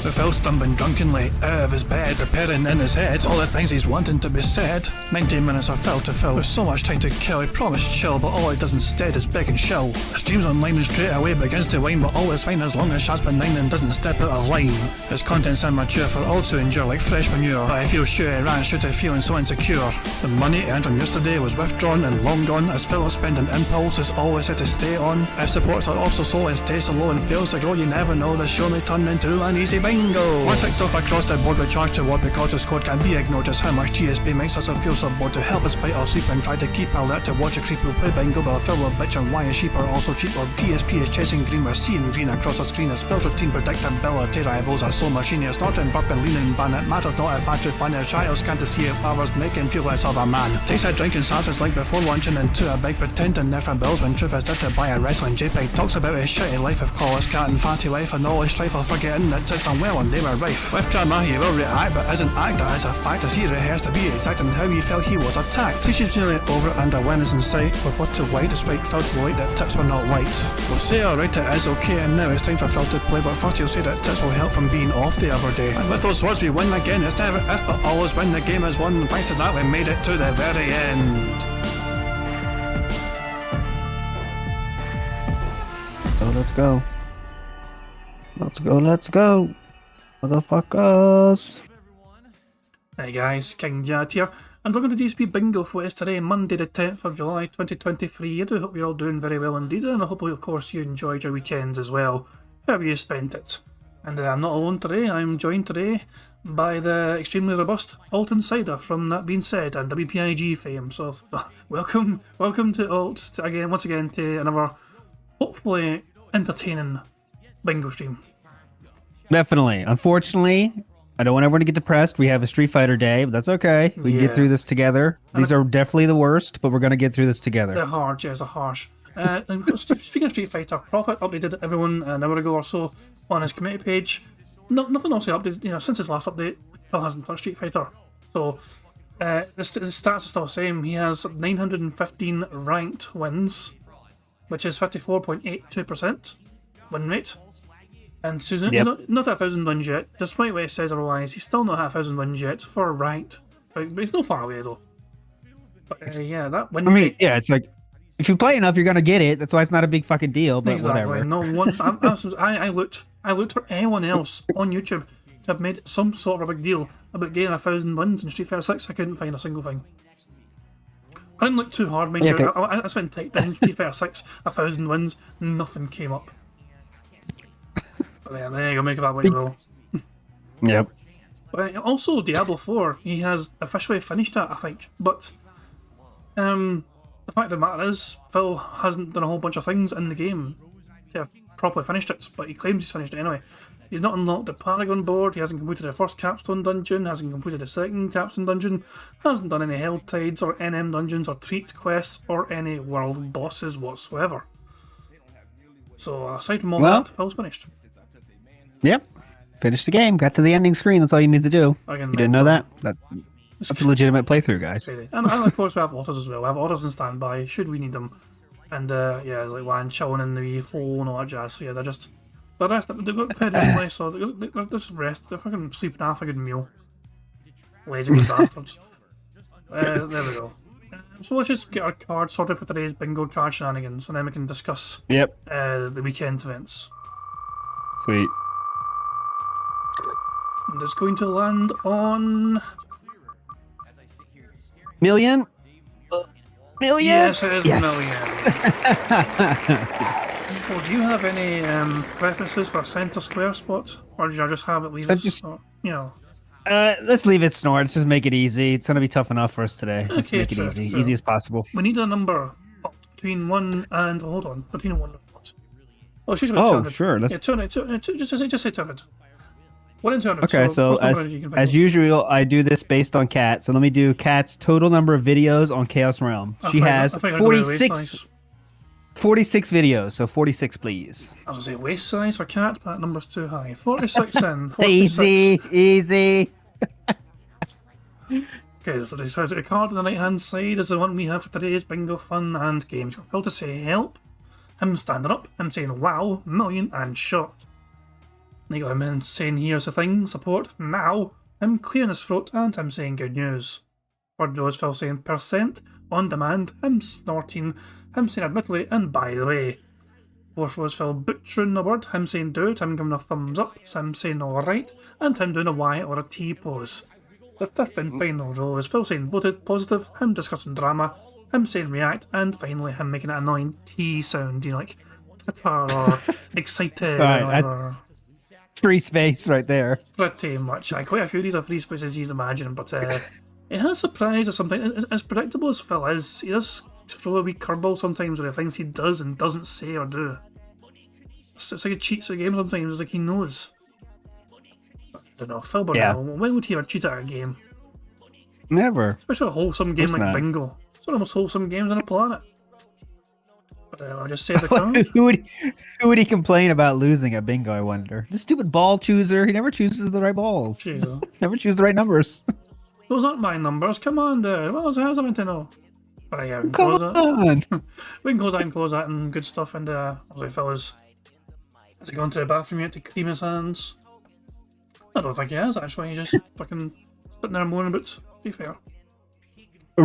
With Phil stumbling drunkenly out of his bed, preparing in his head all the things he's wanting to be said. 90 minutes of Phil to Phil, with so much time to kill. He promised chill, but all he does instead is beg and shill. The stream's online and straight away begins to whine, but all is fine as long as Shad's benign and doesn't step out of line. His content's immature for all to endure like fresh manure. I feel sure he ran straight to feeling so insecure. The money earned on yesterday was withdrawn and long gone, as Phil's spending impulse is always set to stay on. If supports are also slow, his taste low and fails to grow, you never know, the show may turn into an easy bingo. One ticked off across the board with charge to what because his code can be ignored. Just how much DSP makes us feel so bored to help us fight or sleep and try to keep alert to watch a creep who play bingo, but Phil will bitch and why his sheep are also cheap. While DSP is chasing green, we're seeing green across the screen as Phil's routine predictability rivals are so machine. Snorting, burping, leaning, ban. It matters not if battery fun is child can't see if powers make him feel less of a man. Takes a drink and starts his like before launching into a big pretending there for bills when truth is there to buy a wrestling JPEG. Talks about his shitty life of college cat and fatty wife and all his strife of forgetting that it's done well and they were rife. With drama he will react but isn't act, that is a fact as he rehearsed to be exact in how he felt he was attacked. Teaches nearly over and awareness in sight with what to white despite Phil to light that tips were not light. We'll say alright it is okay and now it's time for Phil to play, but first he'll say that tips will help from being off the other day. And with those words we win again, it's never if but always when the game is won. Thanks to that we made it to the very end. So let's go. Let's go. Motherfuckers. Hey guys, King Jad here, and welcome to DSP Bingo for what is today, Monday the 10th of July 2023. I do hope you're all doing very well indeed, and I hope of course you enjoyed your weekends as well, however you spent it. And I'm not alone today, I'm joined today by the extremely robust Alt Insider from That Being Said and WPIG fame. So welcome to Alt once again to another hopefully entertaining bingo stream. Definitely. Unfortunately, I don't want everyone to get depressed. We have a Street Fighter day, but that's okay. We can get through this together. These are definitely the worst, but we're going to get through this together. They're hard, yes, they're harsh. Speaking of Street Fighter, Prophet updated everyone an hour ago or so on his committee page. Nothing else updated, since his last update, Phil hasn't touched Street Fighter. So, the stats are still the same. He has 915 ranked wins, which is 54.82% win rate. And Susan, he's not at 1,000 wins yet. Despite what he says otherwise, he's still not at 1,000 wins yet for ranked. But he's not far away though. But that win rate... it's like, if you play enough, you're gonna get it. That's why it's not a big fucking deal. But exactly. whatever. No one. I looked for anyone else on YouTube to have made some sort of a big deal about getting 1,000 wins in Street Fighter 6. I couldn't find a single thing. I didn't look too hard, mind you. I just went and typed in Street Fighter 6 1,000 wins. Nothing came up. But yeah, there you go. Make it that way, though. Yep. But also Diablo 4, he has officially finished that, I think. But the fact of the matter is, Phil hasn't done a whole bunch of things in the game to have properly finished it, but he claims he's finished it anyway. He's not unlocked the Paragon board, he hasn't completed the first Capstone dungeon, hasn't completed the second Capstone dungeon, hasn't done any Hell Tides or NM dungeons or Treat quests or any world bosses whatsoever. So aside from all that, Phil's finished. Yep. Finished the game, got to the ending screen, that's all you need to do. You didn't know that? That's a legitimate playthrough, guys. And of course we have autos as well. We have autos in standby, should we need them. And like one chilling in the wee hole and all that jazz. So yeah, they've got fed anyway, so they're just rest. They're fucking sleeping half a good meal. Lazy good bastards. There we go. So let's just get our card sorted for today's bingo card shenanigans, and then we can discuss the weekend events. Sweet. And it's going to land on... Million? Million? Yes, it is million. Well, do you have any preferences for centre square spot? Or do you just have it leave it, let's leave it snort. Let's just make it easy. It's going to be tough enough for us today. Let's make it easy. True. Easy as possible. We need a number between 1 and... Hold on. Between 1 and what? Oh, she's got 200. Sure. Yeah, 200. Just say 200. 1 and 200. Okay, so as usual, I do this based on Kat. So let me do Kat's total number of videos on Chaos Realm. She has 46 videos, so 46, please. I was going to say waist size for Kat, but that number's too high. 46 in. 46. Easy. Okay, so the card on the right-hand side is the one we have for today's bingo fun and games. Got Phil to say help, him standing up, him saying wow, million, and shot. They got him in saying, here's the thing, support, now, him clearing his throat, and him saying good news. Third row is Phil saying percent, on demand, him snorting, him saying admittedly, and by the way. Fourth row is Phil butchering the word, him saying do it, him giving a thumbs up, him saying alright, and him doing a Y or a T pose. The fifth and final row is Phil saying voted positive, him discussing drama, him saying react, and finally him making an annoying T sound, you know, like Twitter or excited or whatever. Free space right there. Pretty much. Quite a few of these are free spaces you'd imagine, but it has surprised or something. As predictable as Phil is, he does throw a wee curveball sometimes with the things he does and doesn't say or do. It's like he cheats a game sometimes, it's like he knows. I don't know, Phil Burnell, when would he ever cheat at a game? Never. Especially a wholesome game like Bingo. It's one of the most wholesome games on the planet. But I'll just say the crowd. Who would he complain about losing at Bingo, I wonder? The stupid ball chooser. He never chooses the right balls. Jeez. Never chooses the right numbers. Those aren't my numbers. Come on, dude. What else am I to know? But yeah, we can Come on. we can close that and close that and good stuff. And obviously, fellas, has he gone to the bathroom yet to clean his hands? I don't think he has, actually. He's just fucking sitting there moaning about, to be fair.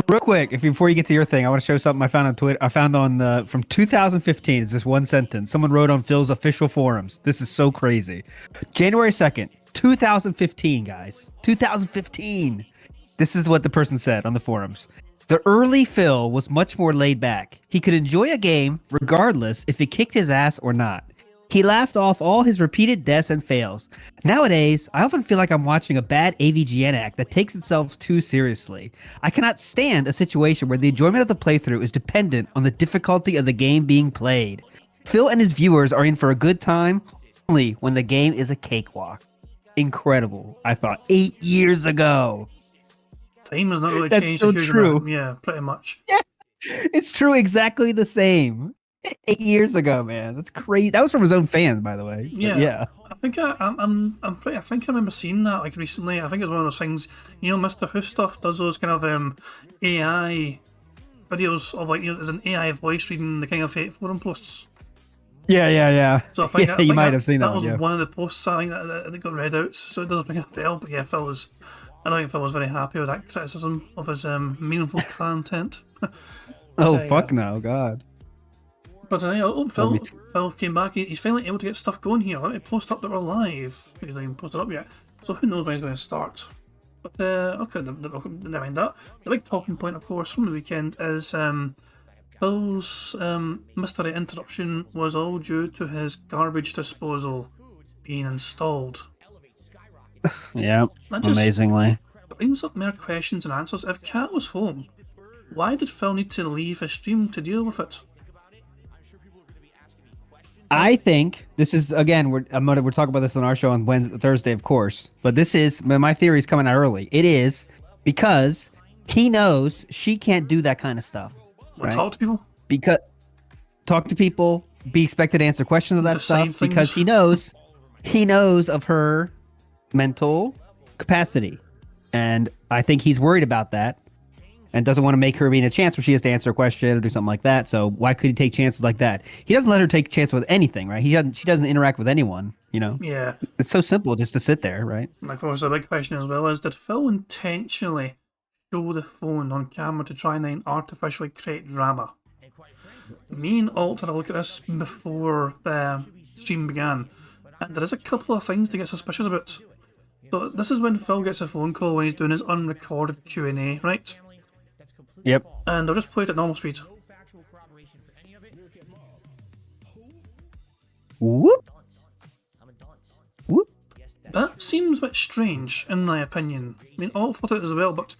Real quick, before you get to your thing, I want to show something I found on Twitter. I found on from 2015. It's this one sentence. Someone wrote on Phil's official forums. This is so crazy. January 2nd, 2015, guys. 2015. This is what the person said on the forums. The early Phil was much more laid back. He could enjoy a game regardless if it kicked his ass or not. He laughed off all his repeated deaths and fails. Nowadays, I often feel like I'm watching a bad AVGN act that takes itself too seriously. I cannot stand a situation where the enjoyment of the playthrough is dependent on the difficulty of the game being played. Phil and his viewers are in for a good time only when the game is a cakewalk. Incredible. I thought 8 years ago. Time has not really That's changed. still true. Yeah, pretty much. Yeah, it's true. Exactly the same. 8 years ago, man. That's crazy. That was from his own fans, by the way. Yeah, yeah. I think I think I remember seeing that like recently. I think it's one of those things. You know, Mr. Who stuff does those kind of AI videos of like, you know, there's an AI voice reading the King of Fate forum posts. Yeah. So I think, yeah, you might have seen that. That was one, yeah. one of the posts I think that got read out. So it doesn't ring a bell. But yeah, I don't think Phil was very happy with that criticism of his meaningful content. Fuck no, God. But Phil came back. He's finally able to get stuff going here. Let me post up that we're live. He hasn't even posted up yet, so who knows when he's going to start. But okay, never mind that. The big talking point, of course, from the weekend is Phil's mystery interruption was all due to his garbage disposal being installed. Yeah, amazingly. Brings up more questions and answers. If Kat was home, why did Phil need to leave his stream to deal with it? I think this is, again, we're talking about this on our show on Thursday, of course. But this is, my theory is coming out early. It is because he knows she can't do that kind of stuff. Right? Talk to people? Talk to people, be expected to answer questions of that stuff, because he knows of her mental capacity. And I think he's worried about that and doesn't want to make her be in a chance where she has to answer a question or do something like that. So why could he take chances like that? He doesn't let her take chances with anything, right? She doesn't interact with anyone, you know? Yeah. It's so simple just to sit there, right? And of course, the big question as well is, did Phil intentionally show the phone on camera to try and artificially create drama? Me and Alt had a look at this before the stream began, and there is a couple of things to get suspicious about. So this is when Phil gets a phone call when he's doing his unrecorded Q&A, right? Yep. And I'll just play it at normal speed. Whoop. Whoop. That seems a bit strange, in my opinion. I mean, Alt thought it as well, but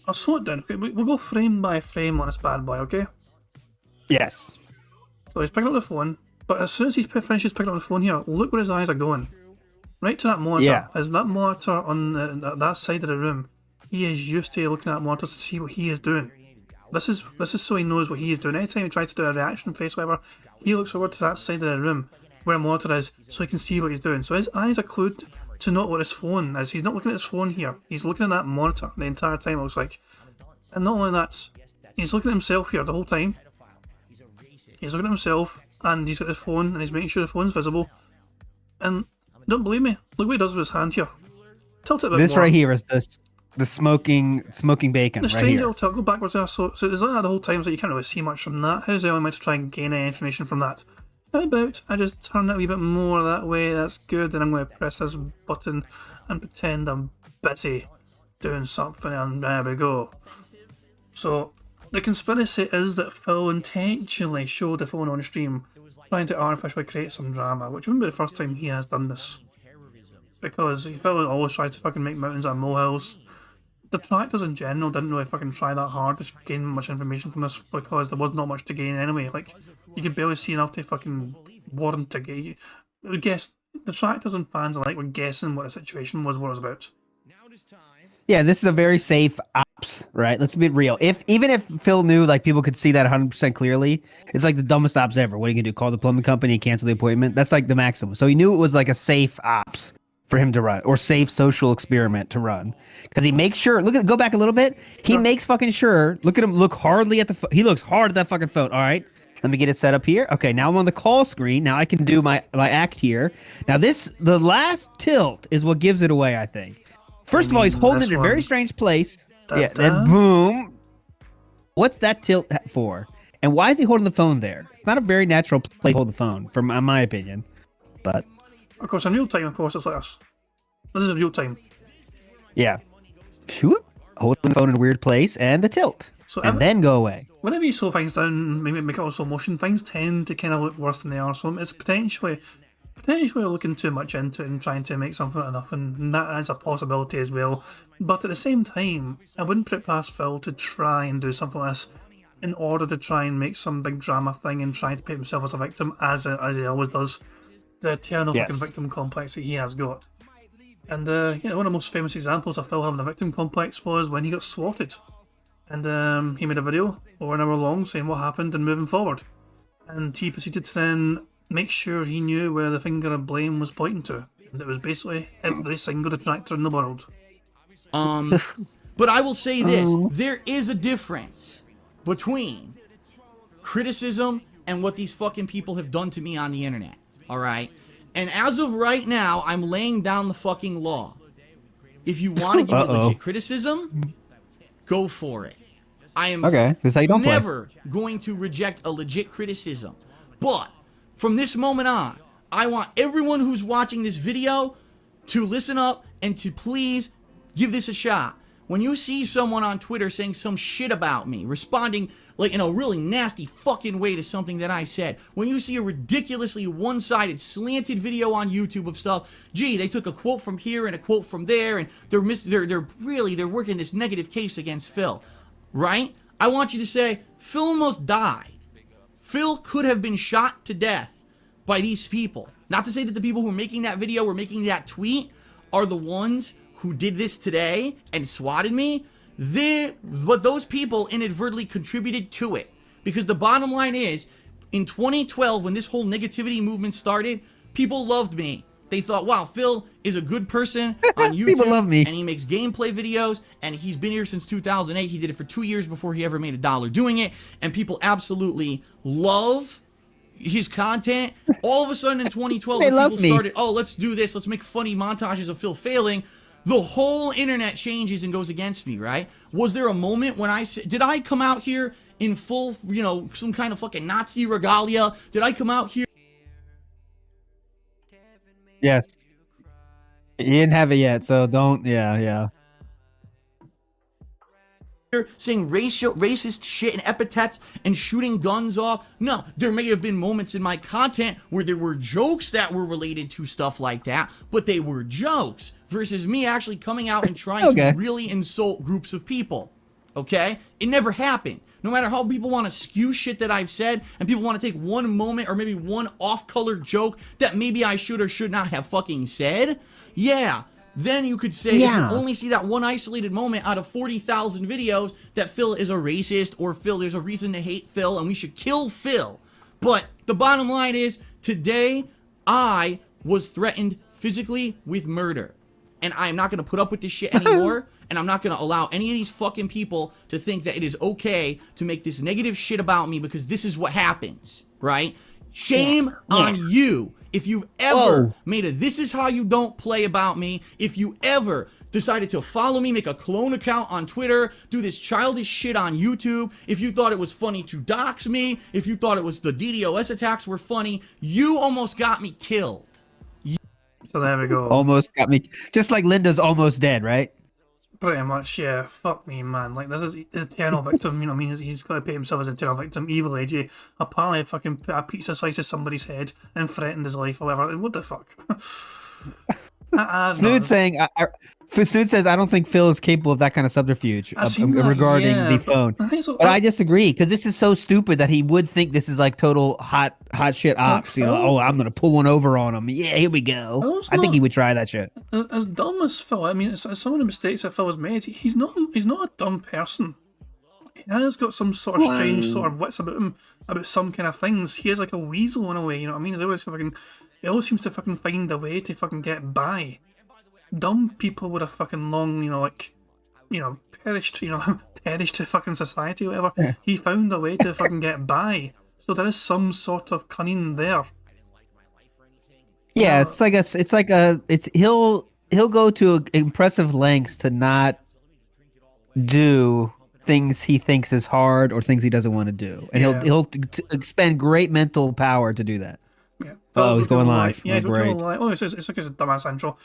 I'll slow it down. Okay, we'll go frame by frame on this bad boy, okay? Yes. So he's picking up the phone, but as soon as he finishes picking up the phone here, look where his eyes are going. Right to that monitor. Yeah. As that monitor on that side of the room, he is used to looking at monitors to see what he is doing. This is so he knows what he is doing. Anytime he tries to do a reaction face, whatever, he looks over to that side of the room where a monitor is, so he can see what he's doing. So his eyes are clued to note what his phone is. He's not looking at his phone here. He's looking at that monitor the entire time, it looks like. And not only that, he's looking at himself here the whole time. He's looking at himself, and he's got his phone, and he's making sure the phone's visible. And Don't believe me? Look what he does with his hand here. Tilt it a bit This more. right here is the smoking bacon The right strange here. little tilt, go backwards there. So is like that the whole time, so you can't really see much from that. How's the only way to try and gain any information from that? How about I just turn it a wee bit more that way? That's good. Then I'm going to press this button and pretend I'm busy doing something, and there we go. So the conspiracy is that Phil intentionally showed the phone on stream, trying to artificially create some drama, which wouldn't be the first time he has done this. Because Phil always tries to fucking make mountains out of molehills. Detractors in general didn't really fucking try that hard to gain much information from this because there was not much to gain anyway. Like, you could barely see enough to fucking warrant to gain. I guess detractors and fans alike were guessing what the situation was, what it was about. Yeah, this is a very safe ops, right? Let's be real. Even if Phil knew like people could see that 100% clearly, it's like the dumbest ops ever. What are you gonna do? Call the plumbing company and cancel the appointment? That's like the maximum. So he knew it was like a safe ops for him to run, or safe social experiment to run, because he makes sure. Go back a little bit. He makes fucking sure. Look at him. Look hardly at the. He looks hard at that fucking phone. All right. Let me get it set up here. Okay, now I'm on the call screen. Now I can do my act here. Now the last tilt is what gives it away, I think. First of all, he's holding it in a very strange place. Yeah, then boom. What's that tilt for? And why is he holding the phone there? It's not a very natural place to hold the phone, from my opinion. But of course, in real time, of course, it's like this. This is in real time. Yeah. Holding the phone in a weird place and the tilt. And then go away. Whenever you slow things down, maybe make it all slow motion, things tend to kind of look worse than they are. So it's potentially looking too much into it and trying to make something enough, and that is a possibility as well. But at the same time, I wouldn't put it past Phil to try and do something like this in order to try and make some big drama thing and try to paint himself as a victim, as he always does. The eternal fucking victim complex that he has got. And one of the most famous examples of Phil having a victim complex was when he got swatted. And he made a video over an hour long saying what happened and moving forward. And he proceeded to then make sure he knew where the finger of blame was pointing to. And it was basically every single detractor in the world. But I will say this. There is a difference between criticism and what these fucking people have done to me on the internet. Alright? And as of right now, I'm laying down the fucking law. If you want to give me legit criticism, go for it. I am never going to reject a legit criticism. But from this moment on, I want everyone who's watching this video to listen up and to please give this a shot. When you see someone on Twitter saying some shit about me, responding like in a really nasty fucking way to something that I said, when you see a ridiculously one-sided, slanted video on YouTube of stuff, gee, they took a quote from here and a quote from there, and they're working this negative case against Phil, right? I want you to say, Phil almost died. Phil could have been shot to death by these people. Not to say that the people who are making that video or making that tweet are the ones who did this today and swatted me. But those people inadvertently contributed to it. Because the bottom line is, in 2012, when this whole negativity movement started, people loved me. They thought, wow, Phil is a good person on YouTube. People love me. And he makes gameplay videos, and he's been here since 2008. He did it for 2 years before he ever made $1 doing it. And people absolutely love his content. All of a sudden in 2012, when people started, oh, let's do this. Let's make funny montages of Phil failing. The whole internet changes and goes against me, right? Was there a moment when did I come out here in full, some kind of fucking Nazi regalia? Did I come out here? Yes. You didn't have it yet, so don't, yeah. Saying racist shit and epithets and shooting guns off. No, there may have been moments in my content where there were jokes that were related to stuff like that, but they were jokes versus me actually coming out and trying to really insult groups of people. Okay? It never happened. No matter how people want to skew shit that I've said, and people want to take one moment or maybe one off-color joke that maybe I should or should not have fucking said, yeah, then you could say, if you only see that one isolated moment out of 40,000 videos, that Phil is a racist, or Phil, there's a reason to hate Phil, and we should kill Phil. But the bottom line is, today, I was threatened physically with murder. And I'm not going to put up with this shit anymore, and I'm not going to allow any of these fucking people to think that it is okay to make this negative shit about me, because this is what happens, right? Shame on you if you've ever Whoa. made a "this is how you don't play" about me, if you ever decided to follow me, make a clone account on Twitter, do this childish shit on YouTube, if you thought it was funny to dox me, if you thought it was the DDoS attacks were funny, you almost got me killed. So there we go. Almost got me. Just like Linda's almost dead, right? Pretty much, yeah. Fuck me, man. Like, this is the eternal victim, you know what I mean? He's got to pay himself as an eternal victim. Evil AJ apparently fucking put a pizza slice to somebody's head and threatened his life or whatever. What the fuck? Snood saying, Snood says, I don't think Phil is capable of that kind of subterfuge regarding the phone. But I disagree, because this is so stupid that he would think this is like total hot shit ops. You know, oh, I'm gonna pull one over on him. Yeah, here we go. I think he would try that shit. As dumb as Phil, I mean, it's some of the mistakes that Phil has made. He's not a dumb person. He has got some sort of strange sort of wits about him, about some kind of things. He is like a weasel in a way, you know what I mean? He always seems to fucking find a way to fucking get by. Dumb people would have fucking long, perished to fucking society or whatever. Yeah. He found a way to fucking get by. So there is some sort of cunning there. Yeah, he'll go to impressive lengths to not do things he thinks is hard or things he doesn't want to do, and he'll expend great mental power to do that. Yeah. Oh, he's going live. Yeah, he's going live. Oh, it's like his dumbass intro.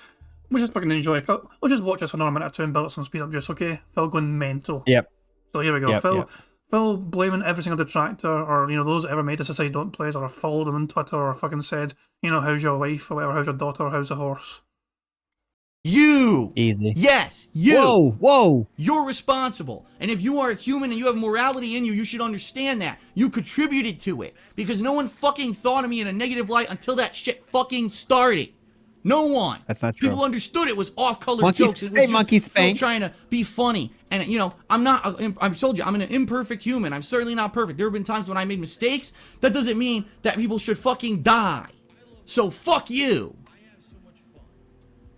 We'll just fucking enjoy it. We'll just watch this for another minute or two and build up some speed up juice, okay? Phil going mental. Yep. So here we go. Phil blaming every single detractor or, those that ever made us decide don't plays or followed him on Twitter or fucking said, how's your wife or whatever, how's your daughter, how's the horse? You! Easy. Yes, you! Whoa! You're responsible. And if you are a human and you have morality in you, you should understand that. You contributed to it. Because no one fucking thought of me in a negative light until that shit fucking started. No one. That's not true. People understood it was off-color jokes. It was hey, Monkey Spank. Trying to be funny. And, I've told you, I'm an imperfect human. I'm certainly not perfect. There have been times when I made mistakes. That doesn't mean that people should fucking die. So fuck you.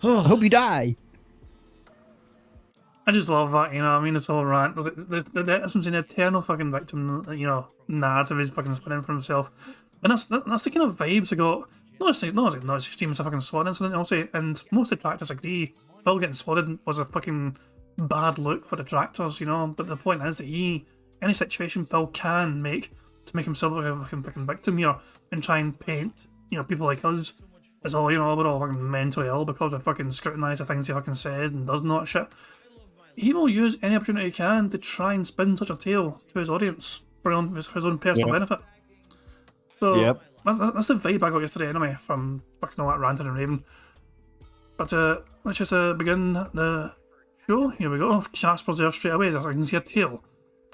I hope you die. I just love that, it's all right. That's an eternal fucking victim, narrative he's fucking spinning for himself. And that's the kind of vibes I got. Not as extreme as a fucking swat incident, I'll say, and most detractors agree. Phil getting swatted was a fucking bad look for detractors, but the point is that any situation Phil can make to make himself look like a fucking victim here and try and paint, people like us as all, we're all fucking mentally ill because we fucking scrutinise the things he fucking says and does not shit. He will use any opportunity he can to try and spin such a tale to his audience for his own personal benefit. So that's the vibe I got yesterday anyway from fucking all that ranting and raving. But let's just begin the show. Here we go. Casper's there straight away. I can see a tail.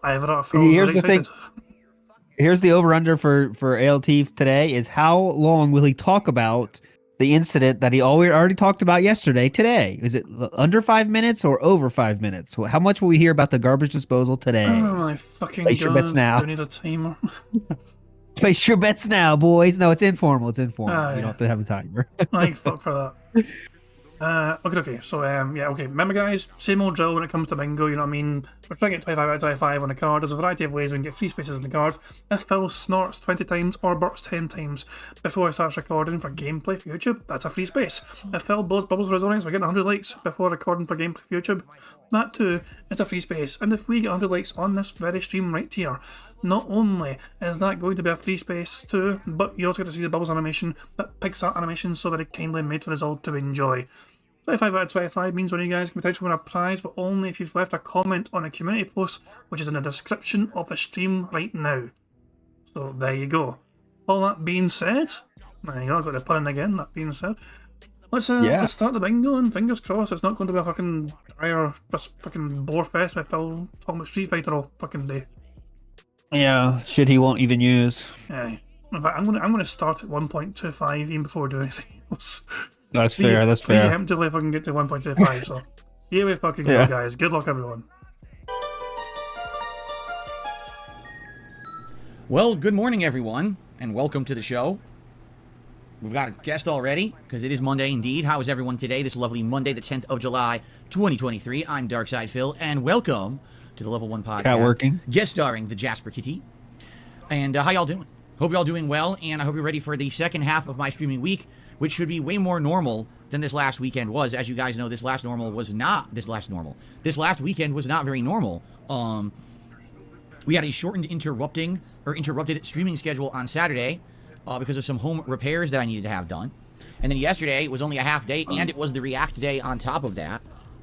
Here's the thing. Here's the over-under for ALT today is how long will he talk about the incident that he already talked about yesterday today? Is it under 5 minutes or over 5 minutes? How much will we hear about the garbage disposal today? Oh my fucking Place your bets now. Do I need a timer? Place your bets now, boys. No, it's informal. You don't have to have a timer. Like, fuck for that. Okay. So, remember, guys, same old drill when it comes to bingo, you know what I mean? We're trying to get 25 out of 25 on the card. There's a variety of ways we can get free spaces in the card. If Phil snorts 20 times or burps 10 times before he starts recording for gameplay for YouTube, that's a free space. If Phil blows bubbles for his audience, we're getting 100 likes before recording for gameplay for YouTube, that too is a free space. And if we get 100 likes on this very stream right here, not only is that going to be a free space too, but you also get to see the bubbles animation, that Pixar animation so very kindly made for us all to enjoy. 25 out of 25 means one of you guys can potentially win a prize, but only if you've left a comment on a community post, which is in the description of the stream right now. So there you go. All that being said, there you go, I got the pun in again, that being said. Let's start the bingo, and fingers crossed it's not going to be a fucking dire, just fucking bore fest with Phil talking about Street Fighter all fucking day. Yeah, shit he won't even use. Yeah. In fact, I'm gonna start at 1.25 even before doing anything else. That's fair. That's fair. Preemptively, if I can get to 1.25. So here we fucking go, guys. Good luck, everyone. Well, good morning, everyone, and welcome to the show. We've got a guest already, because it is Monday indeed. How is everyone today? This lovely Monday, the 10th of July, 2023. I'm Darkside Phil, and welcome to the Level 1 podcast. Cat working. Guest starring the Jasper Kitty. And how y'all doing? Hope you're all doing well, and I hope you're ready for the second half of my streaming week, which should be way more normal than this last weekend was. As you guys know, this last weekend was not very normal. We had a shortened interrupted streaming schedule on Saturday because of some home repairs that I needed to have done. And then yesterday was only a half day, and it was the React day on top of that.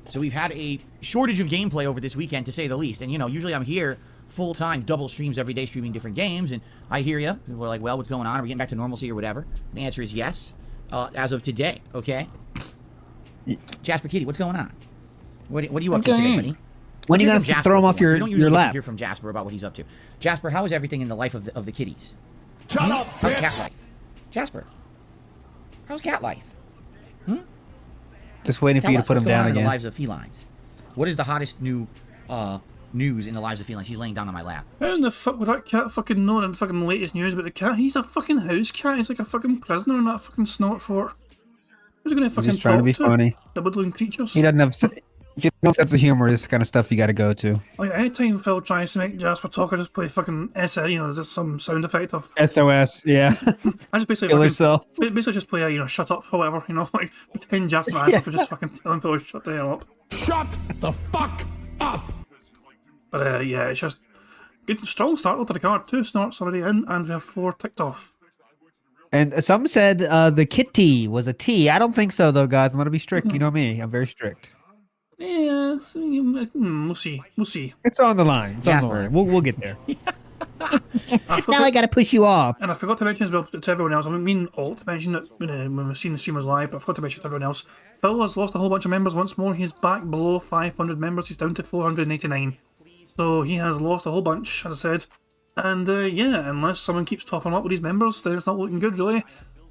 So we've had a shortage of gameplay over this weekend, to say the least. And, you know, usually I'm here full-time, double streams every day, streaming different games, and I hear you. People are like, well, what's going on? Are we getting back to normalcy or whatever? And the answer is yes, as of today, okay? Jasper Kitty, what's going on? What are you up to today, buddy? When are you going to throw him off your lap? We don't usually get to hear from Jasper about what he's up to. Jasper, how is everything in the life of the kitties? Shut up, How's bitch! cat life? Jasper, how's cat life? Just waiting for you to put him down in the again. lives of felines? What is the hottest new news in the lives of felines? He's laying down on my lap. How in the fuck would that cat fucking know the fucking latest news about the cat? He's a fucking house cat. He's like a fucking prisoner in that fucking snort fort. Who's he gonna fucking He's just trying to be funny. The woodland creatures? He doesn't have. If you have no sense of humor, this kind of stuff you got to go to. Oh yeah, anytime Phil tries to make Jasper talk, I just play fucking SL, you know, just some sound effect of. SOS, yeah. I just basically Kill fucking, herself. basically just play, you know, shut up or whatever, you know, like pretend Jasper answers, but just fucking telling Phil to shut the hell up. Shut the fuck up! But yeah, it's just good, strong start to the card. 2 snorts already in, and we have 4 ticked off. And some said the kitty was a T. I don't think so, though, guys. I'm going to be strict. You know me. I'm very strict. Yeah, we'll see. We'll see. It's on the line. It's on the Jasper. line. We'll get there. I Now I got to push you off. And I forgot to mention as well to everyone else, I mean Alt mentioned it when we've seen the streamers live, but I forgot to mention to everyone else. Phil has lost a whole bunch of members once more. He's back below 500 members. He's down to 489. So he has lost a whole bunch, as I said. And yeah, unless someone keeps topping up with his members, then it's not looking good, really.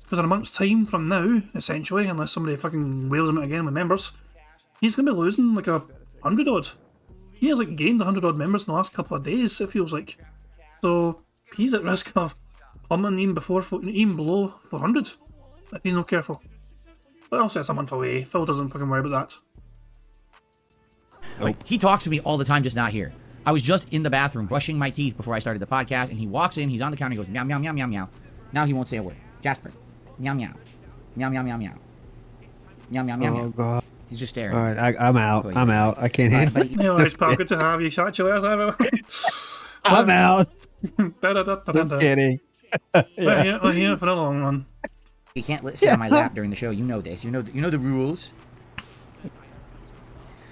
Because in a month's time from now, essentially, unless somebody fucking whales him again with members, he's going to be losing like 100 odd. He has like gained 100 odd members in the last couple of days, it feels like. So he's at risk of plummeting even below 400 if he's not careful. But also it's a month away. Phil doesn't fucking worry about that. Like, he talks to me all the time, just not here. I was just in the bathroom brushing my teeth before I started the podcast, and he walks in, he's on the counter, he goes, meow, meow, meow, meow, meow. Now he won't say a word. Jasper, meow, meow. Meow, meow, meow, meow. Meow, meow, meow, meow. Oh, God. He's just staring. All right, I'm out. I'm out. I can't handle it. No, it's pal, good to have you. Chat to you later. I'm out. Da-da-da-da-da-da. Just kidding. We're here for a long run. He can't sit on my lap during the show. You know this. You know the rules.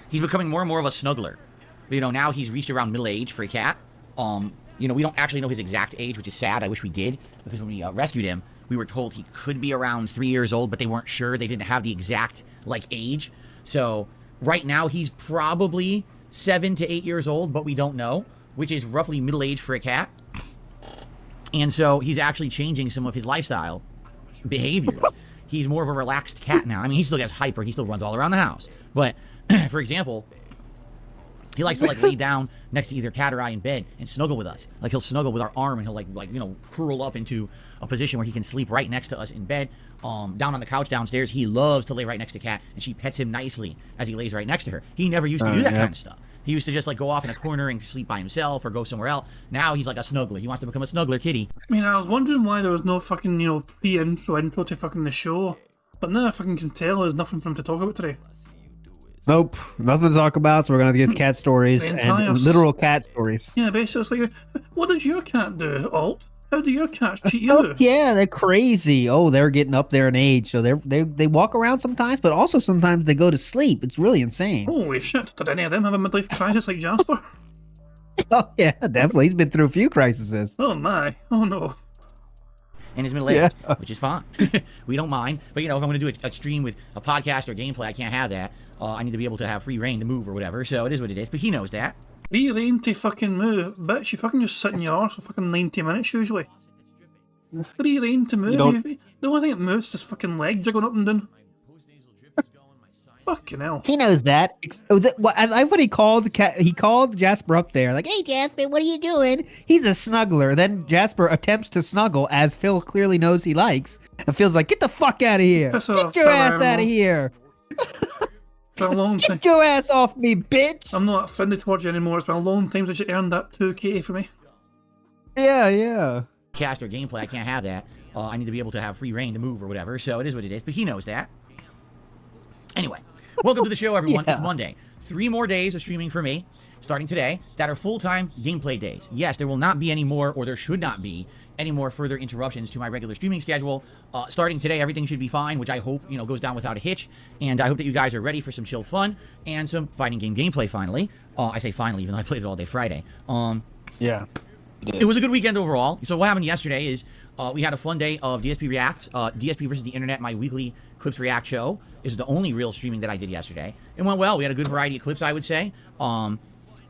He's becoming more and more of a snuggler. You know, now he's reached around middle age for a cat. You know, we don't actually know his exact age, which is sad. I wish we did, because when we rescued him, we were told he could be around 3 years old, but they weren't sure. They didn't have the exact like age. So right now he's probably 7 to 8 years old, but we don't know, which is roughly middle age for a cat. And so he's actually changing some of his lifestyle behavior. He's more of a relaxed cat now. I mean, he still gets hyper. He still runs all around the house. But for example, he likes to like lay down next to either Cat or I in bed and snuggle with us. Like he'll snuggle with our arm and he'll like you know curl up into a position where he can sleep right next to us in bed. Down on the couch downstairs, he loves to lay right next to Cat, and she pets him nicely as he lays right next to her. He never used to do that kind of stuff. He used to just like go off in a corner and sleep by himself or go somewhere else. Now he's like a snuggler. He wants to become a snuggler kitty. I mean, I was wondering why there was no fucking, you know, intro to fucking the show. But now I fucking can tell there's nothing for him to talk about today. Nope, nothing to talk about. So we're gonna get cat stories and literal cat stories. Yeah, basically, it's like, what does your cat do, Alt? How do your cats treat you? Oh, yeah, they're crazy. Oh, they're getting up there in age, so they walk around sometimes, but also sometimes they go to sleep. It's really insane. Holy shit! Did any of them have a midlife crisis like Jasper? Oh yeah, definitely. He's been through a few crises. Oh my! Oh no! In his middle age, which is fine. We don't mind. But, you know, if I'm going to do a stream with a podcast or gameplay, I can't have that. I need to be able to have free reign to move or whatever. So it is what it is. But he knows that. Free reign to fucking move. Bitch, you fucking just sit in your arse for fucking 90 minutes usually. Free reign to move. The only thing that moves is just fucking leg jiggling up and down. Fucking hell. He knows that. I like what he called Jasper up there. Like, hey, Jasper, what are you doing? He's a snuggler. Then Jasper attempts to snuggle, as Phil clearly knows he likes, and feels like, get the fuck out of here. Get your ass out of here. Get your ass off me, bitch. I'm not offended towards you anymore. It's been a long time since you earned that 2K for me. Yeah. cast or gameplay. I can't have that. I need to be able to have free reign to move or whatever. So it is what it is. But he knows that. Anyway, welcome to the show, everyone. Yeah. It's Monday. 3 more days of streaming for me, starting today, that are full-time gameplay days. Yes, there will not be any more, or there should not be any more further interruptions to my regular streaming schedule. Starting today, everything should be fine, which I hope, goes down without a hitch. And I hope that you guys are ready for some chill fun and some fighting game gameplay finally. I say finally, even though I played it all day Friday. Yeah. It was a good weekend overall. So what happened yesterday is we had a fun day of DSP React, DSP versus the Internet, my weekly Clips React show. This is the only real streaming that I did yesterday. It went well. We had a good variety of clips, I would say.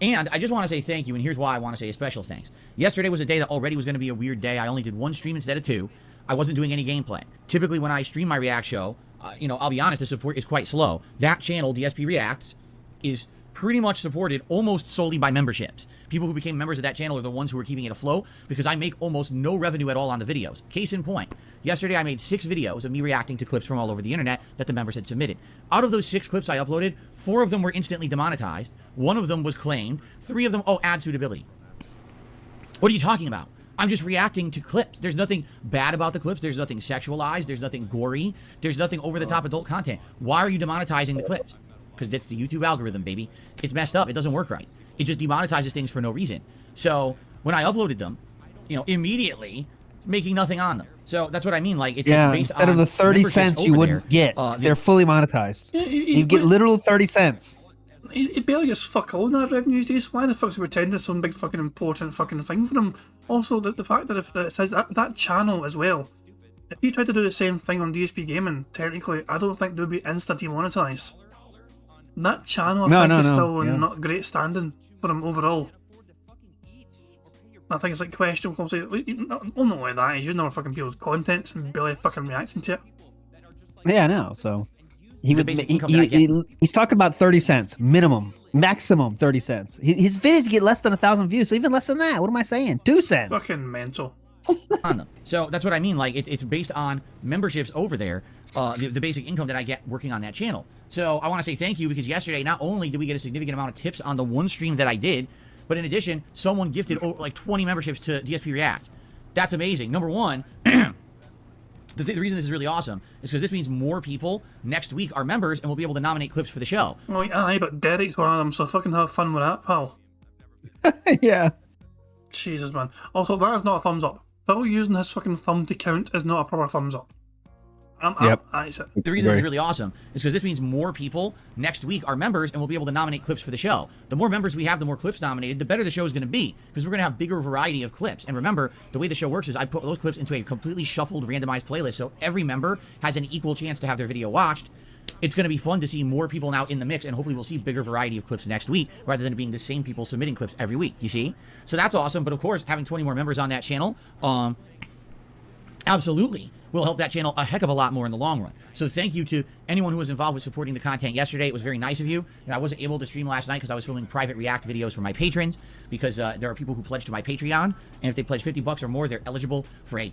And I just want to say thank you, and here's why I want to say a special thanks. Yesterday was a day that already was going to be a weird day. I only did 1 stream instead of 2. I wasn't doing any gameplay. Typically, when I stream my React show, I'll be honest, the support is quite slow. That channel, DSP Reacts, is pretty much supported almost solely by memberships. People who became members of that channel are the ones who are keeping it afloat because I make almost no revenue at all on the videos. Case in point, yesterday I made 6 videos of me reacting to clips from all over the internet that the members had submitted. Out of those 6 clips I uploaded, 4 of them were instantly demonetized, 1 of them was claimed, 3 of them, ad suitability. What are you talking about? I'm just reacting to clips. There's nothing bad about the clips. There's nothing sexualized. There's nothing gory. There's nothing over-the-top adult content. Why are you demonetizing the clips? Because that's the YouTube algorithm, baby. It's messed up. It doesn't work right. It just demonetizes things for no reason. So when I uploaded them, immediately making nothing on them. So that's what I mean. Like it's based instead on of the 30 cents you wouldn't get, they're fully monetized. You get literal 30 cents. He barely gets fuck all in that revenue these days. Why the fuck's he pretending it's some big fucking important fucking thing for him? Also, the fact that if it says that channel as well, if he tried to do the same thing on DSP Gaming, technically, I don't think they would be instant demonetized. That channel, I think, is still in not great standing for him overall. I think it's like questionable. Only like that, he's using other fucking people's content and barely fucking reacting to it. Yeah, I know. So he's talking about 30 cents minimum, maximum 30 cents. His videos get less than 1,000 views, so even less than that. What am I saying? 2 cents. Fucking mental. On them. So that's what I mean. Like it's based on memberships over there, the basic income that I get working on that channel. So I want to say thank you because yesterday not only did we get a significant amount of tips on the 1 stream that I did, but in addition, someone gifted like 20 memberships to DSP React. That's amazing. Number one, the reason this is really awesome is because this means more people next week are members and will be able to nominate clips for the show. Well, aye, but Derek's one of them, so fucking have fun with that, pal. Yeah. Jesus, man. Also, that is not a thumbs up. Phil using his fucking thumb to count is not a proper thumbs up. The reason this is really awesome is because this means more people next week are members and will be able to nominate clips for the show. The more members we have, the more clips nominated, the better the show is going to be because we're going to have bigger variety of clips. And remember, the way the show works is I put those clips into a completely shuffled, randomized playlist, so every member has an equal chance to have their video watched. It's going to be fun to see more people now in the mix, and hopefully we'll see bigger variety of clips next week rather than being the same people submitting clips every week, you see? So that's awesome, but of course, having 20 more members on that channel, absolutely will help that channel a heck of a lot more in the long run. So thank you to anyone who was involved with supporting the content yesterday. It was very nice of you. And I wasn't able to stream last night because I was filming private React videos for my patrons because there are people who pledge to my Patreon. And if they pledge $50 or more, they're eligible for a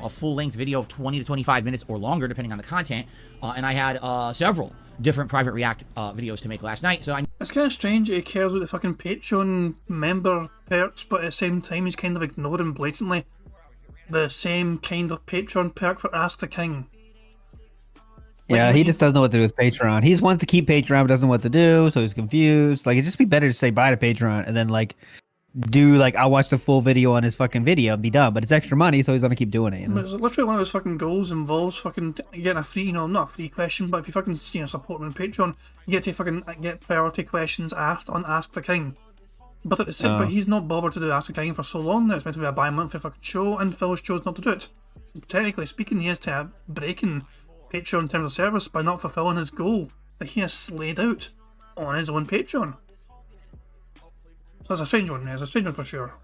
full-length video of 20 to 25 minutes or longer, depending on the content. And I had several different private React videos to make last night. So it's kind of strange that he cares about the fucking Patreon member perks, but at the same time he's kind of ignoring blatantly the same kind of Patreon perk for Ask the King. Yeah, he just doesn't know what to do with Patreon. He just wants to keep Patreon, but doesn't know what to do, so he's confused. Like, it'd just be better to say bye to Patreon and then, I'll watch the full video on his fucking video and be done. But it's extra money, so he's gonna keep doing it. It's literally one of his fucking goals involves fucking getting a free, not a free question, but if you fucking, support him on Patreon, you get to fucking get priority questions asked on Ask the King. But but he's not bothered to do Ask the King for so long now. It's meant to be a bi-monthly fucking show, and Phil's chose not to do it. So technically speaking, he is breaking Patreon terms of service by not fulfilling his goal that he has laid out on his own Patreon. So it's a strange one, it's a strange one for sure.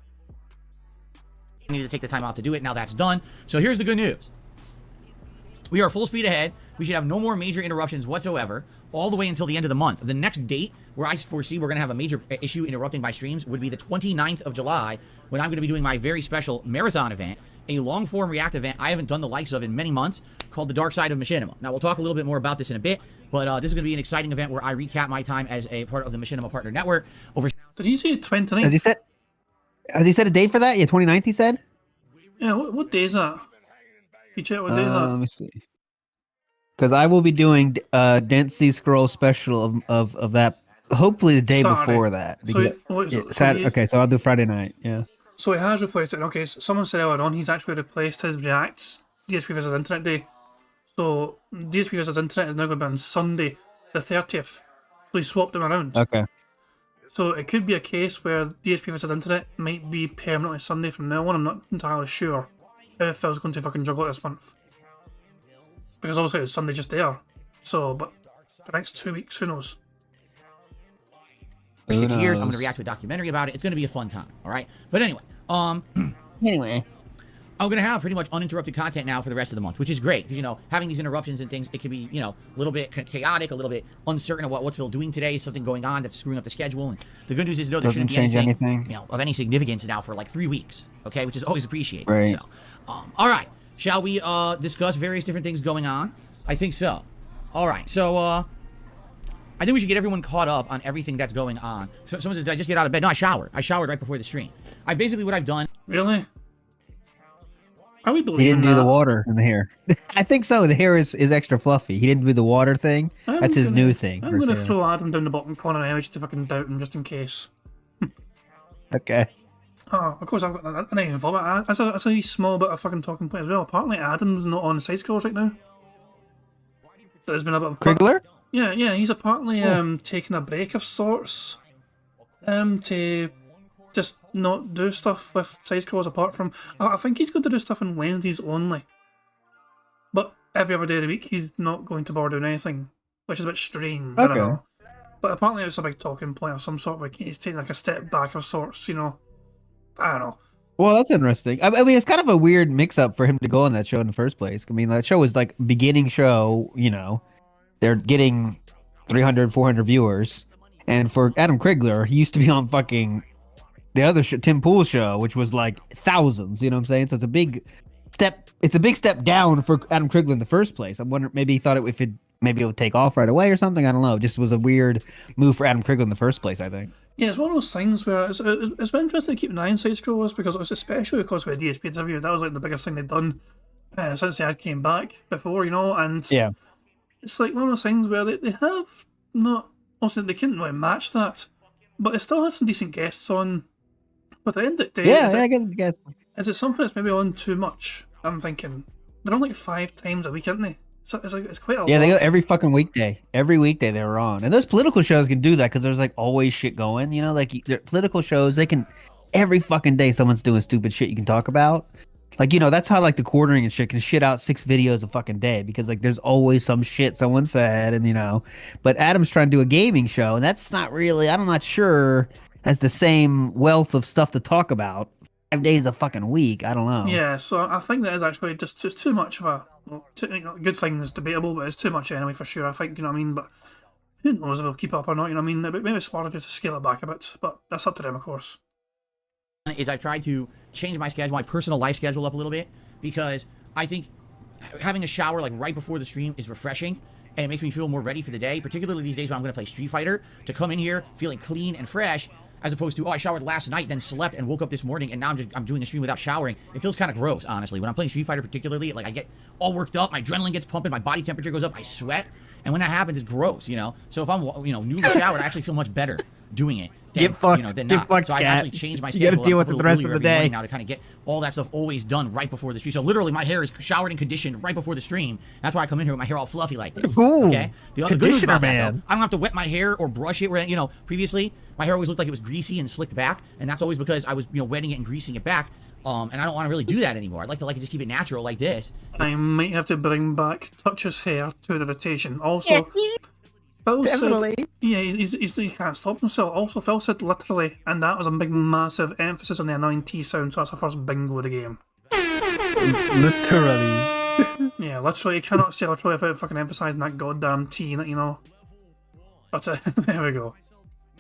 I need to take the time out to do it. Now that's done. So here's the good news. We are full speed ahead. We should have no more major interruptions whatsoever all the way until the end of the month. The next date where I foresee we're going to have a major issue interrupting my streams would be the 29th of July when I'm going to be doing my very special marathon event, a long-form React event I haven't done the likes of in many months called The Dark Side of Machinima. Now, we'll talk a little bit more about this in a bit, but this is going to be an exciting event where I recap my time as a part of the Machinima Partner Network. Did he say 29th? Has he set a date for that? Yeah, 29th he said? Yeah, what day is that? You check what day is Let that? me see. Because I will be doing Densey Scroll special of that. Hopefully the day Saturday. before that. So, Because, wait, okay, so I'll do Friday night. Yeah. So he has replaced it. Okay, so someone said earlier on he's actually replaced his React DSP vs Internet Day. So DSP vs Internet is now going to be on Sunday, the 30th. So he swapped them around. Okay. So it could be a case where DSP vs Internet might be permanently Sunday from now on. I'm not entirely sure if Phil's going to fucking juggle it this month. Because obviously it's Sunday just there. So, but the next 2 weeks, who knows? For 6 years, I'm going to react to a documentary about it. It's going to be a fun time, all right? But anyway, Anyway. I'm going to have pretty much uninterrupted content now for the rest of the month, which is great. Because, you know, having these interruptions and things, it can be, you know, a little bit chaotic, a little bit uncertain of what's Phil doing today. Something going on that's screwing up the schedule. And the good news is, no, there shouldn't be anything, you know, of any significance now for like 3 weeks, okay? Which is always appreciated. Right. So, all right. Shall we discuss various different things going on? I think so. All right. So, I think we should get everyone caught up on everything that's going on. So, someone says, did I just get out of bed? No, I showered. I showered right before the stream. Basically what I've done. Really? Are we He believing didn't do that? the water in the hair. I think so. The hair is extra fluffy. He didn't do the water thing. That's his new thing. I'm going to throw Adam down the bottom corner anyway just to fucking doubt him just in case. Okay. Oh, of course I've got that. I didn't even bother. That's a small bit of fucking talking point as well. Apparently Adam's not on side scrolls right now. There's been a bit of... Krigler? Yeah, he's apparently taking a break of sorts. To just not do stuff with side scrolls apart from... I think he's going to do stuff on Wednesdays only. But every other day of the week he's not going to bother doing anything. Which is a bit strange, I don't know. But apparently it's a big talking point of some sort. Like he's taking like a step back of sorts, you know. I don't know. Well, that's interesting. I mean, it's kind of a weird mix-up for him to go on that show in the first place. I mean, that show was like beginning show, you know. They're getting 300, 400 viewers. And for Adam Krigler, he used to be on fucking the other show, Tim Pool's show, which was like thousands, you know what I'm saying? So it's a big step down for Adam Krigler in the first place. I'm wondering, maybe he thought maybe it would take off right away or something. I don't know. It just was a weird move for Adam Krigler in the first place, I think. Yeah, it's one of those things where it's been interesting to keep an eye on side scrollers because it's especially because with DSP interview, that was like the biggest thing they'd done since they had came back before, you know, and yeah, it's like one of those things where they have not, also they couldn't really match that, but they still had some decent guests on. But at the end of the day, I guess. Is it something that's maybe on too much? I'm thinking they're on like 5 times a week, aren't they? So it's quite a lot. Yeah, they go every fucking weekday. Every weekday they were on. And those political shows can do that because there's like always shit going. You know, like political shows, they can every fucking day someone's doing stupid shit you can talk about. Like, you know, that's how like the quartering and shit can shit out 6 videos a fucking day because like there's always some shit someone said and you know. But Adam's trying to do a gaming show and that's not really, I'm not sure that's the same wealth of stuff to talk about. 5 days a fucking week. I don't know. Yeah, so I think that is actually just too much of a you know, good thing is debatable, but it's too much anyway for sure. I think, you know what I mean. But who knows if they'll keep up or not? You know what I mean. Maybe it's smarter just to scale it back a bit, but that's up to them, of course. Is I've tried to change my schedule, my personal life schedule up a little bit because I think having a shower like right before the stream is refreshing and it makes me feel more ready for the day, particularly these days when I'm going to play Street Fighter, to come in here feeling clean and fresh. As opposed to, I showered last night, then slept and woke up this morning, and now I'm doing a stream without showering. It feels kind of gross, honestly. When I'm playing Street Fighter particularly, like I get all worked up, my adrenaline gets pumping, my body temperature goes up, I sweat, and when that happens, it's gross, you know? So if I'm, you know, new to the shower, I actually feel much better doing it than, Get fucked, you know, than get not. fucked, so I've cat. actually changed my You schedule gotta deal up with a it the little rest of earlier the every morning day. now to kind of get all that stuff always done right before the stream. So literally, my hair is showered and conditioned right before the stream. That's why I come in here with my hair all fluffy like this. Ooh, okay? The other good news about that, man. though, I don't have to wet my hair or brush it. Where, you know, previously, my hair always looked like it was greasy and slicked back, and that's always because I was, you know, wetting it and greasing it back. And I don't want to really do that anymore. I'd like to just keep it natural like this. I might have to bring back Touch's hair to the rotation. Also, Phil Definitely. said, yeah, he can't stop himself. Also, Phil said literally, and that was a big, massive emphasis on the annoying T sound, so that's the first bingo of the game. Literally. Yeah, literally, you cannot say literally without fucking emphasising that goddamn T, you know. But there we go.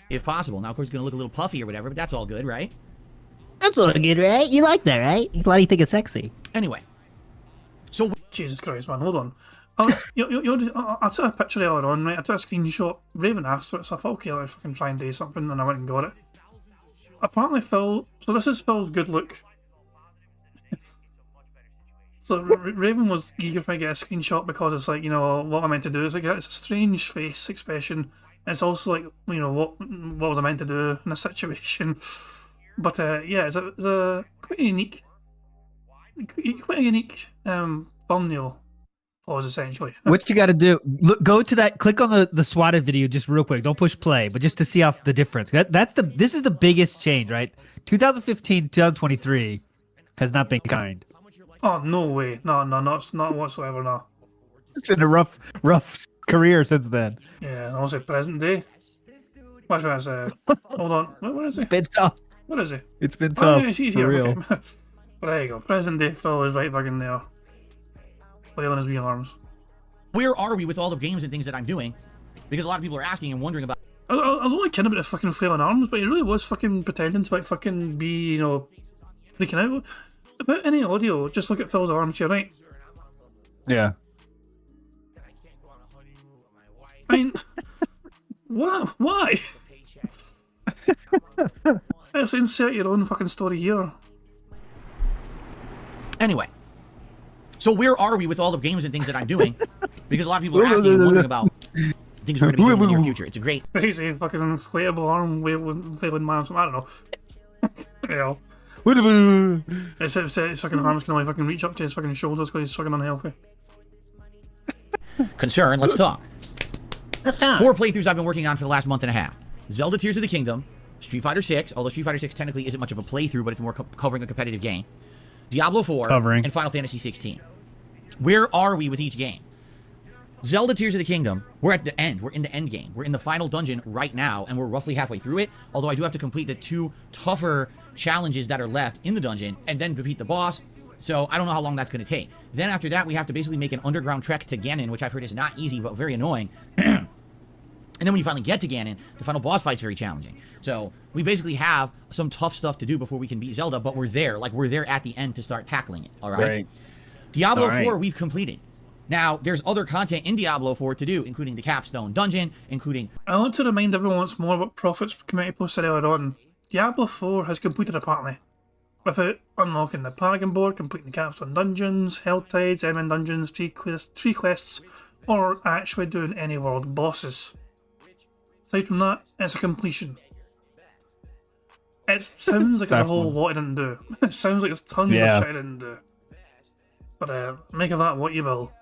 If possible. Now, of course, it's going to look a little puffy or whatever, but that's all good, right? That's all good, right? You like that, right? Why do you think it's sexy? Anyway. So, Jesus Christ, man, hold on. I took a picture earlier on, right? I took a screenshot. Raven asked for it, so I thought, okay, let's fucking try and do something, and I went and got it. Apparently, Phil. So this is Phil's good look. So Raven was eager for me to get a screenshot because it's like, what I meant to do is like it's a strange face expression. It's also like, what was I meant to do in a situation. But yeah, it's a quite a unique thumbnail pause essentially. What you got to do? Look, go to that. Click on the swatted video just real quick. Don't push play, but just to see off the difference. This is the biggest change, right? 2015, 2023 has not been kind. Oh no way! No, not whatsoever. No. It's been a rough career since then. Yeah, I'll say present day. What should I say? Hold on. What is It's it? been tough. What is it? It's been Oh, tough. yeah, she's for here. real. Okay. But there you go. Present day Phil is right fucking there. Flailing his wee arms. Where are we with all the games and things that I'm doing? Because a lot of people are asking and wondering about. I was only kidding about the fucking flailing arms, but he really was fucking pretending to like fucking be, freaking out. About any audio, just look at Phil's arms here, right? Yeah. I mean, why? Let's insert your own fucking story here. Anyway, so where are we with all the games and things that I'm doing? Because a lot of people are asking and wondering about things we're going to be doing in the near future. It's a great. Crazy fucking inflatable arm flailing man. I don't know. Yeah. It's fucking arms can only fucking reach up to his fucking shoulders because he's fucking unhealthy. Concern, let's talk. 4 playthroughs I've been working on for the last month and a half. Zelda Tears of the Kingdom, Street Fighter 6, although Street Fighter 6 technically isn't much of a playthrough, but it's more covering a competitive game. Diablo 4, and Final Fantasy 16. Where are we with each game? Zelda Tears of the Kingdom, we're at the end. We're in the end game. We're in the final dungeon right now, and we're roughly halfway through it, although I do have to complete the 2 tougher challenges that are left in the dungeon, and then defeat the boss, so I don't know how long that's going to take. Then after that, we have to basically make an underground trek to Ganon, which I've heard is not easy, but very annoying. And then when you finally get to Ganon, the final boss fight's very challenging. So we basically have some tough stuff to do before we can beat Zelda, but we're there. Like, we're there at the end to start tackling it, all right? Diablo 4, we've completed. Now, there's other content in Diablo 4 to do, including the Capstone Dungeon, including... I want to remind everyone once more what Prophet's committee posted earlier on. Diablo 4 has completed apparently, without unlocking the Paragon board, completing the Capstone Dungeons, Hell Tides, MN Dungeons, tree quests, or actually doing any world bosses. Aside from that, it's a completion. It sounds like there's a whole lot I didn't do. It sounds like there's tons of shit I didn't do. But make of that what you will.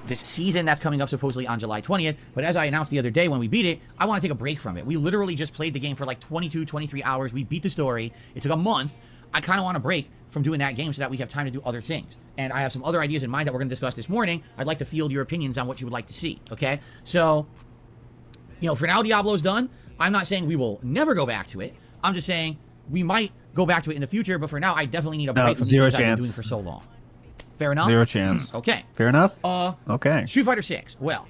This season that's coming up supposedly on July 20th, but as I announced the other day when we beat it, I want to take a break from it. We literally just played the game for like 22, 23 hours. We beat the story. It took a month. I kind of want a break from doing that game so that we have time to do other things. And I have some other ideas in mind that we're going to discuss this morning. I'd like to field your opinions on what you would like to see, okay? So, for now, Diablo's done. I'm not saying we will never go back to it. I'm just saying we might go back to it in the future, but for now, I definitely need a break from these things I've been doing for so long. Fair enough? 0 chance. Okay. Fair enough? Okay. Street Fighter 6. Well,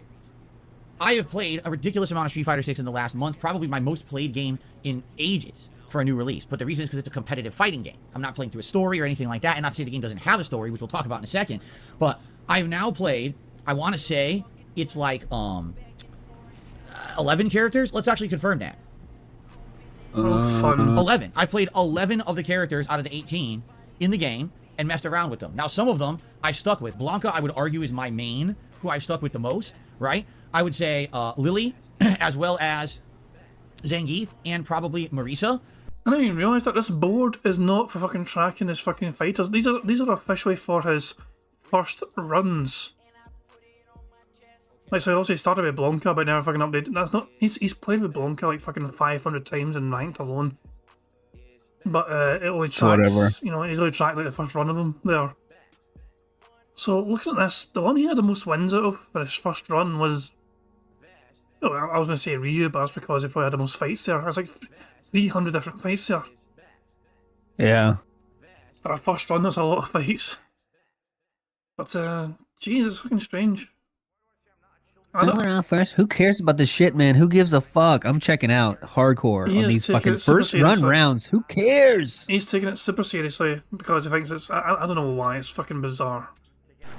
I have played a ridiculous amount of Street Fighter 6 in the last month, probably my most played game in ages for a new release. But the reason is because it's a competitive fighting game. I'm not playing through a story or anything like that, and not to say the game doesn't have a story, which we'll talk about in a second. But I've now played, I want to say, it's like 11 characters. Let's actually confirm that. Oh, fun. 11. I played 11 of the characters out of the 18 in the game and messed around with them. Now, some of them I stuck with. Blanca, I would argue, is my main, who I've stuck with the most, right? I would say Lily, as well as Zangief, and probably Marisa. I didn't even realise that this board is not for fucking tracking his fucking fighters. These are officially for his first runs. Like, so also he started with Blanca, but never fucking updated. That's not. He's played with Blanca like fucking 500 times in ranked alone. But it only tracks, he's only tracked like the first run of them there. So looking at this, the one he had the most wins out of for his first run was, I was going to say Ryu, but that's because he probably had the most fights there. There's like 300 different fights there. Yeah. For a first run, that's a lot of fights. But jeez, it's fucking strange. First, who cares about this shit, man? Who gives a fuck? I'm checking out hardcore on these fucking first run rounds. Who cares? He's taking it super seriously because he thinks it's. I don't know why. It's fucking bizarre.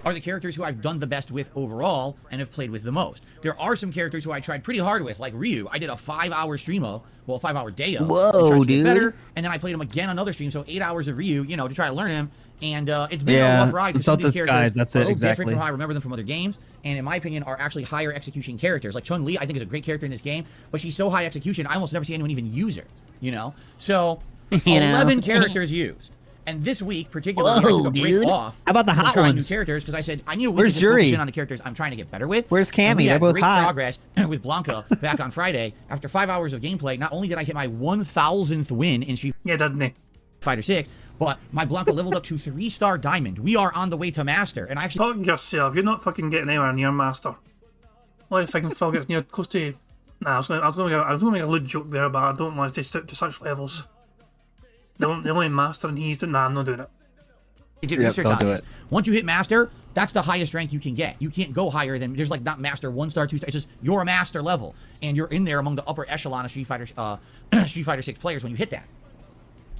are the characters who I've done the best with overall and have played with the most. There are some characters who I tried pretty hard with, like Ryu. I did a 5-hour stream of, well, a 5-hour day of. Whoa, to try to get dude. better, and then I played him again on another stream, so 8 hours of Ryu, you know, to try to learn him. And it's been a rough ride because some of these characters are a little different from how I remember them from other games, and in my opinion are actually higher execution characters. Like Chun-Li, I think is a great character in this game, but she's so high execution, I almost never see anyone even use her, you know? So, 11 characters used. And this week, particularly, I took a break off. How about the hot trying ones? new characters because I said I need a week to just focus in on the characters I'm trying to get better with. Where's Cammy? And we had They're both great hot. progress with Blanca back on Friday. After 5 hours of gameplay, not only did I hit my 1,000th win in Street Yeah, didn't he? Fighter 6, but my Blanca leveled up to 3-star diamond. We are on the way to master, and I actually Fuck yourself. You're not fucking getting anywhere near master. Only if I can Phil gets near close to. Nah, I was gonna make a lewd joke there, but I don't want to stick to such levels. The only master and he's doing. Nah, I'm not doing it. did research on this. Once you hit master, that's the highest rank you can get. You can't go higher than, there's like not master 1-star, 2-star. It's just you're a master level, and you're in there among the upper echelon of Street Fighter 6 players when you hit that.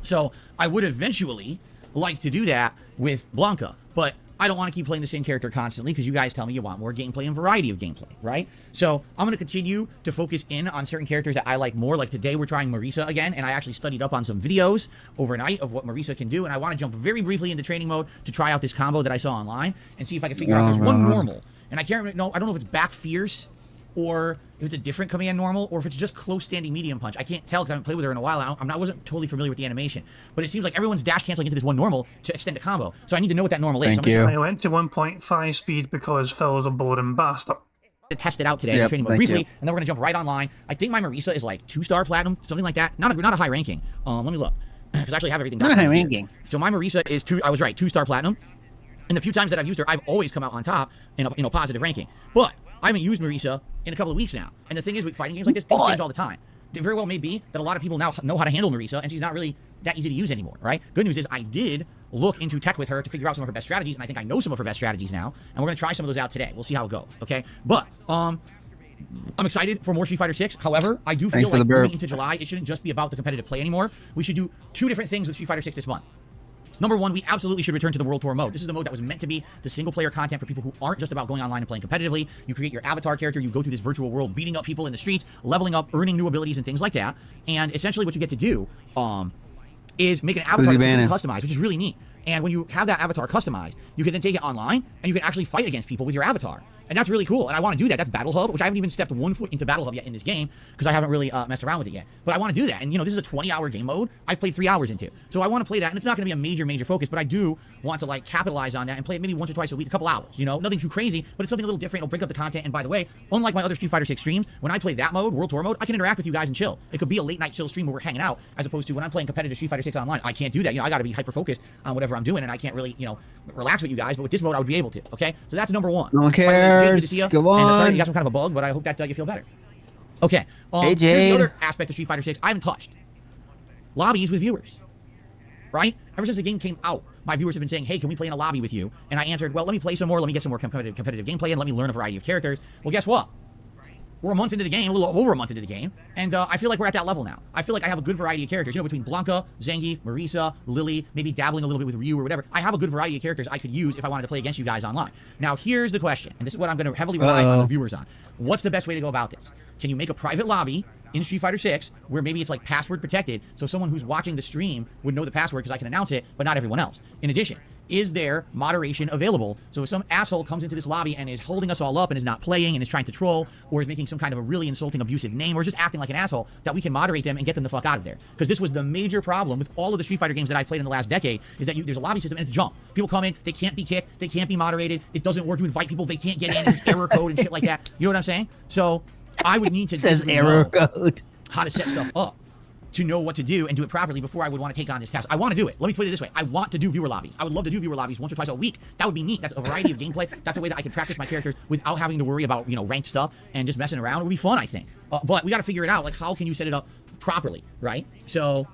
So I would eventually like to do that with Blanca, but I don't want to keep playing the same character constantly because you guys tell me you want more gameplay and variety of gameplay, right? So I'm going to continue to focus in on certain characters that I like more. Like today we're trying Marisa again, and I actually studied up on some videos overnight of what Marisa can do, and I want to jump very briefly into training mode to try out this combo that I saw online and see if I can figure out there's one normal. And I can't know, I don't know if it's back fierce or if it's a different command normal, or if it's just close standing medium punch. I can't tell because I haven't played with her in a while. I wasn't totally familiar with the animation, but it seems like everyone's dash canceling into this one normal to extend a combo. So I need to know what that normal is. Thank you. I went to 1.5 speed because Phil is a boring bastard. To test it out today in training mode briefly, and then we're gonna jump right online. I think my Marisa is like 2-star platinum, something like that. Not a high ranking. Let me look because I actually have everything. Not a high ranking. So my Marisa is I was right, 2-star platinum. And the few times that I've used her, I've always come out on top in a positive ranking. But I haven't used Marisa in a couple of weeks now. And the thing is, with fighting games like this, things change all the time. It very well may be that a lot of people now know how to handle Marisa, and she's not really that easy to use anymore, right? Good news is I did look into tech with her to figure out some of her best strategies, and I think I know some of her best strategies now, and we're going to try some of those out today. We'll see how it goes, okay? But, I'm excited for more Street Fighter 6. However, I do feel like moving into July, it shouldn't just be about the competitive play anymore. We should do 2 different things with Street Fighter 6 this month. Number 1, we absolutely should return to the World Tour mode. This is the mode that was meant to be the single-player content for people who aren't just about going online and playing competitively. You create your avatar character, you go through this virtual world, beating up people in the streets, leveling up, earning new abilities and things like that. And essentially what you get to do is make an avatar that's completely customized, which is really neat. And when you have that avatar customized, you can then take it online, and you can actually fight against people with your avatar. And that's really cool, and I want to do that. That's Battle Hub, which I haven't even stepped 1 foot into Battle Hub yet in this game, because I haven't really messed around with it yet. But I want to do that, and you know, this is a 20-hour game mode I've played 3 hours into. So I want to play that, and it's not going to be a major focus, but I do want to, like, capitalize on that and play it maybe once or twice a week, a couple hours, you know? Nothing too crazy, but it's something a little different. It'll break up the content, and by the way, unlike my other Street Fighter 6 streams, when I play that mode, World Tour mode, I can interact with you guys and chill. It could be a late-night chill stream where we're hanging out, as opposed to when I'm playing competitive Street Fighter 6 online. I can't do that. You know, I got to be hyper-focused on whatever I'm doing, and I can't really, you know, relax with you guys, but with this mode, I would be able to, okay? So that's number 1. No one cares. Go on. And sorry, you got some kind of a bug, but I hope that you feel better. Okay. Here's the other aspect of Street Fighter 6 I haven't touched. Lobbies with viewers. Right? Ever since the game came out, my viewers have been saying, hey, can we play in a lobby with you? And I answered, well, let me play some more. Let me get some more competitive gameplay, and let me learn a variety of characters. Well, guess what? We're a month into the game, a little over a month into the game, and I feel like we're at that level now. I feel like I have a good variety of characters, you know, between Blanca, Zangief, Marisa, Lily, maybe dabbling a little bit with Ryu or whatever. I have a good variety of characters I could use if I wanted to play against you guys online. Now, here's the question, and this is what I'm going to heavily rely on the viewers on. What's the best way to go about this? Can you make a private lobby in Street Fighter 6 where maybe it's like password protected, so someone who's watching the stream would know the password because I can announce it, but not everyone else? In addition, is there moderation available? So if some asshole comes into this lobby and is holding us all up and is not playing and is trying to troll, or is making some kind of a really insulting, abusive name, or is just acting like an asshole, that we can moderate them and get them the fuck out of there? Because this was the major problem with all of the Street Fighter games that I've played in the last decade, is that there's a lobby system and it's junk. People come in, they can't be kicked, they can't be moderated, it doesn't work to invite people, they can't get in, it's error code and shit like that. You know what I'm saying? So I would need to says error code. How to set stuff up to know what to do and do it properly before I would want to take on this task. I want to do it. Let me put it this way. I want to do viewer lobbies. I would love to do viewer lobbies once or twice a week. That would be neat. That's a variety of gameplay. That's a way that I can practice my characters without having to worry about, you know, ranked stuff and just messing around. It would be fun, I think. But we got to figure it out. Like, how can you set it up properly, right? So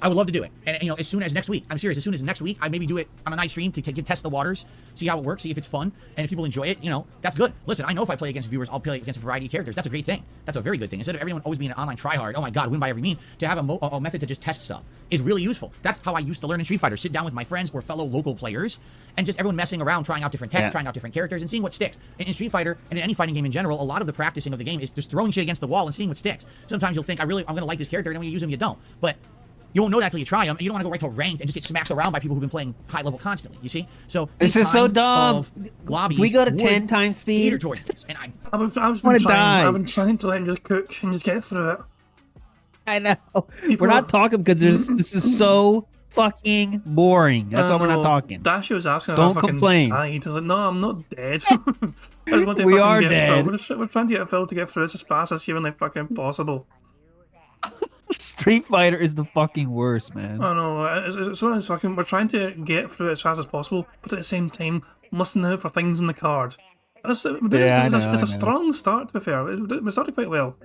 I would love to do it. And, as soon as next week, I'm serious, as soon as next week, I maybe do it on a night stream to test the waters, see how it works, see if it's fun, and if people enjoy it, that's good. Listen, I know if I play against viewers, I'll play against a variety of characters. That's a great thing. That's a very good thing. Instead of everyone always being an online tryhard, oh my god, win by every means, to have a method to just test stuff is really useful. That's how I used to learn in Street Fighter. Sit down with my friends or fellow local players, and just everyone messing around, trying out different tech, trying out different characters, and seeing what sticks. In Street Fighter, and in any fighting game in general, a lot of the practicing of the game is just throwing shit against the wall and seeing what sticks. Sometimes you'll think, I'm going to like this character, and then when you use him, you don't. But you won't know that until you try them, and you don't want to go right to ranked and just get smacked around by people who've been playing high level constantly, you see? So this is so dumb. Lobbies we go to 10 times speed. cater towards this, and I've been trying to let him just cook and just get through it. I know. We're not talking because this is so fucking boring. That's why we're not talking. Dashi was asking Don't if I fucking complain. died. I was like, no, I'm not dead. I just want to We fucking are get dead. through. We're trying to get Phil to get through this as fast as humanly fucking possible. Street Fighter is the fucking worst, man. I know. It's fucking. We're trying to get through it as fast as possible, but at the same time, listening out for things in the card. It's a strong start, to be fair. We started quite well.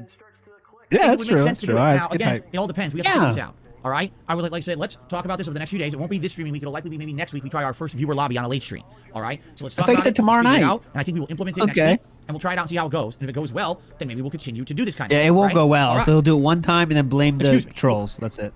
Yeah, that's it would true. make sense That's to true. do it. All right, Now, it's good again, hype. it all depends. We have to figure this out. All right? I would like to say, let's talk about this over the next few days. It won't be this streaming week. It'll likely be maybe next week. We try our first viewer lobby on a late stream. All right? So let's talk thought you about said it. tomorrow Let's figure it night. out, and I think we will implement it next week. And we'll try it out and see how it goes. And if it goes well, then maybe we'll continue to do this kind of stuff. Yeah, it won't right? go well. All right. So he'll do it one time and then blame the trolls. That's it.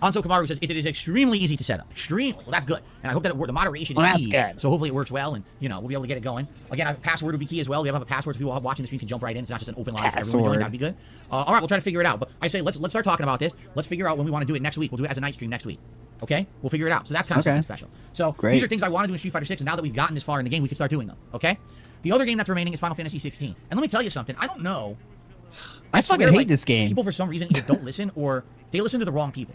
Anso Kamaru says, it is extremely easy to set up. Extremely. Well, that's good. And I hope that the moderation is Well, that's key. good. So hopefully it works well, and, we'll be able to get it going. Again, a password would be key as well. We have a password so people watching the stream can jump right in. It's not just an open lobby for everyone to join. That'd be good. All right, we'll try to figure it out. But I say, let's start talking about this. Let's figure out when we want to do it next week. We'll do it as a night stream next week. Okay? We'll figure it out. So that's kind of something special. So these are things I want to do in Street Fighter 6, and now that we've gotten this far in the game, we can start doing them. Okay? The other game that's remaining is Final Fantasy 16. And let me tell you something. I don't know. I fucking hate this game. People, for some reason, either don't listen or they listen to the wrong people.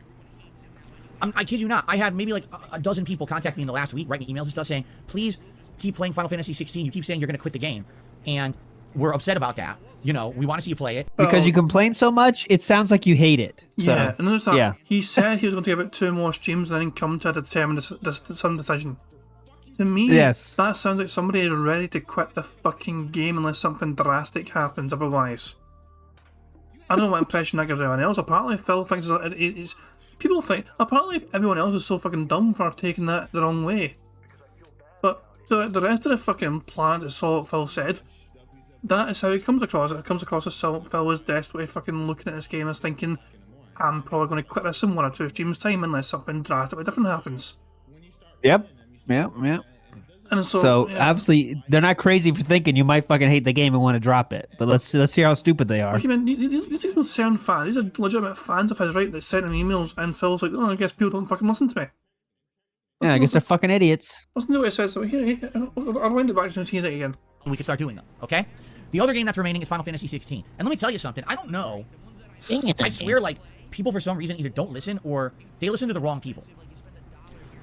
I kid you not. I had maybe like a dozen people contact me in the last week, write me emails and stuff saying, please keep playing Final Fantasy 16. You keep saying you're going to quit the game. And we're upset about that. We want to see you play it. Because you complain so much, it sounds like you hate it. So, yeah, and there's that. He said he was going to give it 2 more streams and then come to a determined some decision. To me, that sounds like somebody is ready to quit the fucking game unless something drastic happens otherwise. I don't know what impression that gives anyone else. Apparently Phil thinks it's people think, apparently everyone else is so fucking dumb for taking that the wrong way. But so the rest of the fucking planet is all Phil said. That is how it comes across. It comes across as Phil was desperately fucking looking at this game as thinking, I'm probably going to quit this in 1 or 2 streams time unless something drastically different happens. Yep. And so obviously they're not crazy for thinking you might fucking hate the game and want to drop it. But let's see how stupid they are. Okay, man, these are concerned fans. These are legitimate fans of his, right? That sent him emails, and Phil's like, oh, I guess people don't fucking listen to me. I guess they're fucking idiots. Listen to what it says. So here, I'll wind it back to hear it again. We can start doing them, okay? The other game that's remaining is Final Fantasy 16. And let me tell you something. I don't know. I swear, people for some reason either don't listen or they listen to the wrong people.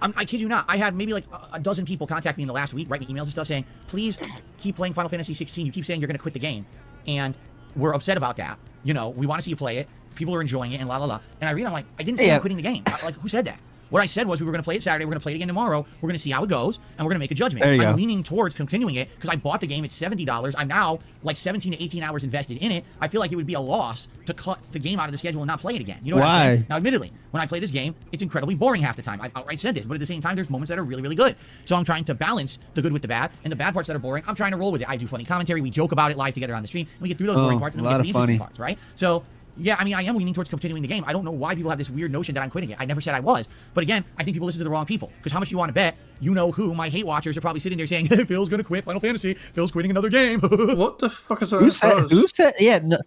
I kid you not. I had maybe like a dozen people contact me in the last week, write me emails and stuff saying, please keep playing Final Fantasy 16. You keep saying you're going to quit the game. And we're upset about that. We want to see you play it. People are enjoying it and la la la. And I read, I'm like, I didn't say I'm quitting the game. Who said that? What I said was we were going to play it Saturday, we're going to play it again tomorrow, we're going to see how it goes, and we're going to make a judgment. I'm leaning towards continuing it because I bought the game at $70. I'm now like 17 to 18 hours invested in it. I feel like it would be a loss to cut the game out of the schedule and not play it again. You know what I'm saying? Now, admittedly, when I play this game, it's incredibly boring half the time. I've outright said this, but at the same time, there's moments that are really, really good. So I'm trying to balance the good with the bad, and the bad parts that are boring, I'm trying to roll with it. I do funny commentary, we joke about it live together on the stream, and we get through those boring parts, and then we get to the interesting parts, right? So yeah, I mean, I am leaning towards continuing the game. I don't know why people have this weird notion that I'm quitting it. I never said I was. But again, I think people listen to the wrong people. Because how much you want to bet, who, my hate watchers are probably sitting there saying, hey, Phil's going to quit Final Fantasy. Phil's quitting another game. What the fuck is that? Who said, yeah, no,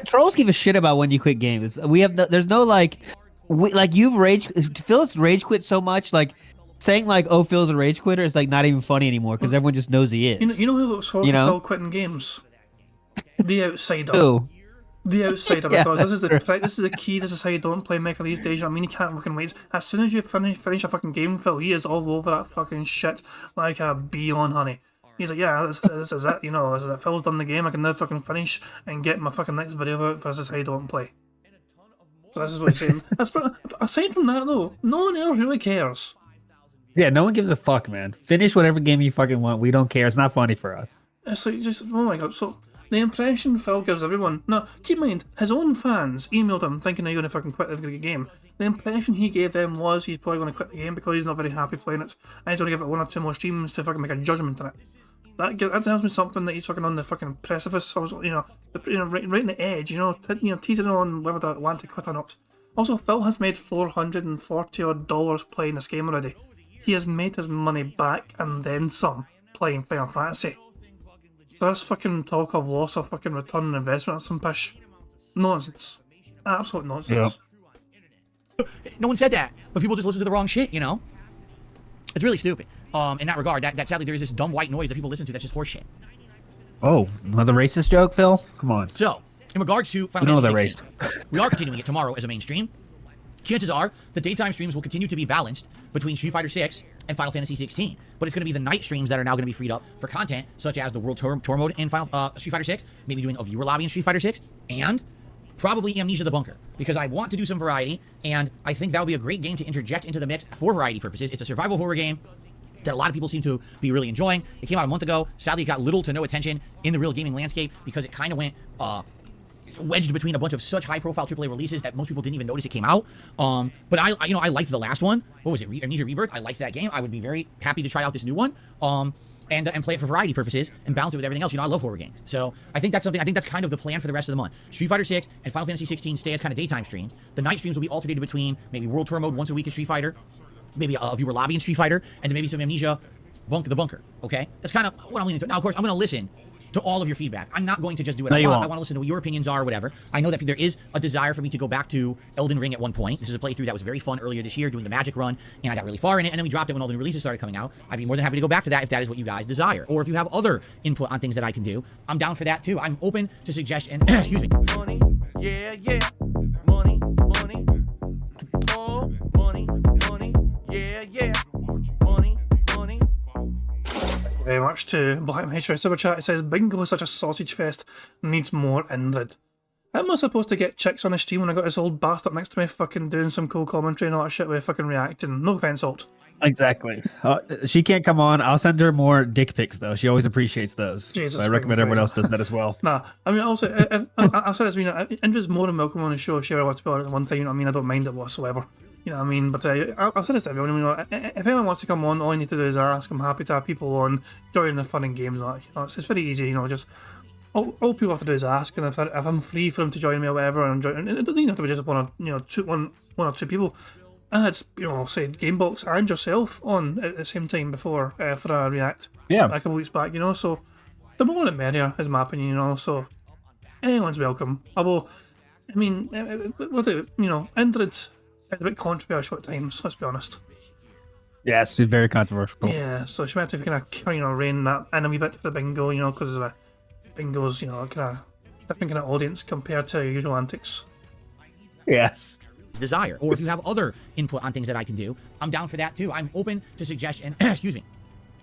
trolls give a shit about when you quit games. There's no Phil's rage quit so much, saying Phil's a rage quitter is not even funny anymore because everyone just knows he is. You know who looks forward to Phil quitting games? The Outsider. Who? The Outsider, because this is the key. This is how you don't play Mecha these days. I mean, you can't fucking wait. As soon as you finish a fucking game, Phil, he is all over that fucking shit like a bee on honey. He's like, yeah, this is it. This is it. Phil's done the game. I can now fucking finish and get my fucking next video out. This is how you don't play. So this is what he's saying. Aside from that, though, no one else really cares. Yeah, no one gives a fuck, man. Finish whatever game you fucking want. We don't care. It's not funny for us. It's like just, oh my god. So The impression Phil gives everyone. Now, keep in mind, his own fans emailed him thinking he's going to fucking quit the game. The impression he gave them was he's probably going to quit the game because he's not very happy playing it, and he's going to give it 1 or 2 more streams to fucking make a judgment on it. That tells me something that he's fucking on the fucking precipice, right in the edge, teetering on whether they want to quit or not. Also, Phil has made $440 playing this game already. He has made his money back and then some playing Final Fantasy. So this fucking talk of loss of fucking return on investment or some pish. Nonsense. Absolute nonsense. Yeah. No one said that, but people just listen to the wrong shit, It's really stupid. In that regard, that sadly there is this dumb white noise that people listen to that's just horse shit. Oh, another racist joke, Phil? Come on. So, in regards to Final Fantasy 16, we are continuing it tomorrow as a mainstream. Chances are the daytime streams will continue to be balanced between Street Fighter 6 and Final Fantasy 16, but it's going to be the night streams that are now going to be freed up for content, such as the World Tour mode in Street Fighter 6, maybe doing a viewer lobby in Street Fighter 6, and probably Amnesia the Bunker, because I want to do some variety, and I think that would be a great game to interject into the mix for variety purposes. It's a survival horror game that a lot of people seem to be really enjoying. It came out a month ago. Sadly, it got little to no attention in the real gaming landscape because it kind of went wedged between a bunch of such high-profile AAA releases that most people didn't even notice it came out. But I liked the last one. What was it? Amnesia Rebirth. I liked that game. I would be very happy to try out this new one. And play it for variety purposes and balance it with everything else. I love horror games. So I think that's something, I think that's kind of the plan for the rest of the month. Street Fighter 6 and Final Fantasy 16 stay as kind of daytime streams. The night streams will be alternated between maybe World Tour mode once a week in Street Fighter, maybe a viewer lobby in Street Fighter, and then maybe some Amnesia the Bunker. Okay? That's kind of what I'm leaning to. Now, of course, I'm going to listen to all of your feedback. I'm not going to just do it. I want to listen to what your opinions are or whatever. I know that there is a desire for me to go back to Elden Ring at one point. This is a playthrough that was very fun earlier this year, doing the Magic run, and I got really far in it, and then we dropped it when all the releases started coming out. I'd be more than happy to go back to that if that is what you guys desire. Or if you have other input on things that I can do, I'm down for that too. I'm open to suggestion. Excuse me. Money, yeah, yeah. Money, money. Oh, money, money. Yeah, yeah. Money, money. Very much to Black Maestro Super Chat. It says Bingo is such a sausage fest, needs more Indrid. How am I supposed to get chicks on the stream when I got this old bastard next to me fucking doing some cool commentary and all that shit with fucking reacting? No offense, Alt. Exactly. She can't come on. I'll send her more dick pics though. She always appreciates those. Jesus, so I recommend everyone else does that as well. Nah, I mean also, I'll say this, Indrid's more than welcome on the show. She ever wants to be on it one time, I don't mind it whatsoever. But I'll say this to everyone, if anyone wants to come on, all you need to do is ask. I'm happy to have people on, join the fun and games. It's very easy, just all people have to do is ask, and if I'm free for them to join me or whatever, and it doesn't even have to be just one or two people. I had, say Gamebox and yourself on at the same time before for a react. Yeah. A couple weeks back, so the more the merrier is my opinion, so anyone's welcome. Although, Indrid. It's a bit controversial at times, let's be honest. Yes, it's very controversial. Yeah, so she might have to kind of rein that in a wee bit for the bingo, because of the bingo's, kind of different kind of audience compared to usual antics. Yes. Desire. Or if you have other input on things that I can do, I'm down for that too. I'm open to suggestion. Excuse me.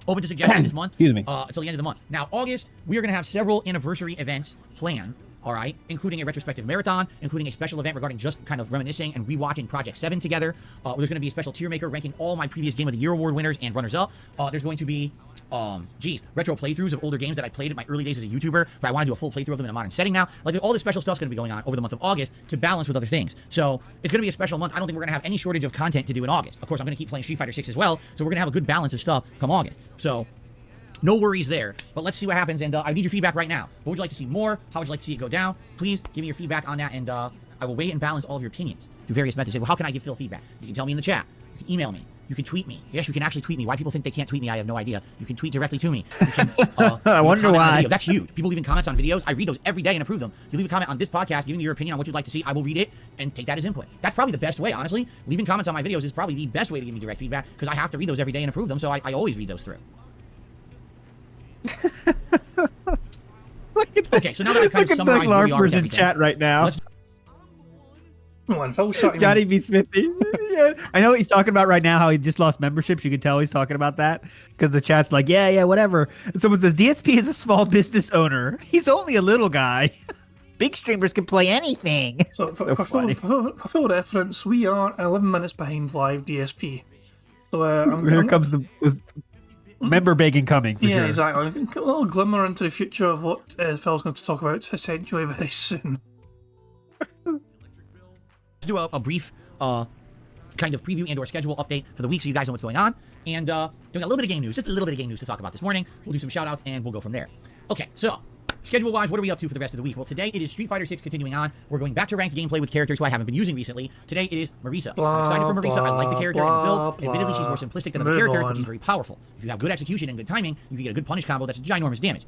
Open to suggestion this month. Excuse me. Until the end of the month. Now, August, we are going to have several anniversary events planned. All right, including a retrospective marathon, including a special event regarding just kind of reminiscing and rewatching Project 7 together. There's going to be a special tier maker ranking all my previous Game of the Year award winners and runners-up. There's going to be, retro playthroughs of older games that I played in my early days as a YouTuber, but I want to do a full playthrough of them in a modern setting now. All this special stuff's going to be going on over the month of August to balance with other things. So it's going to be a special month. I don't think we're going to have any shortage of content to do in August. Of course, I'm going to keep playing Street Fighter 6 as well, so we're going to have a good balance of stuff come August. So no worries there, but let's see what happens, and I need your feedback right now. What would you like to see more? How would you like to see it go down? Please give me your feedback on that, and I will weigh and balance all of your opinions through various methods. Well, how can I give Phil feedback? You can tell me in the chat. You can email me. You can tweet me. Yes, you can actually tweet me. Why people think they can't tweet me, I have no idea. You can tweet directly to me. You can, I wonder why. That's huge. People leaving comments on videos. I read those every day and approve them. You leave a comment on this podcast, giving me your opinion on what you'd like to see. I will read it and take that as input. That's probably the best way, honestly. Leaving comments on my videos is probably the best way to give me direct feedback because I have to read those every day and approve them, so I always read those through. Okay, so now that I've kind of summarized where we are with in everything, chat right now. Come on, Phil, shut him. Johnny B. Smithy. Yeah. I know what he's talking about right now, how he just lost memberships. You can tell he's talking about that because the chat's like, yeah, whatever. And someone says, DSP is a small business owner. He's only a little guy. Big streamers can play anything. So for full reference, we are 11 minutes behind live DSP. So here comes the... member begging coming for Yeah, sure. exactly. A little glimmer into the future of what Phil's going to talk about essentially very soon. Let's do a brief kind of preview and or schedule update for the week so you guys know what's going on. And we got a little bit of game news, just a little bit of game news to talk about this morning. We'll do some shout outs and we'll go from there. Okay, so schedule-wise, what are we up to for the rest of the week? Well, today it is Street Fighter 6 continuing on. We're going back to ranked gameplay with characters who I haven't been using recently. Today it is Marisa. I'm excited for Marisa. I like the character and the build. Admittedly, she's more simplistic than other characters, but she's very powerful. If you have good execution and good timing, you can get a good punish combo that's ginormous damage.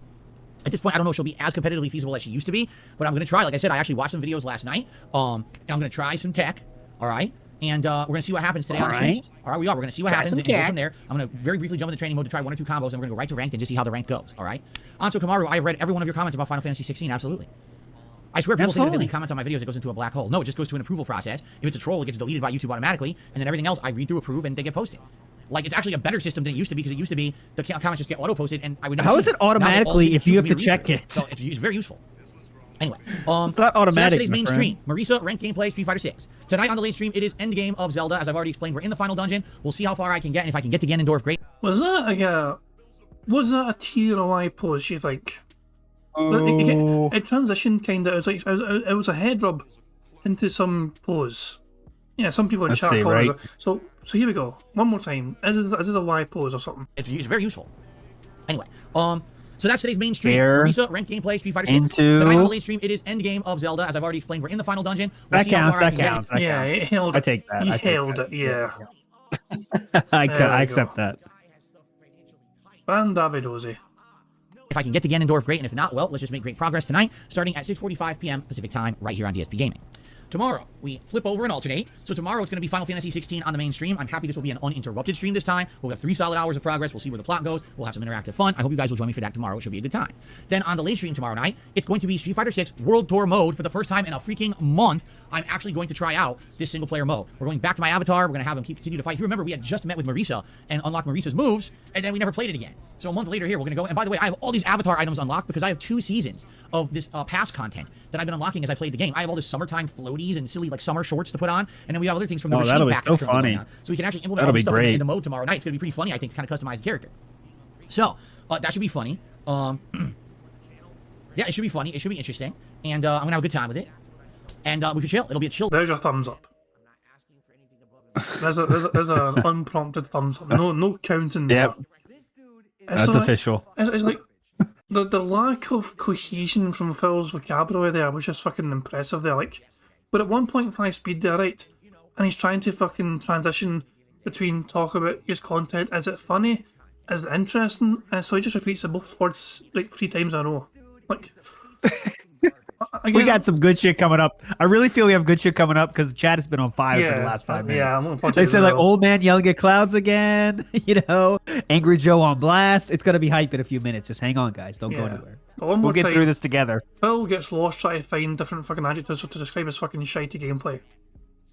At this point, I don't know if she'll be as competitively feasible as she used to be, but I'm going to try. Like I said, I actually watched some videos last night, and I'm going to try some tech, all right? And we're going to see what happens today on the stream. All right, we are. We're going to see what happens and go from there. I'm going to very briefly jump into training mode to try 1 or 2 combos, and we're going to go right to ranked and just see how the rank goes, all right? Anso Kamaru, I have read every one of your comments about Final Fantasy 16, absolutely. I swear people think that delete comments on my videos, it goes into a black hole. No, it just goes to an approval process. If it's a troll, it gets deleted by YouTube automatically, and then everything else I read through, approve, and they get posted. Like, it's actually a better system than it used to be, because it used to be the comments just get auto-posted, and I would never How is it automatically if you have to check it? So it's very useful. Anyway, it's not automatic. So that's today's main stream. Marisa, ranked gameplay, Street Fighter 6. Tonight on the late stream, it is endgame of Zelda. As I've already explained, we're in the final dungeon. We'll see how far I can get, and if I can get to Ganondorf, great. Was that a tier Y pose, you think? Oh. It transitioned kind of. It was a head rub into some pose. Yeah, some people in Let's chat see, call right? it. So here we go. One more time. Is this a Y pose or something? It's very useful. Anyway, so that's today's main stream. Here. Marisa, ranked gameplay, Street Fighter 6. Into- Tonight on the late stream, it is endgame of Zelda. As I've already explained, we're in the final dungeon. We'll That see how counts. far I That can get. counts. That Yeah, counts. it held. I take that. He I take held that. it. Yeah. I we accept go. that. And Davidosi. If I can get to Ganondorf, great, and if not, well, let's just make great progress tonight, starting at 6:45 p.m. Pacific time, right here on DSP Gaming. Tomorrow, we flip over and alternate. So tomorrow, it's going to be Final Fantasy 16 on the main stream. I'm happy this will be an uninterrupted stream this time. We'll have 3 solid hours of progress. We'll see where the plot goes. We'll have some interactive fun. I hope you guys will join me for that tomorrow. It should be a good time. Then on the late stream tomorrow night, it's going to be Street Fighter 6 World Tour mode for the first time in a freaking month. I'm actually going to try out this single-player mode. We're going back to my avatar. We're going to have him continue to fight. If you remember, we had just met with Marisa and unlocked Marisa's moves, and then we never played it again. So a month later here, we're going to go. And by the way, I have all these avatar items unlocked because I have 2 seasons of this past content that I've been unlocking as I played the game. I have all this summertime floaties and silly like summer shorts to put on, and then we have other things from the that'll Restroom be pack so that's currently funny. going on. So we can actually implement That'll all this be stuff great. in the mode tomorrow night. It's going to be pretty funny, I think, to kind of customize the character. So that should be funny. Yeah, it should be funny. It should be interesting, and I'm gonna have a good time with it. And we can chill. It'll be a chill. There's your thumbs up. There's an unprompted thumbs up. No counting there. Yep. That's official. It's like the lack of cohesion from Phil's vocabulary there was just fucking impressive there. Like, but at 1.5 speed there, right? And he's trying to fucking transition between talk about his content. Is it funny? Is it interesting? And so he just repeats the both words like 3 times in a row. Like, We again, got some good shit coming up. I really feel we have good shit coming up because chat has been on fire for the last 5 minutes. Yeah, I'm looking forward to They it said like now. old man yelling at clouds again, Angry Joe on blast. It's gonna be hype in a few minutes. Just hang on, guys. Don't go Yeah. anywhere. But one more We'll get time, through this together. Phil gets lost trying to find different fucking adjectives to describe his fucking shitey gameplay.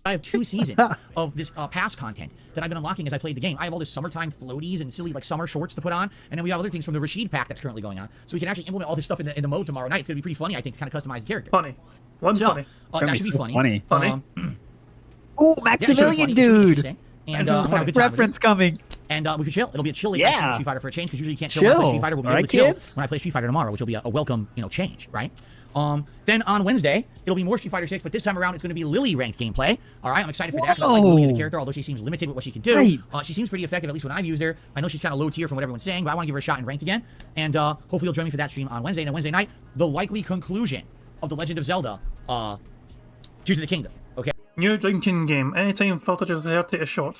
I have 2 seasons of this past content that I've been unlocking as I played the game. I have all this summertime floaties and silly like summer shorts to put on, and then we have other things from the Rashid pack that's currently going on. So we can actually implement all this stuff in the mode tomorrow night. It's gonna be pretty funny, I think, to kind of customize the character. Funny. One So funny. that should be so funny. Funny. Oh, Yeah, it should be Maximilian, funny. It should be dude. interesting. And I'm gonna have a good time with it. Reference coming. And we can chill. It'll be a chill late Yeah. night stream of Street Fighter for a change, because usually you can't chill when I play Chill. Street Fighter. We'll be All able right, to chill kids? when I play Street Fighter tomorrow, which will be a welcome, change, right? Then on Wednesday, it'll be more Street Fighter 6, but this time around it's going to be Lily ranked gameplay. All right, I'm excited for that because I like Lily as a Whoa. character, although she seems limited with what she can do. Right. She seems pretty effective, at least when I've used her. I know she's kind of low tier from what everyone's saying, but I want to give her a shot in ranked again. And hopefully you'll join me for that stream on Wednesday. And then Wednesday night, the likely conclusion of The Legend of Zelda, Tears of the Kingdom. Okay. New drinking game. Anytime Phil touches the hair, take a shot.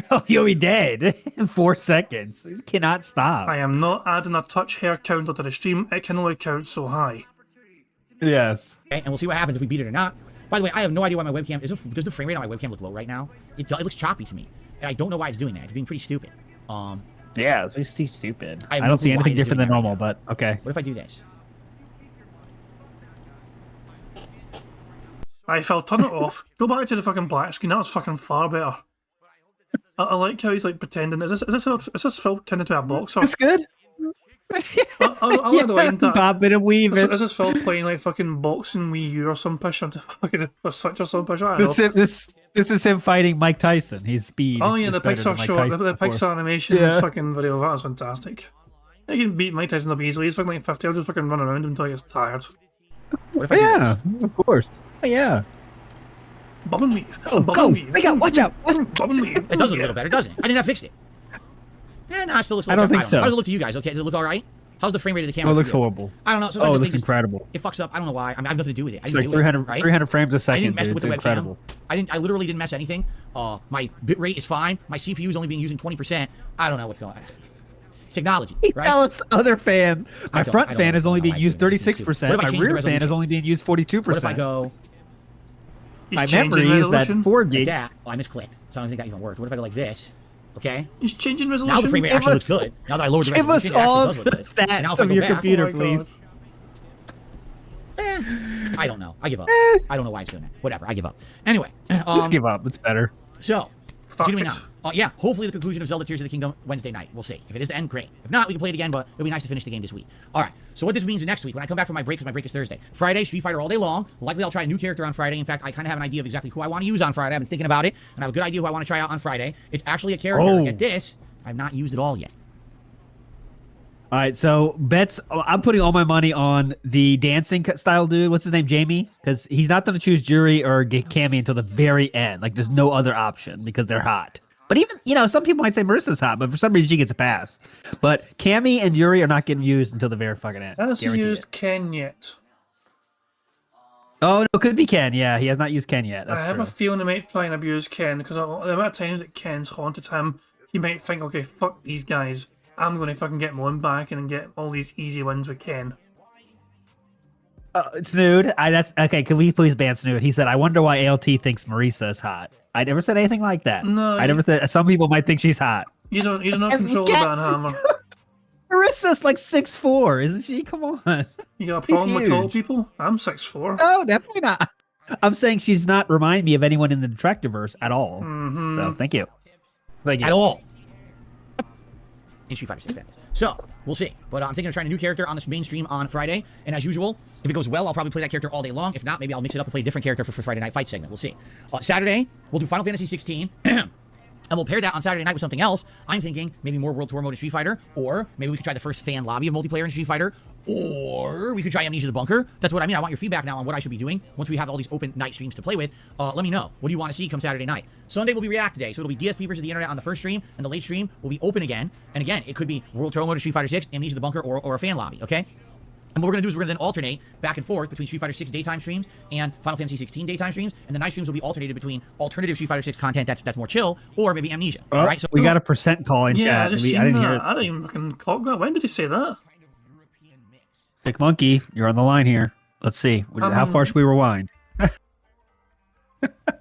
Oh, you'll be dead in 4 seconds. This cannot stop. I am not adding a touch hair counter to the stream. It can only count so high. Yes. Okay, and we'll see what happens if we beat it or not. By the way, I have no idea why my webcam is. Does the frame rate on my webcam look low right now? It looks choppy to me, and I don't know why it's doing that. It's being pretty stupid. Yeah, it's just stupid. I have I no don't see clue why anything it's different doing than that normal, but okay. What if I do this? I felt turn it off. Go back to the fucking black screen. That was fucking far better. I like how he's like pretending. Is this Phil pretending to be a boxer? That's good. I like the line that. Bobbing and weaving. Is this Phil playing like fucking boxing Wii U or some push or fucking or such or some push? I don't know. This This is him fighting Mike Tyson. He's speed. Oh yeah, is the better than Pixar Mike short, Tyson, the of course. Pixar animation Yeah. fucking video. That was fantastic. You can beat Mike Tyson up easily. He's fucking like 50. I'll just fucking run around him until he gets tired. What if I do Yeah, this? of course. Oh, yeah. Bob and weave. Oh, Bob go! and weave. Wake up! Watch out! Bob and weave. It does look a little better, doesn't it? I think I fixed it. Yeah, no, it still looks. I don't think so. How does it look to you guys? Okay, does it look all right? How's the frame rate of the Oh, camera? it looks for you? horrible. I don't know. Oh, Sometimes it this looks thing just incredible. it fucks up. I don't know why. I mean, I have nothing to do with it. I It's didn't like do 300, it, right? 300 frames a second. I didn't mess dude. with the It's webcam. incredible. I literally didn't mess anything. My bit rate is fine. My CPU is only being using 20%. I don't know what's going on. It's technology, right? Tell us other fan. My I don't front fan is only know being why used it's doing this. 36%. What if I My change the rear fan is resolution? only being used 42%. What if I go He's My changing memory is that resolution. 4 like gig. that? Oh, I misclicked, so I don't think that even worked. What if I go like this? Okay. He's changing resolution. Now the frame rate actually looks us- good. Now that I lowered the Give us resolution, it actually all does the look good. And now stats if I of go your back, computer, Oh my please. God. I don't know. I give up. I don't know why it's doing that. Whatever. I give up. Anyway. Just give up. It's better. So, Fuck continuing it. on. Yeah, hopefully the conclusion of Zelda Tears of the Kingdom Wednesday night. We'll see. If it is the end, great. If not, we can play it again, but it'll be nice to finish the game this week. All right, so what this means next week, when I come back from my break, because my break is Thursday. Friday, Street Fighter all day long. Likely I'll try a new character on Friday. In fact, I kind of have an idea of exactly who I want to use on Friday. I've been thinking about it, and I have a good idea who I want to try out on Friday. It's actually a character. Oh. Get this, I've not used it all yet. All right, so bets. I'm putting all my money on the dancing style dude. What's his name? Jamie, because he's not going to choose Jury or get Cammy until the very end. Like, there's no other option because they're hot. But even, some people might say Marissa's hot, but for some reason she gets a pass. But Cammy and Yuri are not getting used until the very fucking end. Hasn't Guaranteed used it. Ken yet. Oh, no, it could be Ken. Yeah, he has not used Ken yet. That's I have true. a feeling he might try and abuse Ken because the amount of times that Ken's haunted him, he might think, okay, fuck these guys. I'm going to fucking get my own back and get all these easy wins with Ken. Snood, that's okay. Can we please ban Snood? He said, "I wonder why ALT thinks Marissa is hot." I never said anything like that. No, I never said. Some people might think she's hot. You don't control the banhammer. Marissa's like 6'4", isn't she? Come on. You got a problem with tall huge. people? I'm 6'4". No, definitely not. I'm saying she's not remind me of anyone in the Detractorverse at all. Mm-hmm. So thank you. Thank you. At all. In Street Fighter 6, that is. So, we'll see. But I'm thinking of trying a new character on this main stream on Friday. And as usual, if it goes well, I'll probably play that character all day long. If not, maybe I'll mix it up and play a different character for Friday Night Fight segment. We'll see. Saturday, we'll do Final Fantasy 16. And we'll pair that on Saturday night with something else. I'm thinking maybe more World Tour mode in Street Fighter, or maybe we could try the first fan lobby of multiplayer in Street Fighter, or we could try Amnesia the Bunker. That's what I mean. I want your feedback now on what I should be doing once we have all these open night streams to play with. Let me know. What do you want to see come Saturday night? Sunday will be React Day, so it'll be DSP versus the internet on the first stream, and the late stream will be open again. And again, it could be World Tour mode in Street Fighter 6, Amnesia the Bunker, or a fan lobby, okay? And what we're going to do is we're going to then alternate back and forth between Street Fighter 6 daytime streams and Final Fantasy 16 daytime streams, and the night streams will be alternated between alternative Street Fighter 6 content that's more chill, or maybe Amnesia. Oh, all right, so we got a percent call in Yeah, chat. I just I seen didn't that. hear it. I didn't even fucking clock that. When did you say that? Sick Monkey, you're on the line here. Let's see. How far should we rewind?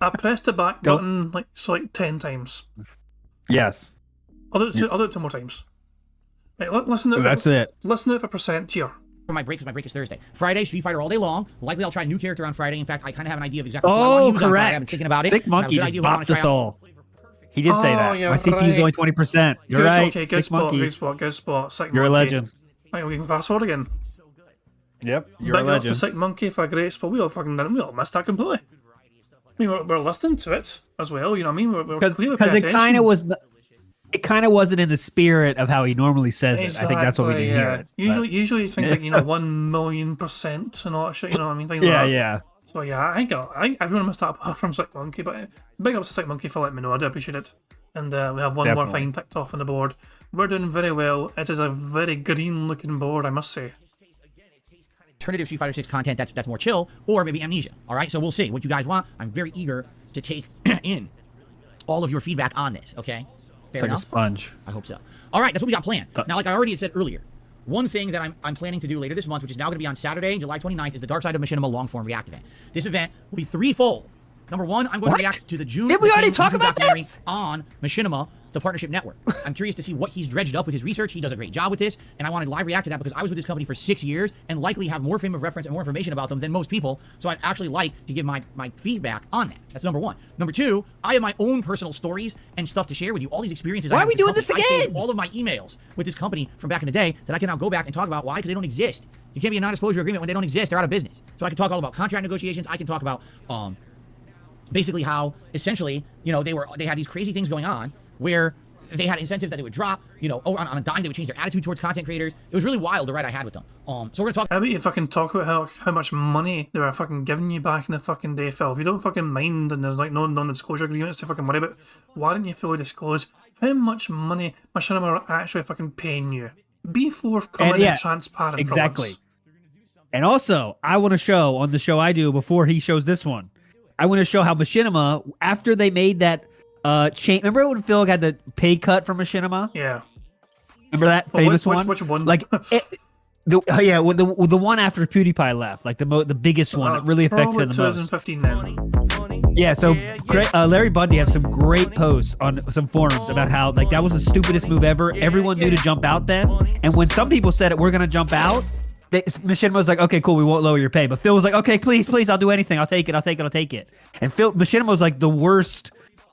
I pressed the back Don't- button like 10 times. Yes. I'll do it 2 more times. Right, listen to it. That's it. Listen to it for percent tier. for my break, because my break is Thursday. Friday, Street Fighter all day long. Likely I'll try a new character on Friday. In fact, I kind of have an idea of exactly who I want to use on Friday. I've been thinking about it. Sick and I have a Monkey good just idea who I want bopped to try us out. all. He did say Oh, that. yeah, My CPU is right. only 20%. You're Good, right. okay, good Sick spot, Monkey. good spot. Sick You're a Monkey. legend. Right, we can fast forward again. Yep, you're Big a up to legend. Sick Monkey for a great spot. We all missed that completely. I mean, we're listening to it as well. You know what I mean? We're clearly Because paying it kind attention. of was. It kind of wasn't in the spirit of how he normally says it. I think that's what we Exactly, can hear. yeah. It, Usually things like 1,000,000% and all that shit. You know what I mean? Things like yeah, that. yeah. So yeah, I think everyone missed that apart from Sick Monkey, but big up to Sick Monkey for letting me know. I do appreciate it. And we have one more Definitely. thing ticked off on the board. We're doing very well. It is a very green looking board, I must say. Alternative Street Fighter 6 content that's more chill, or maybe Amnesia. All right, so we'll see what you guys want. I'm very eager to take in all of your feedback on this. Okay, fair It's like a enough. sponge. I hope so. All right, that's what we got planned. Now, like I already had said earlier, one thing that I'm planning to do later this month, which is now going to be on Saturday, July 29th, is the Dark Side of Machinima long-form React event. This event will be threefold. Number one, I'm going What? to react to the June Did we the already King talk YouTube about documentary this? on Machinima, the partnership network. I'm curious to see what he's dredged up with his research. He does a great job with this, and I wanted to live react to that because I was with this company for 6 years and likely have more frame of reference and more information about them than most people. So I'd actually like to give my feedback on that. That's number one. Number two, I have my own personal stories and stuff to share with you. All these experiences. Why I are have we with the doing this company. I saved again? all of my emails with this company from back in the day that I can now go back and talk about. Why? Because they don't exist. You can't be a non-disclosure agreement when they don't exist. They're out of business. So I can talk all about contract negotiations. I can talk about basically how essentially, you know, they had these crazy things going on where they had incentives that they would drop, you know, on a dime they would change their attitude towards content creators. It was really wild the ride I had with them. So we're gonna talk. How about you fucking talk about how much money they were fucking giving you back in the fucking day, Phil? If you don't fucking mind and there's like no non-disclosure agreements to fucking worry about, why don't you fully disclose how much money Machinima are actually fucking paying you? Be forthcoming and transparent. Exactly. And also, I want to show on the show I do before he shows this one. I want to show how Machinima, after they made that change. Remember when Phil had the pay cut from Machinima? Yeah. Remember that famous one? Which one? Like, the one after PewDiePie left, like the biggest one that really affected him the most. 2015 then. Yeah, so Larry Bundy has some great posts on some forums about how like that was the stupidest move ever. Everyone knew to jump out then, and when some people said we're gonna jump out, Machinima was like, okay, cool, we won't lower your pay. But Phil was like, okay, please, I'll do anything. I'll take it. And Machinima was like the worst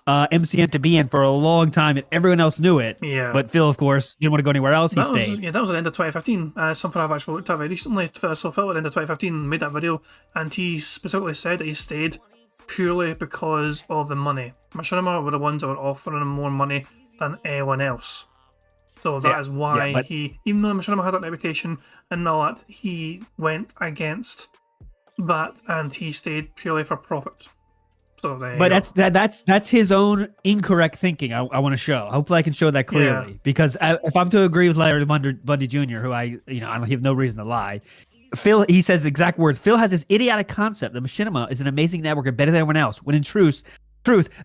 MCN to be in for a long time, and everyone else knew it. Yeah. But Phil, of course, didn't want to go anywhere else. He stayed. That was at the end of 2015. Something I've actually looked at very recently. So Phil at the end of 2015 made that video, and he specifically said that he stayed purely because of the money. Machinima were the ones that were offering him more money than anyone else. So that is why he, even though Machinima had that reputation and all that, he went against that, and he stayed purely for profit. So that's his own incorrect thinking. I want to show. Hopefully, I can show that clearly. Because if I'm to agree with Larry Bundy Jr., who I have no reason to lie. Phil, he says exact words. Phil has this idiotic concept that Machinima is an amazing network and better than everyone else. When in truth,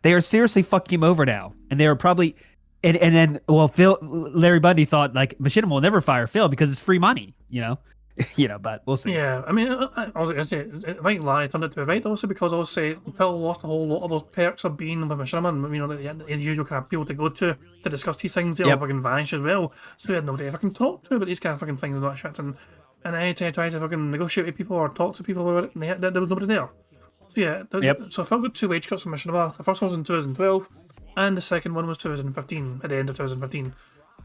they are seriously fucking him over now, and they are probably. And then, Larry Bundy thought like Machinima will never fire Phil because it's free money, but we'll see. Yeah, I mean, I say, I think Larry turned it to a right also because Phil lost a whole lot of those perks of being with Machinima, the usual kind of people to go to discuss these things. They all fucking vanished as well. So he had nobody to fucking talk to about these kind of fucking things and that shit. And anytime I tried to fucking negotiate with people or talk to people about it, there was nobody there. So so Phil got 2 wage cuts from Machinima. The first one was in 2012. And the second one was 2015, at the end of 2015.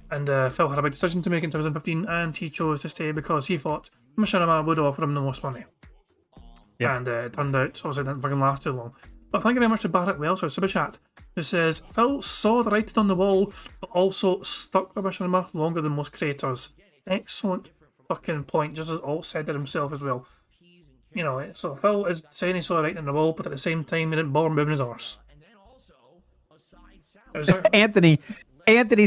And Phil had a big decision to make in 2015, and he chose to stay because he thought Machinima would offer him the most money. Yep. And it turned out, obviously, it didn't fucking last too long. But thank you very much to Barrett Wells for Super Chat, who says, Phil saw the writing on the wall, but also stuck with Machinima longer than most creators. Excellent fucking point, just as Alt said it himself as well. So Phil is saying he saw the writing on the wall, but at the same time, he didn't bother moving his arse. Anthony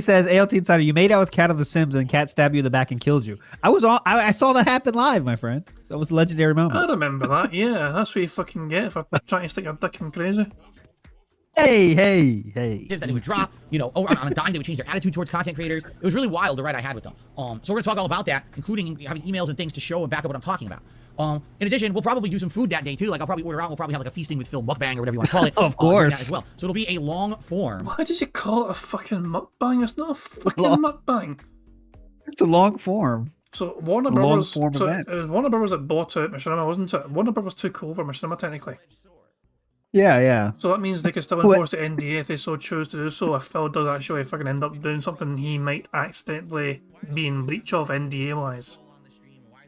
says, ALT Insider, you made out with Cat of the Sims and Cat stabbed you in the back and killed you. I saw that happen live, my friend. That was a legendary moment. I remember that, yeah. That's what you fucking get for trying to stick your dick in crazy. Hey. That they would drop, on a dime they would change their attitude towards content creators. It was really wild the ride I had with them. So we're gonna talk all about that, including having emails and things to show and back up what I'm talking about. In addition, we'll probably do some food that day too. Like I'll probably order out. We'll probably have like a feasting with Phil mukbang or whatever you want to call it. Of course. As well. So it'll be a long form. Why did you call it a fucking mukbang? It's not a fucking mukbang. It's a long form. So Warner Brothers. It was Warner Brothers that bought out Machinima, wasn't it? Warner Brothers took over Machinima technically. Yeah. So that means they could still enforce the NDA if they so choose to do so. If Phil does actually fucking end up doing something, he might accidentally be in breach of NDA wise.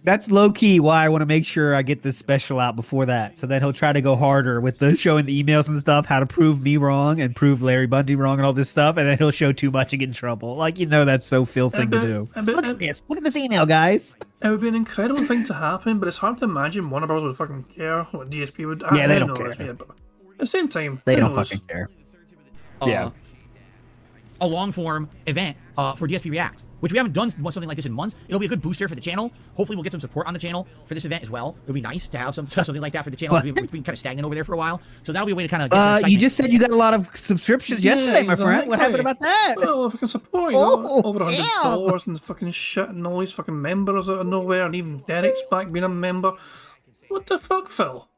That's low key why I want to make sure I get this special out before that, so that he'll try to go harder with the showing the emails and stuff, how to prove me wrong and prove Larry Bundy wrong and all this stuff, and then he'll show too much and get in trouble. That's so Phil thing to do. Look at this email, guys. It would be an incredible thing to happen, but it's hard to imagine Warner Bros. Would fucking care what DSP would. Yeah, they don't care. Yeah, but at the same time, they don't fucking care. Yeah. A long form event for DSP React, which we haven't done something like this in months. It'll be a good booster for the channel. Hopefully we'll get some support on the channel for this event as well. It'll be nice to have something like that for the channel. We've been kind of stagnant over there for a while. So that'll be a way to kind of get some excitement. You just said you got a lot of subscriptions yesterday, my friend. What happened about that? Well, fucking support. Over $100 and fucking shit and all these fucking members out of nowhere, and even Derek's back being a member. What the fuck, Phil?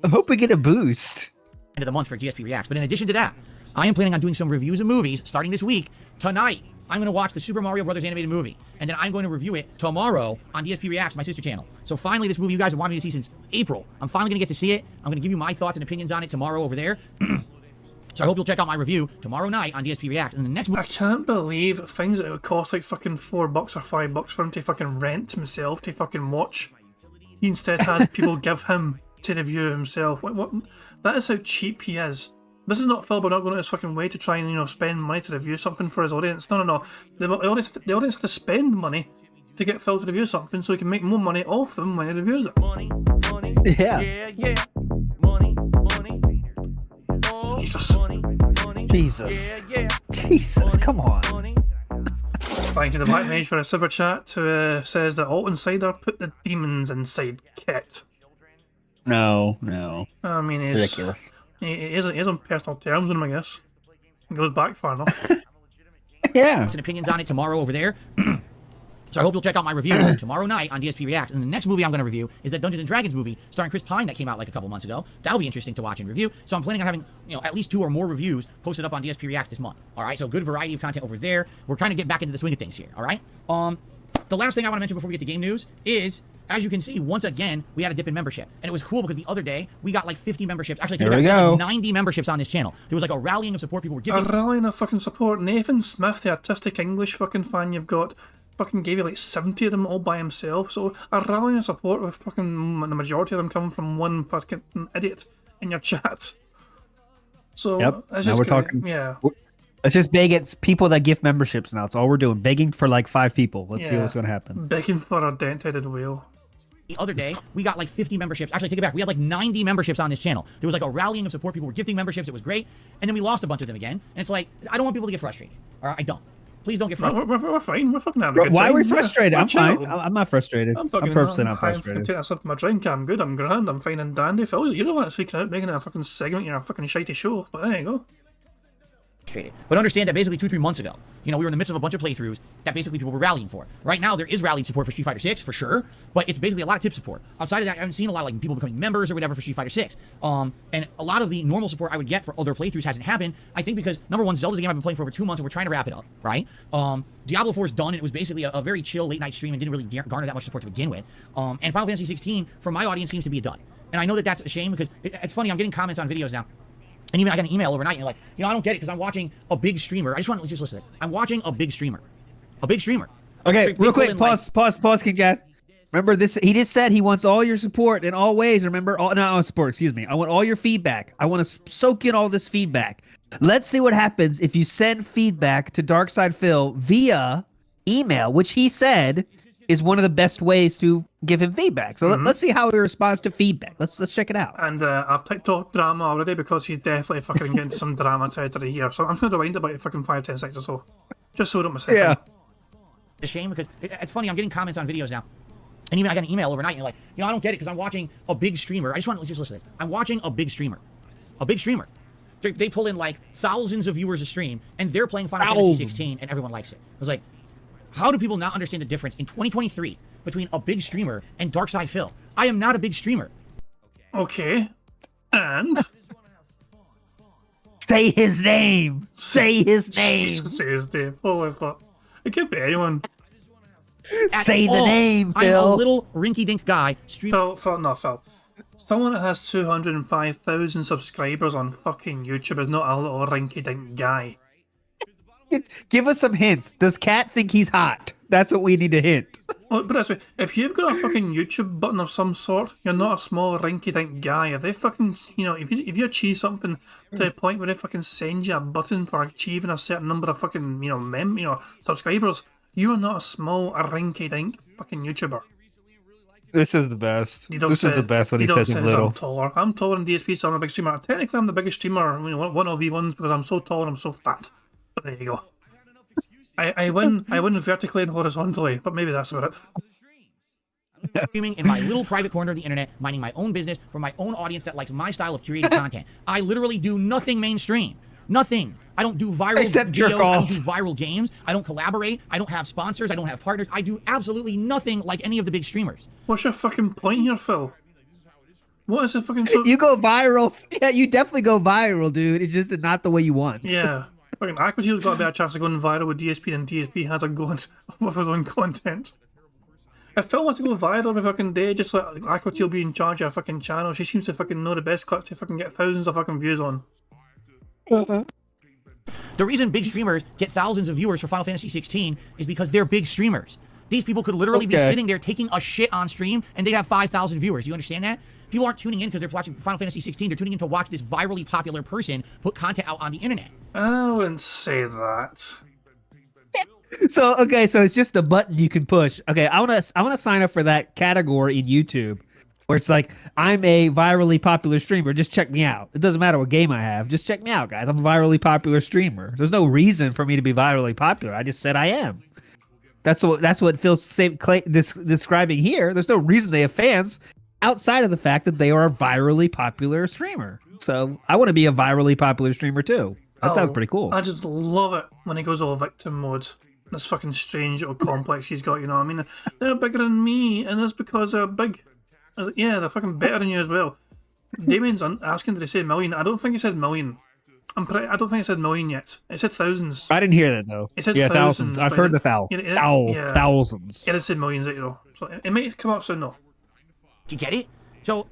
I hope we get a boost. End of the month for DSP Reacts. But in addition to that, I am planning on doing some reviews of movies starting this week. Tonight, I'm going to watch the Super Mario Brothers animated movie, and then I'm going to review it tomorrow on DSP Reacts, my sister channel. So finally, this movie you guys have wanted me to see since April, I'm finally going to get to see it. I'm going to give you my thoughts and opinions on it tomorrow over there. So I hope you'll check out my review tomorrow night on DSP Reacts. And the next I can't believe things that would cost like fucking $4 or $5 for him to fucking rent himself to fucking watch. He instead has people give him to review himself. What? That is how cheap he is. This is not Phil Burnett going out his fucking way to try and spend money to review something for his audience. No. The audience have to spend money to get Phil to review something so he can make more money off them when he reviews it. Money, money, Yeah. yeah. Money, money. Oh, Jesus. money, money. Jesus. Yeah. Jesus, come on. Money. Thank you to Black Mage for a super chat who says that Alt Insider put the demons inside Kit. No. I mean, he's Ridiculous. He is on personal terms with him, I guess. It goes back far enough. Yeah. And opinions on it tomorrow over there. So I hope you'll check out my review tomorrow night on DSP Reacts. And the next movie I'm going to review is that Dungeons & Dragons movie starring Chris Pine that came out like a couple months ago. That'll be interesting to watch and review. So I'm planning on having, at least 2 or more reviews posted up on DSP Reacts this month. All right, so good variety of content over there. We're trying to get back into the swing of things here, all right? The last thing I want to mention before we get to game news is, as you can see, once again, we had a dip in membership. And it was cool because the other day, we got like 50 memberships. Actually, There we we had go. like 90 memberships on this channel. There was like a rallying of support. People were A giving. rallying of fucking support. Nathan Smith, the artistic English fucking fan you've got, fucking gave you like 70 of them all by himself. So a rallying of support with fucking the majority of them coming from one fucking idiot in your chat. So Yep. it's Now just we're great. talking. Yeah. Let's just beg it's people that gift memberships now. That's all we're doing. Begging for like 5 people. Let's see Yeah. what's going to happen. Begging for a dent-headed whale. The other day, we got like 50 memberships. Actually, take it back. We had like 90 memberships on this channel. There was like a rallying of support. People were gifting memberships. It was great. And then we lost a bunch of them again. And it's like, I don't want people to get frustrated. All right, I don't. Please don't get No, frustrated. we're fine. We're fucking having a good Why time. are we frustrated? Yeah, I'm fine. chill. I'm not frustrated. I'm fucking purposely not high and fucking frustrated. take a sip of my drink. I'm good. I'm grand. I'm fine and dandy. Phil, you're the one that's freaking out, making it a fucking segment. You're a fucking shitey show. But there you go. But understand that basically 2-3 months ago, we were in the midst of a bunch of playthroughs that basically people were rallying for. Right now, there is rallied support for Street Fighter 6 for sure, but it's basically a lot of tip support. Outside of that, I haven't seen a lot of like people becoming members or whatever for Street Fighter 6. And a lot of the normal support I would get for other playthroughs hasn't happened. I think because number one, Zelda's a game I've been playing for over 2 months, and we're trying to wrap it up, right? Diablo 4 is done, and it was basically a very chill late night stream and didn't really garner that much support to begin with. And Final Fantasy 16 from my audience seems to be a dud. And I know that that's a shame because it's funny. I'm getting comments on videos now. And even I got an email overnight, and you're like, I don't get it because I'm watching a big streamer. I just want to just listen to this. I'm watching a big streamer. A big streamer. Okay, They real pull quick, in, like- pause, King Jack. Remember this? He just said he wants all your support in all ways. Remember, not support. Excuse me. I want all your feedback. I want to soak in all this feedback. Let's see what happens if you send feedback to Darkside Phil via email, which he said is one of the best ways to give him feedback. So let's see how he responds to feedback. Let's check it out. And I've TikTok drama already because he's definitely fucking getting to some drama territory here. So I'm just going to rewind about fucking 5-10 seconds or so. Just so I don't myself Yeah. in. It's a shame because it's funny. I'm getting comments on videos now. And even I got an email overnight, and you're like, I don't get it because I'm watching a big streamer. I just want to just listen to this. I'm watching a big streamer. A big streamer. They pull in like thousands of viewers a stream, and they're playing Final Fantasy 16, and everyone likes it. I was like, how do people not understand the difference in 2023 between a big streamer and Darkside Phil? I am not a big streamer. Okay. And... Say his name. Say his name. Say his name. Holy fuck. It could be anyone. At Say the all. name, I'm Phil. a little rinky-dink guy. Phil. Someone that has 205,000 subscribers on fucking YouTube is not a little rinky-dink guy. Give us some hints. Does Cat think he's hot? That's what we need to hint. Well, but this way, if you've got a fucking YouTube button of some sort, you're not a small rinky-dink guy. If they fucking, if you achieve something to the point where they fucking send you a button for achieving a certain number of fucking, subscribers, you are not a small, rinky-dink fucking YouTuber. This is the best. This is the best when he says he's little. I'm taller. I'm taller than DSP, so I'm a big streamer. Technically, I'm the biggest streamer, one of V1s, because I'm so tall and I'm so fat. But there you go. I win vertically and horizontally, but maybe that's about it. Streaming in my little private corner of the internet, minding my own business for my own audience that likes my style of curated content. I literally do nothing mainstream. Nothing. I don't do viral Except jerk videos. I off. don't do viral games. I don't collaborate. I don't have sponsors. I don't have partners. I do absolutely nothing like any of the big streamers. What's your fucking point here, Phil? What is the fucking... You go viral. Yeah, you definitely go viral, dude. It's just not the way you want. Yeah. Fucking Aquatiel's got a better chance of going viral with DSP than DSP has of going with his own content. If Phil wants to go viral every fucking day, just let Aquatiel be in charge of a fucking channel. She seems to fucking know the best clips to fucking get thousands of fucking views on. The reason big streamers get thousands of viewers for Final Fantasy 16 is because they're big streamers. These people could literally be sitting there taking a shit on stream and they'd have 5,000 viewers. You understand that? People aren't tuning in because they're watching Final Fantasy 16. They're tuning in to watch this virally popular person put content out on the internet. I wouldn't say that. So it's just a button you can push. Okay, I wanna sign up for that category in YouTube, where it's like, I'm a virally popular streamer. Just check me out. It doesn't matter what game I have. Just check me out, guys. I'm a virally popular streamer. There's no reason for me to be virally popular. I just said I am. That's what Phil's describing here. There's no reason they have fans outside of the fact that they are a virally popular streamer. So I want to be a virally popular streamer too. That sounds pretty cool. I just love it when he goes all victim mode. This fucking strange little complex he's got, you know what I mean? They're bigger than me, and it's because they're big. I was like, yeah, they're fucking better than you as well. Damien's asking, did he say million? I don't think he said million. I don't think it said million yet. It said thousands. I didn't hear that though. It said thousands. I've heard the thousands. It said millions, you know. So it might come up soon though. Do you get it? So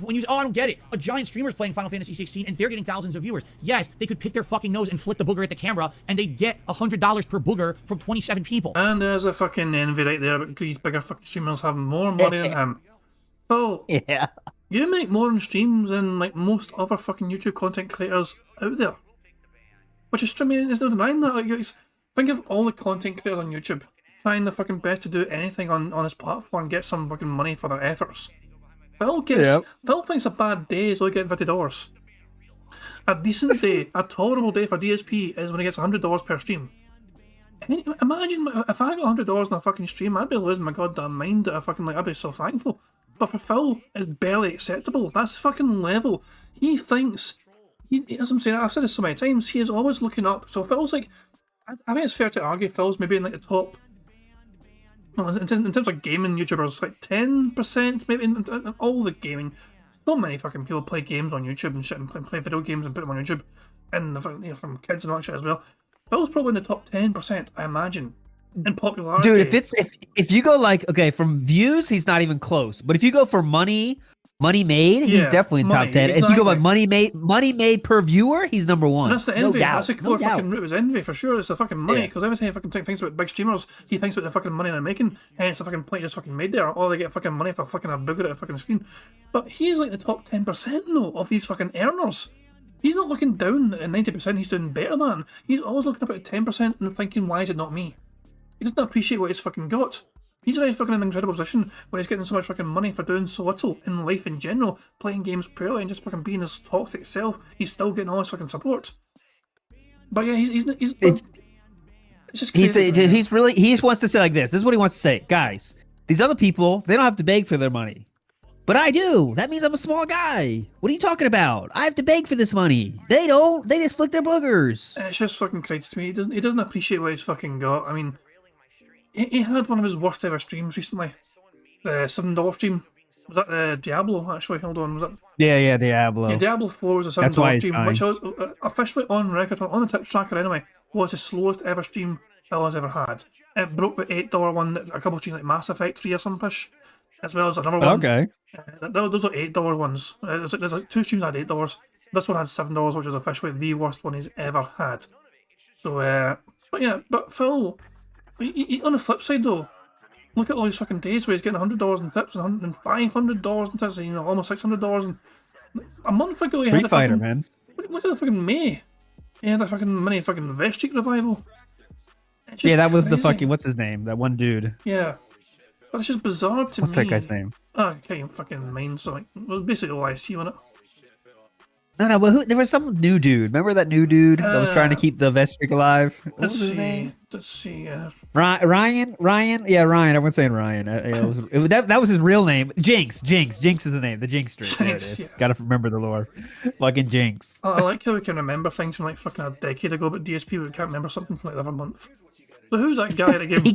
when you say, I don't get it. A giant streamer's playing Final Fantasy 16 and they're getting thousands of viewers. Yes, they could pick their fucking nose and flick the booger at the camera and they'd get $100 per booger from 27 people. And there's a fucking envy right there because these bigger fucking streamers have more money than him. So yeah, you make more on streams than like most other fucking YouTube content creators out there. Which is true, I mean, there's no denying that. Like, think of all the content creators on YouTube trying their fucking best to do anything on his platform, get some fucking money for their efforts. Phil thinks a bad day is only getting $50. A decent day, a tolerable day for DSP is when he gets $100 per stream. I mean, imagine if I got $100 in a fucking stream, I'd be losing my goddamn mind. I'd be so thankful. But for Phil, it's barely acceptable. That's fucking level. He thinks, as I'm saying, I've said this so many times, he is always looking up. So Phil's like, I think it's fair to argue Phil's maybe in like the top, well, in terms of gaming YouTubers, like 10% maybe in all the gaming. So many fucking people play games on YouTube and shit, and play video games and put them on YouTube, and from kids and all that shit as well. Phil's probably in the top 10%, I imagine, in popularity. Dude, if you go like, okay, from views, he's not even close. But if you go for money made, he's definitely in top 10. Exactly. If you go by money made per viewer, he's number one. And that's the envy. No doubt. That's the core fucking root of his envy for sure. It's the fucking money. Because every time he fucking thinks about big streamers, he thinks about the fucking money they're making. And it's the fucking point just fucking made there. Or they get fucking money for fucking a booger at a fucking screen. But he's like the top 10% though of these fucking earners. He's not looking down at 90% he's doing better than. He's always looking up at 10% and thinking, why is it not me? He doesn't appreciate what he's fucking got. He's in fucking an incredible position where he's getting so much fucking money for doing so little in life in general, playing games purely and just fucking being his toxic self. He's still getting all his fucking support. But yeah, it's just crazy. He just wants to say like this. This is what he wants to say. Guys, these other people, they don't have to beg for their money. But I do. That means I'm a small guy. What are you talking about? I have to beg for this money. They don't. They just flick their boogers. It's just fucking crazy to me. He doesn't appreciate what he's fucking got. I mean, he had one of his worst ever streams recently. The $7 stream. Was that Diablo, actually? Hold on. Was that? Yeah, Diablo. Yeah, Diablo 4 was a $7 stream, which was officially on record, on the tips tracker anyway, was the slowest ever stream Phil has ever had. It broke the $8 one that a couple of streams like Mass Effect 3 or some push, as well as another one. Okay. Those are $8 ones. There's like two streams that had $8. This one had $7, which is officially the worst one he's ever had. So, but Phil, on the flip side though, look at all these fucking days where he's getting $100 in tips and $500 in tips, and almost $600. And a month ago he had a Fighter, fucking, man. Look at the fucking May. He had a fucking mini fucking Vestic revival. Yeah, that was the crazy. fucking, what's his name? That one dude. Yeah. But it's just bizarre to me. What's that guy's name? Oh, I can't even fucking mind. So, like, well, basically OIC on it. No, but there was some new dude. Remember that new dude that was trying to keep the Vestric alive? What was his name? Let's see. Ryan? Yeah, Ryan. Everyone's saying Ryan. That was his real name. Jinx is the name. The Jinx streak. There it is. Yeah. Gotta remember the lore. Fucking Jinx. I like how we can remember things from like fucking a decade ago, but DSP we can't remember something from like the other month. So who's that guy that gave him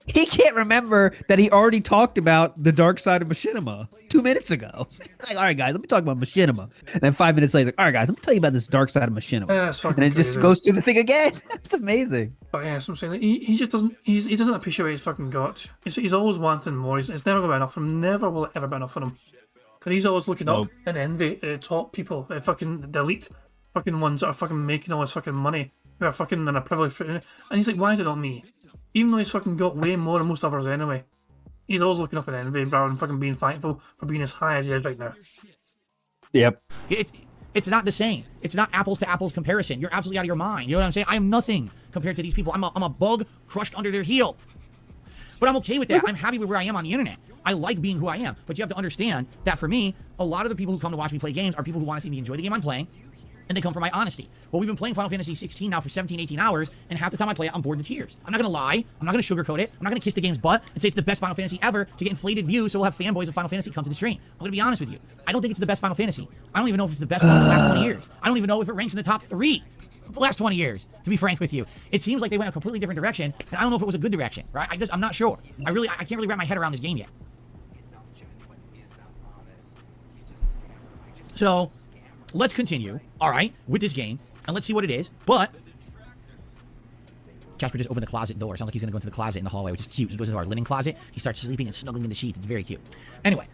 He can't remember that he already talked about the dark side of Machinima 2 minutes ago. Like, all right, guys, let me talk about Machinima. And then 5 minutes later, all right, guys, let me tell you about this dark side of Machinima. it's fucking And it just crazy. goes through the thing again. It's amazing. But yeah, so I'm saying like, he just doesn't he doesn't appreciate what he's fucking got. He's always wanting more. It's never going to be enough for him. Never will it ever be enough for him. Because he's always looking up and envy top people, fucking the elite fucking ones that are fucking making all this fucking money, who are fucking in a privileged. And he's like, why is it not me? Even though he's fucking got way more than most others anyway. He's always looking up at envy rather than fucking being thankful for being as high as he is right now. Yep. It's not the same. It's not apples to apples comparison. You're absolutely out of your mind. You know what I'm saying? I am nothing compared to these people. I'm a bug crushed under their heel. But I'm okay with that. I'm happy with where I am on the internet. I like being who I am. But you have to understand that for me, a lot of the people who come to watch me play games are people who want to see me enjoy the game I'm playing, and they come for my honesty. Well, we've been playing Final Fantasy 16 now for 17, 18 hours, and half the time I play it, I'm bored to tears. I'm not going to lie. I'm not going to sugarcoat it. I'm not going to kiss the game's butt and say it's the best Final Fantasy ever to get inflated views so we'll have fanboys of Final Fantasy come to the stream. I'm going to be honest with you. I don't think it's the best Final Fantasy. I don't even know if it's the best one in the last 20 years. I don't even know if it ranks in the top 3 of the last 20 years, to be frank with you. It seems like they went a completely different direction, and I don't know if it was a good direction, right? I'm not sure. I can't really wrap my head around this game yet. So, let's continue, all right, with this game, and let's see what it is. But Casper just opened the closet door. Sounds like he's gonna go into the closet in the hallway, which is cute. He goes into our linen closet. He starts sleeping and snuggling in the sheets. It's very cute. Anyway,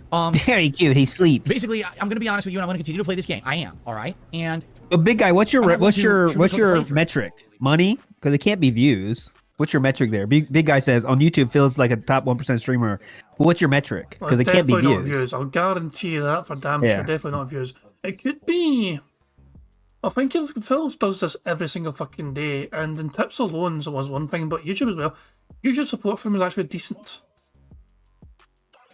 Very cute. He sleeps. basically, I'm gonna be honest with you, and I'm gonna continue to play this game. I am, all right. And But big guy, what's your I'm not going to what's your playthrough. metric? Money? Because it can't be views. What's your metric there? Big guy says on YouTube feels like a top 1% streamer. But what's your metric? Well, Because it's it can't be definitely not views. views. I'll guarantee you that for damn Yeah. sure. Definitely not views. It could be. I think if Phil does this every single fucking day, and in tips alone was one thing, but YouTube as well. YouTube support for him is actually decent.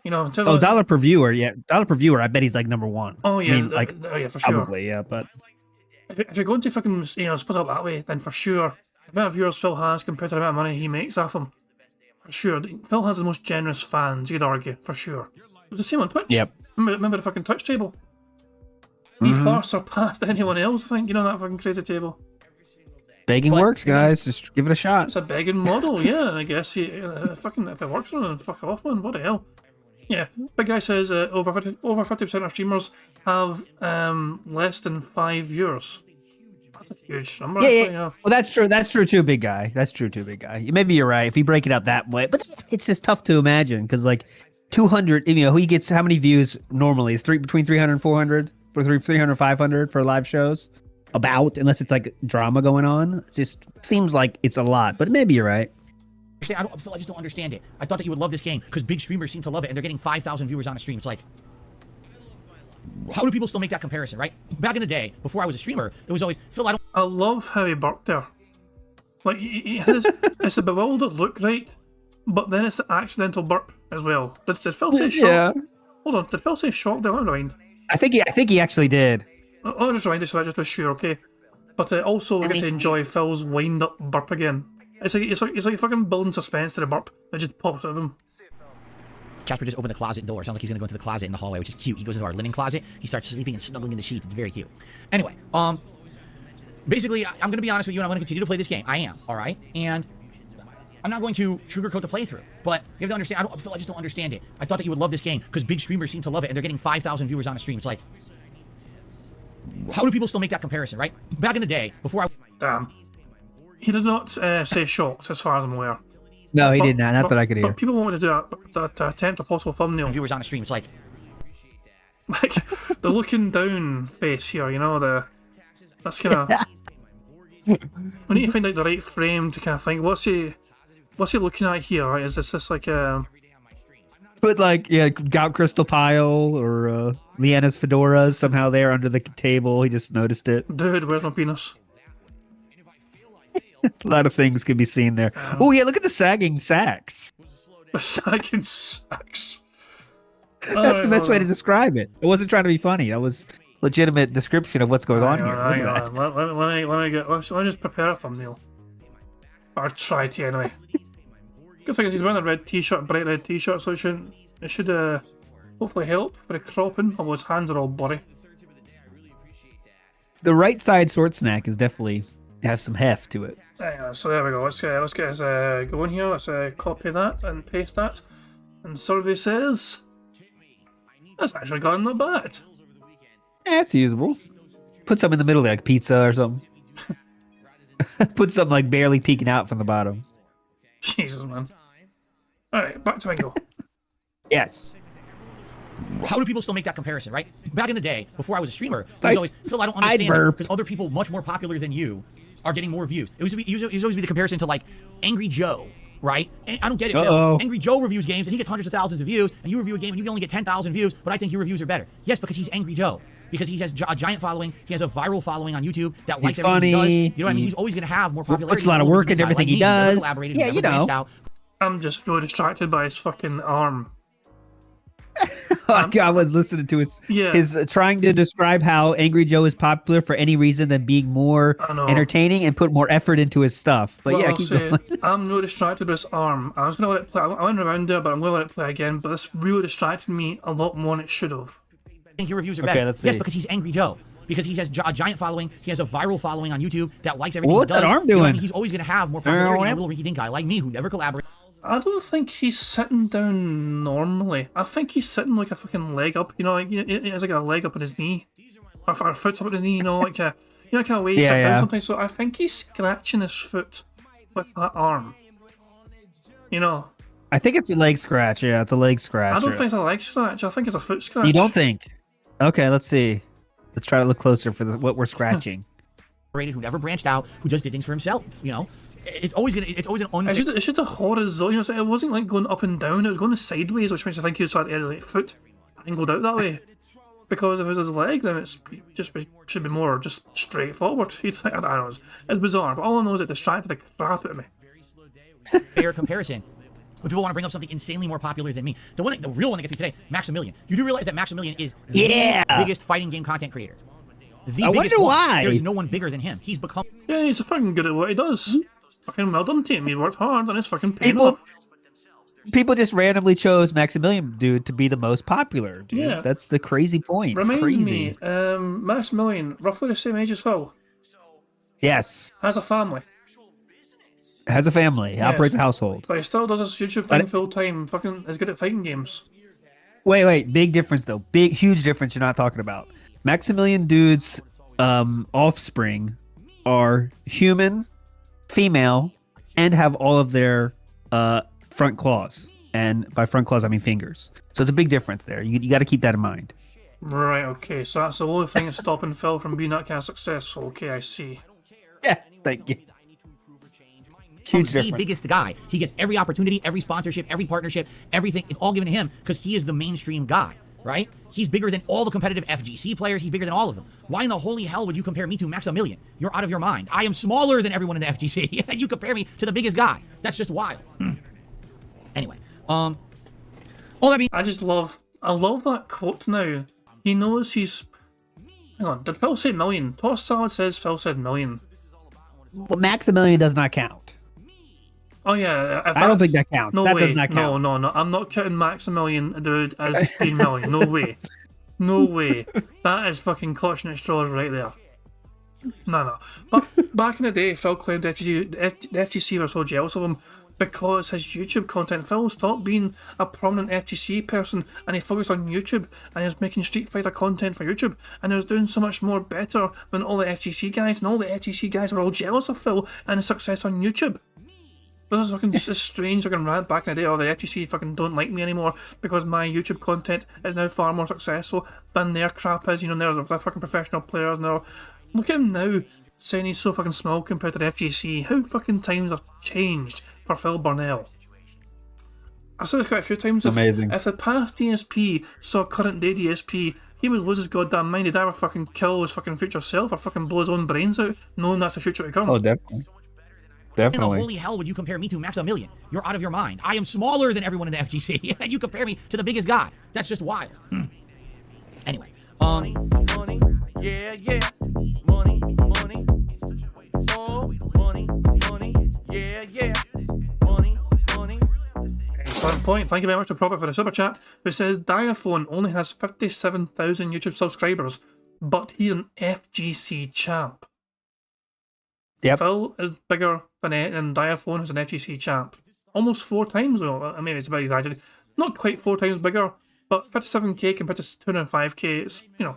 You know, until Oh, dollar per viewer, yeah. Dollar per viewer, I bet he's like number 1. Oh yeah, I mean, like oh yeah, for sure. probably, yeah, but If you're going to fucking split up that way, then for sure, the amount of viewers Phil has compared to the amount of money he makes off them, for sure. Phil has the most generous fans, you'd argue, for sure. It's the same on Twitch. Yep. Remember the fucking Twitch table? He far surpassed anyone else, I think, that fucking crazy table. begging But- works, guys. Just give it a shot. It's a begging model, yeah, I guess. If it works for him, fuck off, man. What the hell? Yeah, big guy says over 50% of streamers have less than 5 viewers. That's a huge number. Yeah, actually, yeah. Well, that's true. That's true too, big guy. That's true too, big guy. Maybe you're right if you break it out that way, but it's just tough to imagine because like 200. He gets how many views normally? Is between 300 and 400 for 300 500 for live shows? Unless it's like drama going on. It just seems like it's a lot, but maybe you're right. I just don't understand it. I thought that you would love this game because big streamers seem to love it, and they're getting 5,000 viewers on a stream. It's like, how do people still make that comparison, right? Back in the day, before I was a streamer, it was always, Phil, I love how he burped there. Like, he has, it's a bewildered look, right? But then it's the accidental burp as well. Did Phil say shocked? Yeah. Hold on, did Phil say shocked? Never mind. I think he actually did. I'll just rewind this so I just was sure, okay? But also we get to enjoy Phil's wind-up burp again. It's like fucking building suspense to the burp that just pops out of him. Casper just opened the closet door. Sounds like he's gonna go into the closet in the hallway, which is cute. He goes into our linen closet. He starts sleeping and snuggling in the sheets. It's very cute. Anyway, basically, I'm gonna be honest with you, and I'm gonna continue to play this game. I am, all right? And I'm not going to sugarcoat the playthrough, but you have to understand. I just don't understand it. I thought that you would love this game because big streamers seem to love it, and they're getting 5,000 viewers on a stream. It's like, how do people still make that comparison, right? Back in the day, before I Damn. He did not say shocked, as far as I'm aware. No, he did not. Not that I could hear. But people wanted to do that attempt a possible thumbnail. viewers on a stream, it's like, Like, the looking down face here, that's kind of... We need to find out the right frame to kind of think, what's he looking at here, right? Is this like Put like gout crystal pile or Leanna's fedoras somehow there under the table. He just noticed it. dude, where's my penis? A lot of things can be seen there. Oh yeah, look at the sagging sacks. The sagging sacks. That's the best way to describe it. I wasn't trying to be funny. That was legitimate description of what's going on here. Look at that. Let me just prepare a thumbnail. Or try to anyway. Good thing is he's wearing a red t-shirt, bright red t-shirt, so it should hopefully help with the cropping, although his hands are all blurry. The right side sword snack is definitely have some heft to it. Hang on, so there we go. Let's get us going here. Let's copy that and paste that. And survey says that's actually gotten not bad. Yeah, it's usable. Put some in the middle there, like pizza or something. Put something like barely peeking out from the bottom. Jesus, man. Alright, back to Bingo. Yes. how do people still make that comparison, right? Back in the day, before I was a streamer, it was Nice. always, Phil, I don't I understand it burped. because other people much more popular than you are getting more views. It was always be the comparison to like Angry Joe right? And I don't get it, Phil. Uh-oh. Angry Joe reviews games and he gets hundreds of thousands of views, and you review a game and you can only get 10,000 views, but I think your reviews are better. Yes, because he's Angry Joe. Because he has a giant following, he has a viral following on YouTube that likes everything he does. You know what I mean? He's always going to have more popularity. Puts a lot of work into everything he does. Yeah, you know. I'm just really distracted by his fucking arm. I was listening to his trying to describe how Angry Joe is popular for any reason than being more entertaining and put more effort into his stuff. But yeah, keep going. I'm really distracted by this arm. I was gonna let it play. I went around there, but I'm gonna let it play again. But this really distracted me a lot more than it should have. I think your reviews are better. Let's see. Yes, because he's Angry Joe. Because he has a giant following, he has a viral following on YouTube that likes everything he does. What's that arm doing? You know what I mean? He's always going to have more popularity than a little rinky-dink guy like me who never collaborates. I don't think he's sitting down normally. I think he's sitting like a fucking leg up. You know, like, he has like a leg up on his knee, or a foot up on his knee. You know, like a kind of way you sit down sometimes. So I think he's scratching his foot with that arm. You know. I think it's a leg scratch. Yeah, it's a leg scratch. I don't think it's a leg scratch. I think it's a foot scratch. You don't think? Okay, let's see. Let's try to look closer for what we're scratching. Who never branched out, who just did things for himself. You know, it's always an It's just a horizontal. You know, it wasn't like going up and down. It was going sideways, which makes me think he was sort of like foot angled out that way. Because if it was his leg, then should be more just straightforward. You'd think, I don't know, it's bizarre. But all I know is it distracted the crap out of me. fair comparison. When people want to bring up something insanely more popular than me, the real one that gets me today, Maximilian. You do realize that Maximilian is the biggest fighting game content creator. I wonder why. There's no one bigger than him. He's become. Yeah, he's fucking good at what he does. Fucking well done to him. He's worked hard and it's fucking paying off. People just randomly chose Maximilian, dude, to be the most popular. Dude. Yeah, that's the crazy point. It's crazy. Me, Maximilian, roughly the same age as Phil. Yes. Has a family. Has a family. Yes. Operates a household. But he still does his YouTube thing full time. Fucking is good at fighting games. Wait. Big difference though. Huge difference you're not talking about. Maximilian dude's offspring are human, female, and have all of their front claws. And by front claws, I mean fingers. So it's a big difference there. You got to keep that in mind. Right, okay. So that's the only thing that's stopping Phil from being that kind of successful. Okay, I see. Yeah, thank you. Huge difference. The biggest guy. He gets every opportunity, every sponsorship, every partnership, everything. It's all given to him because he is the mainstream guy, right? He's bigger than all the competitive FGC players. He's bigger than all of them. Why in the holy hell would you compare me to Maximilian? You're out of your mind. I am smaller than everyone in the FGC, and you compare me to the biggest guy. That's just wild. Anyway, all that means I love that quote now. He knows he's. Hang on, did Phil say million? Toss Salad says Phil said million. Well, Maximilian does not count. Oh yeah, I don't think that counts. No that way. Does not count. No. I'm not counting Maximilian, dude, as being million. No way. No way. That is fucking clutching at straws right there. No. But back in the day, Phil claimed the FGC were so jealous of him because his YouTube content. Phil stopped being a prominent FGC person and he focused on YouTube and he was making Street Fighter content for YouTube and he was doing so much more better than all the FGC guys, and all the FGC guys were all jealous of Phil and his success on YouTube. This is fucking this strange fucking rant back in the day. Oh, the FGC fucking don't like me anymore because my YouTube content is now far more successful than their crap is. You know, they're fucking professional players. And look at him now, saying he's so fucking small compared to the FGC. How fucking times have changed for Phil Burnell. I've said this quite a few times. Amazing. If the past DSP saw current day DSP, he would lose his goddamn mind. He'd either fucking kill his fucking future self or fucking blow his own brains out, knowing that's the future to come. Oh, definitely. In the holy hell would you compare me to Maximilian? You're out of your mind. I am smaller than everyone in the FGC, and you compare me to the biggest guy. That's just wild. Anyway, money, yeah, money, oh, money, yeah, money. Excellent point. Thank you very much to Prophet for the super chat, who says Diaphone only has 57,000 YouTube subscribers, but he's an FGC champ. Yep. Phil is bigger than Diaphone, who's an FGC champ. Almost 4 times, though. I mean, it's a bit exaggerated. Not quite 4 times bigger, but 57k compared to 205k, it's, you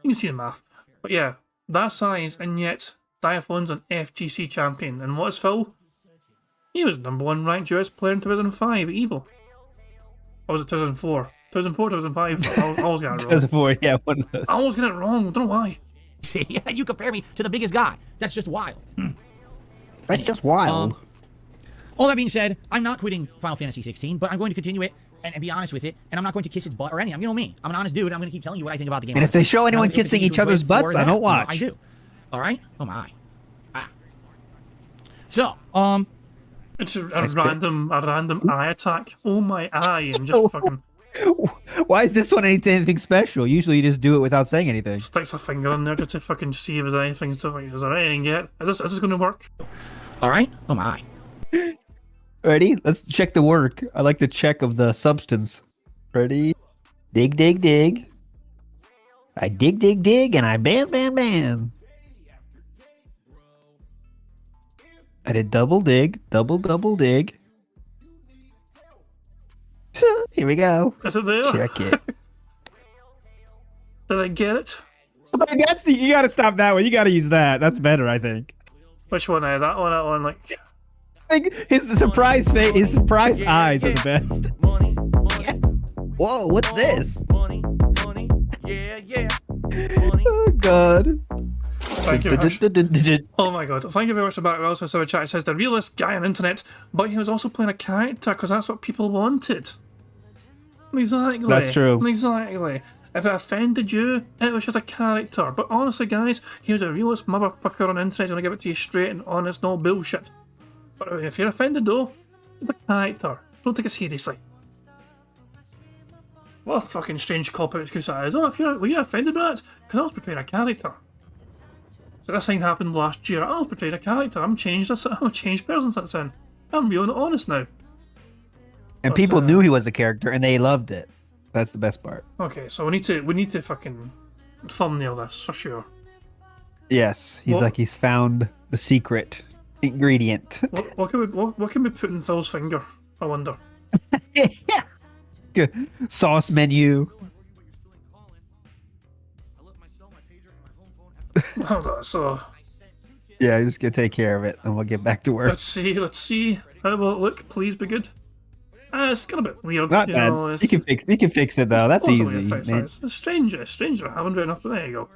can see the math. But yeah, that size, and yet Diaphone's an FGC champion. And what is Phil? He was #1 ranked US player in 2005 at EVO. Or was it 2004? 2004, 2005? I always get it wrong. 2004, yeah. One of those. I always get it wrong, I don't know why. you compare me to the biggest guy. That's just wild. That's just wild. All that being said, I'm not quitting Final Fantasy 16, but I'm going to continue it and be honest with it, and I'm not going to kiss its butt or anything. You know me. I'm an honest dude. I'm going to keep telling you what I think about the game. And if they show anyone kissing each other's butts, I don't watch. I do. All right? Oh my. So, it's a random eye attack. Oh my eye, and just fucking Why is this one anything special? Usually you just do it without saying anything. sticks a finger in there just to fucking see if there's anything. Stuff like, is there anything yet? Is this going to work? all right? Oh my. Ready? Let's check the work. I like the check of the substance. Ready? Dig, dig, dig. I dig, dig, dig, and I ban, ban, ban. I did double dig, double dig. Here we go. Is it there? Check it. Did I get it? That's you gotta stop that one. You gotta use that. That's better, I think. Which one? That one, like... Like his surprise face, his surprised eyes are the best. Money, money, Whoa, what's this? money, money, yeah, yeah. Money. Oh god. Thank you very much. Oh my god. Thank you very much for that. Also, so chat says the realist guy on internet, but he was also playing a character because that's what people wanted. Exactly. That's true. Exactly. If it offended you, it was just a character. But honestly, guys, he was a realist motherfucker on the internet. I'm gonna give it to you straight and honest, no bullshit. But if you're offended though, it's a character. Don't take it seriously. What a fucking strange cop-out excuse that is. Oh, were you offended by that? Because I was portraying a character. So this thing happened last year. I was portraying a character. I'm a changed person since then. I'm real and honest now. And people knew he was a character and they loved it. That's the best part. Okay, so we need to fucking thumbnail this for sure. Yes, he's found the secret ingredient. What can we put in Phil's finger? I wonder. Good. Sauce menu. So Yeah, just gonna take care of it and we'll get back to work. let's see. How will it look? Please be good. It's kind of a bit weird. Not bad. You can fix it though. That's possibly easy. effects, Man. It's stranger. I haven't read enough, but there you go.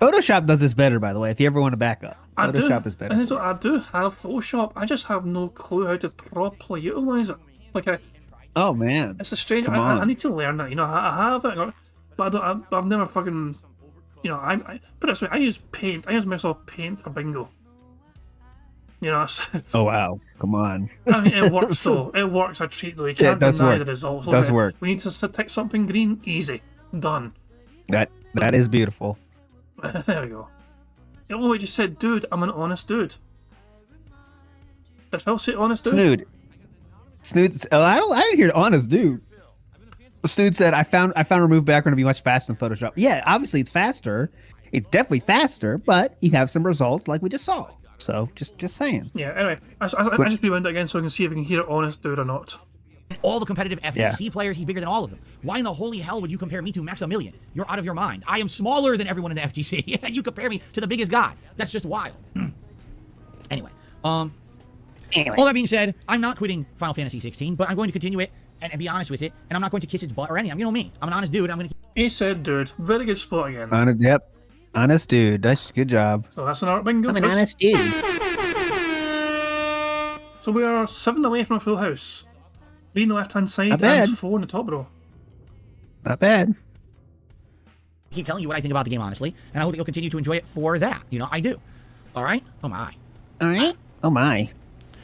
Photoshop does this better, by the way. If you ever want to back up, Photoshop is better. And so I do have Photoshop. I just have no clue how to properly utilize it. Oh man, it's a strange. Come on. I need to learn that. I have it, but I've never fucking. I put it this way. I use Paint. I use Microsoft Paint for Bingo. Oh wow, come on. I mean, it works though. It works a treat though. You can't deny the results. Does work. We need to tick something green. Easy. Done. That is beautiful. There we go. Oh, I just said, dude, I'm an honest dude. Did Phil say honest dude? Snood. Oh, I didn't hear honest dude. Snood said, I found remove background to be much faster than Photoshop. Yeah, obviously it's faster. It's definitely faster, but you have some results like we just saw. So just saying. Yeah. Anyway, I just rewound it again so I can see if we can hear it honest dude or not. All the competitive FGC players, he's bigger than all of them. Why in the holy hell would you compare me to Maximilian? You're out of your mind. I am smaller than everyone in the FGC, and you compare me to the biggest guy. That's just wild. Anyway, all that being said, I'm not quitting Final Fantasy 16, but I'm going to continue it and be honest with it, and I'm not going to kiss its butt or anything. You know me. I'm an honest dude. I'm going to... He said dude. Very good spot again. Honest dude. That's good job. So that's an art bingo. I'm an honest dude. So we are 7 away from a full house. 3 on the left-hand side Not bad. and 4 in the top row. Not bad. keep telling you what I think about the game, honestly, and I hope that you'll continue to enjoy it for that. I do. All right? Oh, my. All right? Oh, my.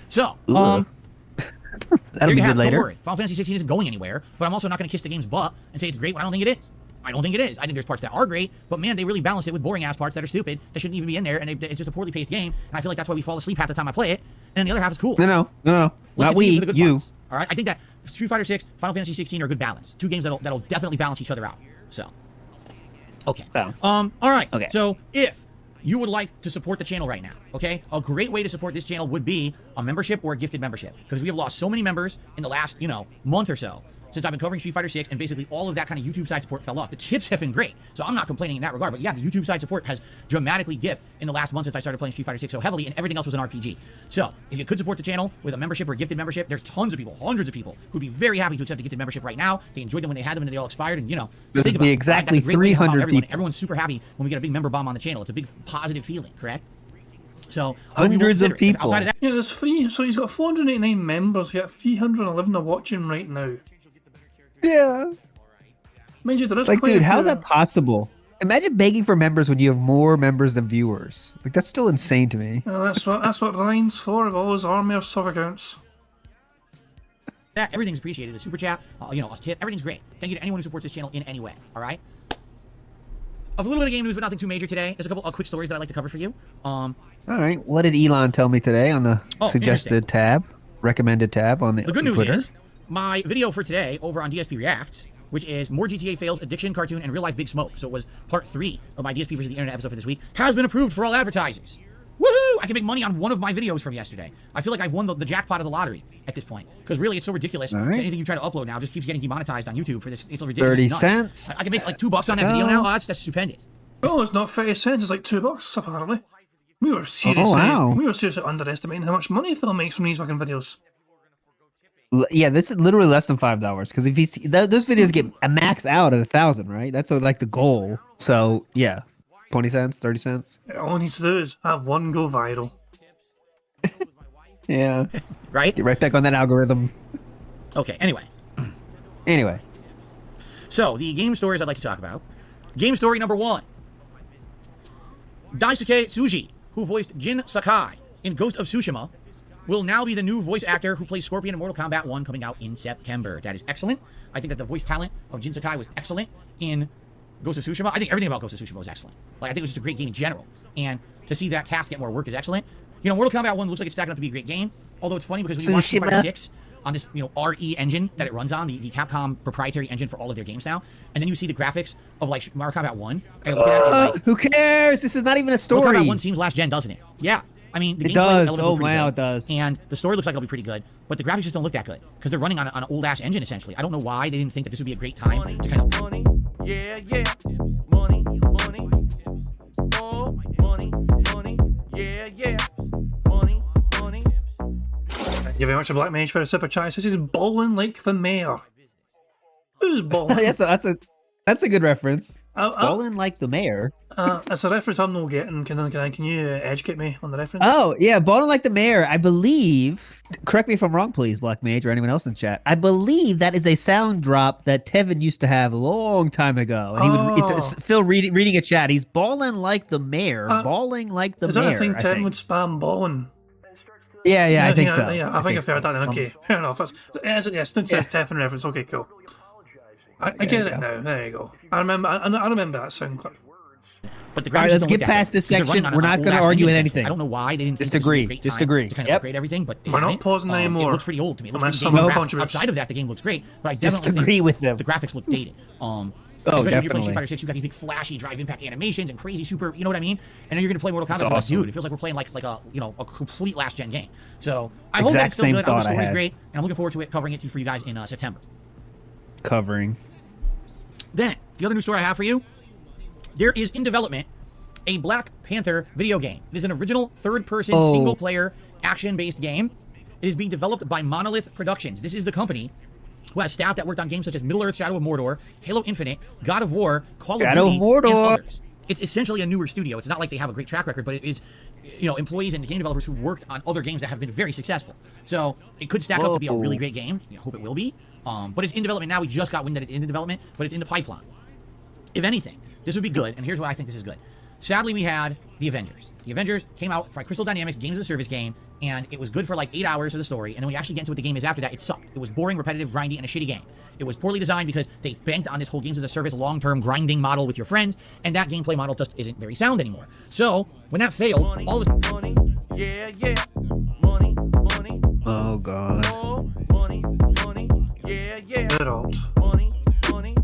So, That'll be good later. Don't worry. Final Fantasy 16 isn't going anywhere, but I'm also not going to kiss the game's butt and say it's great when I don't think it is. I don't think it is. I think there's parts that are great, but man, they really balanced it with boring-ass parts that are stupid, that shouldn't even be in there, and it's just a poorly paced game, and I feel like that's why we fall asleep half the time I play it, and the other half is cool. No. Let's Not continue we, for the good you. parts, all right? I think that Street Fighter 6, Final Fantasy 16 are a good balance. Two games that'll definitely balance each other out. So, okay. Oh. All right. Okay. So, if you would like to support the channel right now, okay? A great way to support this channel would be a membership or a gifted membership, because we have lost so many members in the last, month or so since I've been covering Street Fighter 6, and basically all of that kind of YouTube side support fell off. The tips have been great, so I'm not complaining in that regard, but yeah, the YouTube side support has dramatically dipped in the last month since I started playing Street Fighter 6 so heavily, and everything else was an RPG. So, if you could support the channel with a membership or a gifted membership, there's tons of people, hundreds of people, who'd be very happy to accept a gifted membership right now. They enjoyed them when they had them, and they all expired, and, This think would be about it, right? exactly That's a great way to help out 300 everyone. people. Everyone's super happy when we get a big member bomb on the channel. It's a big positive feeling, correct? So I hope you will Hundreds of consider it. If people. outside of that, Yeah, there's three. So he's got 489 members, yet 311 are watching right now. Yeah. Mind you, there is Like, quite dude, a how's few- that possible? Imagine begging for members when you have more members than viewers. Like, that's still insane to me. Well, that's what Ryan's for, of all his army of soccer accounts. that everything's appreciated. A super chat, a tip, everything's great. Thank you to anyone who supports this channel in any way. All right. A little bit of game news, but nothing too major today. There's a couple of quick stories that I'd like to cover for you. All right. What did Elon tell me today on the suggested tab, recommended tab on the good news Twitter? is my video for today over on DSP Reacts, which is more GTA fails, addiction, cartoon, and real life big smoke. So it was part 3 of my DSP versus the internet episode for this week. Has been approved for all advertisers. Woohoo! I can make money on one of my videos from yesterday. I feel like I've won the jackpot of the lottery at this point. Because really, it's so ridiculous that anything you try to upload now just keeps getting demonetized on YouTube for this. It's so ridiculous. 30 It's nuts. cents. I can make like $2 on that video now. Oh, that's stupendous. Oh, it's not 30 cents, it's like $2 apparently. We were seriously, wow. underestimating how much money Phil makes from these fucking videos. Yeah, this is literally less than $5 because if you see those videos get a max out at 1,000, right? That's like the goal. So yeah, 20 cents, 30 cents. All he needs to do is have one go viral. Yeah, Right? get right back on that algorithm. Okay, anyway. Anyway, So, the game stories I'd like to talk about. Game story number 1. Daisuke Tsuji, who voiced Jin Sakai in Ghost of Tsushima, will now be the new voice actor who plays Scorpion in Mortal Kombat 1 coming out in September. That is excellent. I think that the voice talent of Jin Sakai was excellent in Ghost of Tsushima. I think everything about Ghost of Tsushima was excellent. Like, I think it was just a great game in general. And to see that cast get more work is excellent. You know, Mortal Kombat 1 looks like it's stacking up to be a great game. Although it's funny because when you watch Street Fighter 6 on this, RE engine that it runs on, the Capcom proprietary engine for all of their games now, and then you see the graphics of like Mortal Kombat 1, and look at it, and, like, who cares? This is not even a story. Mortal Kombat 1 seems last gen, doesn't it? Yeah. I mean, the It gameplay does. elements Oh, look pretty wow, good, it does. and the story looks like it'll be pretty good, but the graphics just don't look that good because they're running on an old ass engine essentially. I don't know why they didn't think that this would be a great time to kind of. Money, yeah, yeah. Money, money. Oh, money, money. Yeah, yeah. Money, money. Thank you very much, Black Mage, for a super chat. This is balling like the mayor. Who's balling? that's a good reference. Oh, Balling like the mayor. It's a reference I'm not getting. Can you educate me on the reference? Oh yeah, balling like the mayor. I believe. Correct me if I'm wrong, please, Black Mage or anyone else in chat. I believe that is a sound drop that Tevin used to have a long time ago. And he would. It's Phil reading a chat. He's balling like the mayor. Balling like the is mayor. that a thing Tevin would spam balling? Yeah, I think so. Yeah, I think I've heard that then. Okay, fair enough. Yes, it says Tevin reference. Okay, cool. I get it now. There you go. I remember that sound clip. But the graphics All right, let's don't get look that past good, this because they're section. running on We're an not old gonna ass argue engine, anything. I don't know why they didn't think Disagree. this would be a great Disagree. time to kind of Yep. upgrade everything, but they We're not haven't. pausing anymore. It looks pretty old to me. It looks Unless like the game someone graphics contributes. outside of that, the game looks great, but I definitely Disagree think with them. the graphics look dated. Especially when you're playing definitely. Street Fighter 6, you got these big flashy drive impact animations and crazy super, you know what I mean? And then you're gonna play Mortal Kombat, awesome. dude, it feels like we're playing like a a complete last gen game. So I hope that it's still same good. I hope the thought I story's had. great, and I'm looking forward to it covering it for you guys in September. Covering. Then the other news story I have for you, there is in development a Black Panther video game. It is an original third-person single-player action-based game. It is being developed by Monolith Productions. This is the company who has staff that worked on games such as Middle-earth: Shadow of Mordor, Halo Infinite, God of War, Call of Shadow of Duty, Mordor. and others. It's essentially a newer studio. It's not like they have a great track record, but it is, employees and game developers who worked on other games that have been very successful. So it could stack up to be a really great game. I hope it will be. But it's in development now. We just got wind that it's in development, but it's in the pipeline. If anything, this would be good, and here's why I think this is good. Sadly, we had The Avengers. The Avengers came out by Crystal Dynamics Games as a Service game, and it was good for like 8 hours of the story, and then when you actually get into what the game is after that, it sucked. It was boring, repetitive, grindy, and a shitty game. It was poorly designed because they banked on this whole games as a service long-term grinding model with your friends, and that gameplay model just isn't very sound anymore. So, when that failed, all of a Money, yeah, yeah. Money, money. Oh god. Oh, money, money. Yeah, yeah. They're out. Money, money.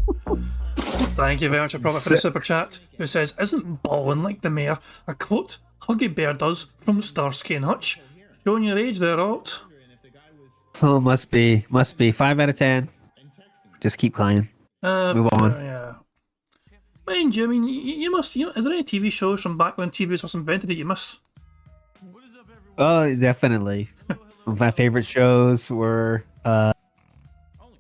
Thank you very much, Prophet, for the super chat, who says, "Isn't balling like the mayor a quote Huggy Bear does from Starsky and Hutch?" Showing your age there, Alt. Oh, must be. 5 out of 10. Just keep playing. Move on. Yeah. Mind you, I mean, you must. Is there any TV shows from back when TV was invented that you miss? Oh, definitely. My favorite shows were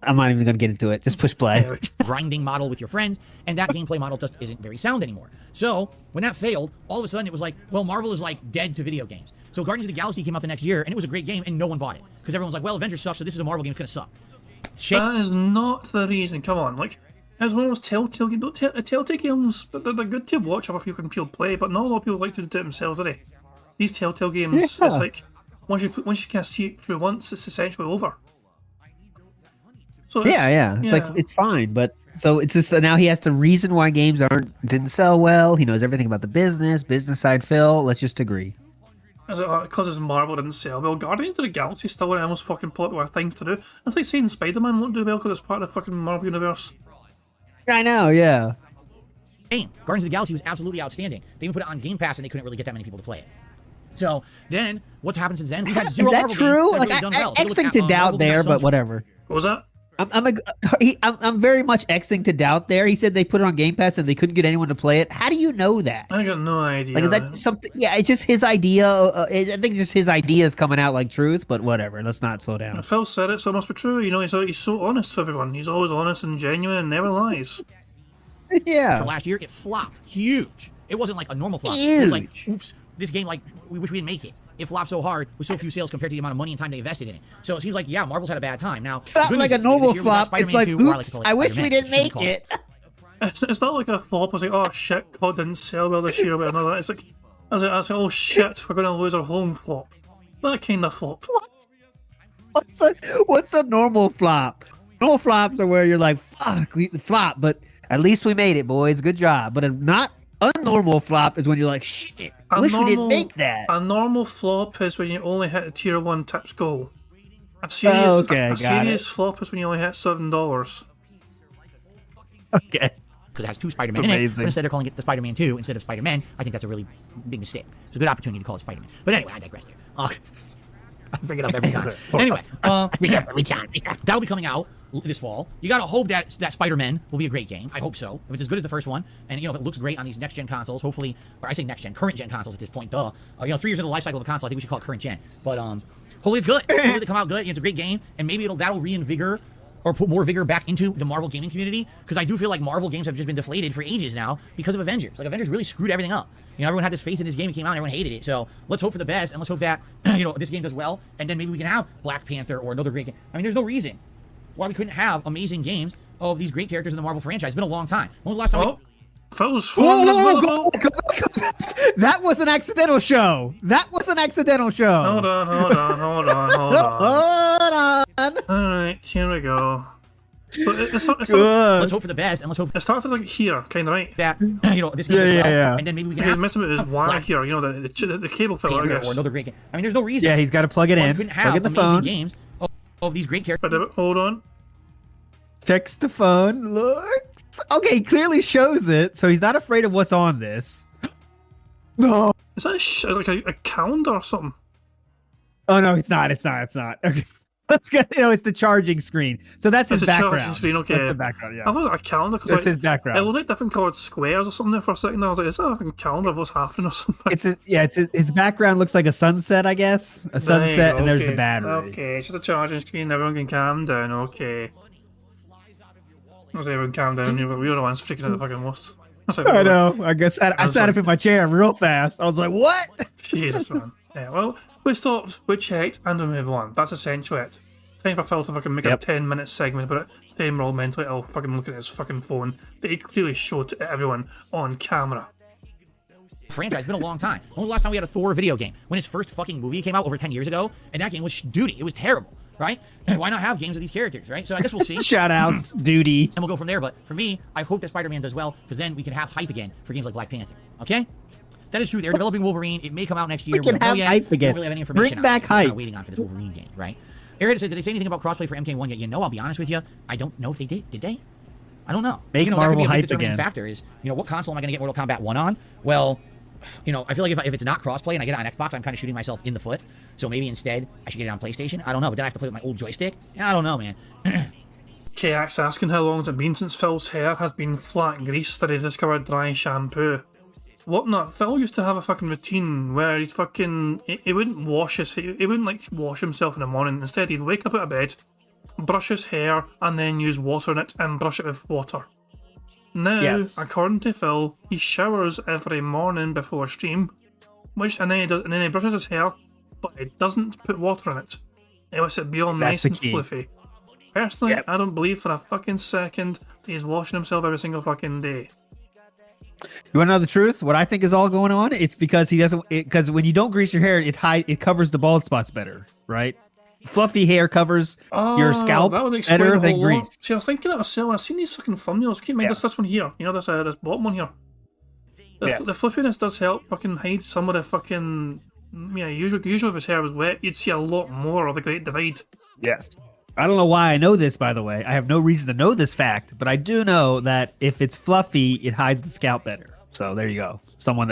I'm not even gonna get into it. Just push play. grinding model with your friends, and that gameplay model just isn't very sound anymore. So when that failed, all of a sudden it was like, well, Marvel is like dead to video games. So Guardians of the Galaxy came out the next year, and it was a great game, and no one bought it because everyone was like, well, Avengers sucks, so this is a Marvel game, it's gonna suck. Shit. That is not the reason. Come on, like it's one of those Telltale games. Telltale games, they're good to watch if you can feel play, but not a lot of people like to do it themselves, do they? These Telltale games, it's like once you kind of see it through once, it's essentially over. So It's like it's fine, but so it's just now he has to reason why games didn't sell well. He knows everything about the business side. Phil, let's just agree. Is it because his Marvel didn't sell well? Guardians of the Galaxy is still one of the most fucking popular things to do. It's like saying Spider-Man won't do well because it's part of the fucking Marvel universe. I know, yeah. Game. Guardians of the Galaxy was absolutely outstanding. They even put it on Game Pass, and they couldn't really get that many people to play it. So then, what's happened since then? We've had zero Is that Marvel true? games that have Like really done well. I'm Xing to doubt there, but whatever. What was that? I'm very much Xing to doubt there. He said they put it on Game Pass and they couldn't get anyone to play it. How do you know that? I got no idea. Like, is that something? Yeah, it's just his idea. I think just his idea is coming out like truth, but whatever. Let's not slow down. Phil said it, so it must be true. You know, he's so honest to everyone. He's always honest and genuine and never lies. Yeah. For last year, it flopped huge. It wasn't like a normal flop. Huge. It was like, oops, this game, like, we wish we didn't make it. It flopped so hard with so few sales compared to the amount of money and time they invested in it. So it seems like, yeah, Marvel's had a bad time. Now, It's not like a normal flop. It's like, oops, I wish we didn't make it. It's not like a flop. It's like, oh shit, COD didn't sell well this year, but another. It's like, oh shit, we're gonna lose our home flop. That kind of flop. What's a normal flop? Normal flops are where you're like, fuck, we flop, but at least we made it, boys. Good job. But a not unnormal flop is when you're like, shit, I wish we didn't make that. A normal flop is when you only hit a tier 1 tips goal. A serious flop is when you only hit $7. Okay. Because it has 2 Spider-Man in it, but instead they're calling it the Spider-Man 2 instead of Spider-Man. I think that's a really big mistake. It's a good opportunity to call it Spider-Man. But anyway, I digress there. I bring it up every time. Anyway, that'll be coming out this fall. You gotta hope that Spider-Man will be a great game. I hope so. If it's as good as the first one, and you know, if it looks great on these next-gen consoles, hopefully, or I say next-gen, current-gen consoles at this point, duh. You know, 3 years into the life cycle of a console, I think we should call it current-gen. But hopefully it's good. Hopefully they come out good, and it's a great game, and maybe that'll reinvigorate or put more vigor back into the Marvel gaming community, because I do feel like Marvel games have just been deflated for ages now because of Avengers. Like, Avengers really screwed everything up. You know, everyone had this faith in this game. It came out, and everyone hated it. So let's hope for the best, and let's hope that, you know, this game does well, and then maybe we can have Black Panther or another great game. I mean, there's no reason why we couldn't have amazing games of these great characters in the Marvel franchise. It's been a long time. When was the last time Phil's That was an accidental show. That was an accidental show. Hold on. Alright, here we go. But let's hope for the best, and let's hope it started like here, kind of right. That, you know, this game as well, yeah. and then maybe we can have missing with his wire here, you know, the cable filler, I guess. Or another great game. I mean, there's no reason. Yeah, he's got to plug it in. We couldn't have plug in the amazing phone. games of these great characters. But hold on. Checks the phone. Looks. Okay, he clearly shows it, so he's not afraid of what's on this. No. Is that like a calendar or something? Oh no, it's not. Okay. Let's get. You know, it's the charging screen. So that's his background. Charging screen, okay. That's the background. Yeah. I thought a calendar because that's his background. It looked like different coloured squares or something there for a second. I was like, is that a calendar of what's happening or something? His background looks like a sunset, I guess. A sunset, and there's the battery. Okay, it's just a charging screen. Everyone can calm down. Okay. Everyone calm down. We were the ones freaking out the fucking most. I know. I guess I sat up in my chair real fast. I was like, what? Jesus, man. Yeah, well, we stopped, we checked, and we move on. That's essentially it. Time for Phil to fucking make a 10-minute segment about it. Staying all mentally ill, fucking looking at his fucking phone that he clearly showed to everyone on camera. Franchise, it's been a long time. When was the last time we had a Thor video game? When his first fucking movie came out over 10 years ago, and that game was duty. It was terrible, right? And why not have games of these characters, right? So I guess we'll see. Shout outs, duty. And we'll go from there. But for me, I hope that Spider-Man does well, because then we can have hype again for games like Black Panther. Okay? That is true. They're developing Wolverine. It may come out next year. We can have hype again. We don't really have any information. Bring back hype. We're waiting on for this Wolverine game, right? Airhead said, did they say anything about crossplay for MK1 yet? You know, I'll be honest with you. I don't know if they did. Did they? I don't know. Make that Marvel could be a hype big determining again. factor is, you know, what console am I going to get Mortal Kombat 1 on? Well, you know, I feel like if it's not crossplay and I get it on Xbox, I'm kind of shooting myself in the foot. So maybe instead I should get it on PlayStation. I don't know. But then I have to play with my old joystick. I don't know, man. KX asking how long has it been since Phil's hair has been flat grease that he discovered dry shampoo. What not? Phil used to have a fucking routine where he'd fucking he wouldn't wash he wouldn't like wash himself in the morning. Instead, he'd wake up out of bed, brush his hair, and then use water in it and brush it with water. Now, Yes. according to Phil, he showers every morning before stream, and then he brushes his hair, but he doesn't put water in it. He lets it be all That's nice the and key. fluffy. Personally, Yep. I don't believe for a fucking second that he's washing himself every single fucking day. You want to know the truth? What I think is all going on? It's because he doesn't. Because when you don't grease your hair, it covers the bald spots better, right? Fluffy hair covers your scalp that would explain better a than whole lot. grease. See, I was thinking of myself. I've seen these fucking thumbnails. Keep in mind this one here. You know this bottom one here. The fluffiness does help fucking hide some of the fucking usually if his hair was wet, you'd see a lot more of the Great Divide. Yes. I don't know why I know this, by the way. I have no reason to know this fact, but I do know that if it's fluffy, it hides the scalp better. So there you go. Someone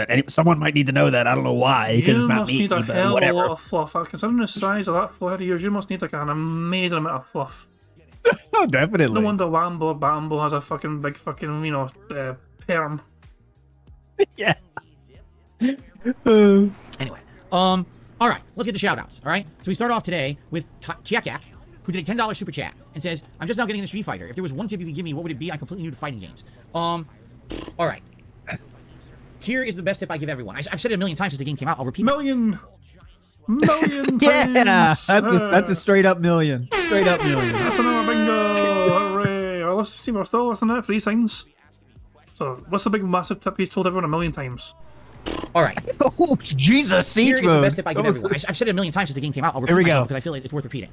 might need to know that. I don't know why, because You it's not must me. need a But hell of a whatever. lot of fluff. Considering the size of that forehead of yours, you must need like an amazing amount of fluff. Oh, definitely. No wonder Wambo Bambo has a fucking big fucking perm. Yeah. Anyway, all right, let's get to shout-outs, all right? So we start off today with Chiak, who did a $10 super chat and says, I'm just now getting into Street Fighter. If there was one tip you could give me, what would it be? I'm completely new to fighting games. All right. Here is the best tip I give everyone. I've said it a million times since the game came out. I'll repeat it. Million Yeah, times. that's a straight up million. Straight up million. That's another bingo! Hooray! Well, let's see, we're still listening to 3 things. So, what's the big massive tip he's told everyone a million times? All right. Oh, Jesus, siege Here is the mode. best tip I give everyone. I've said it a million times since the game came out. I'll repeat Here we myself go. because I feel like it's worth repeating.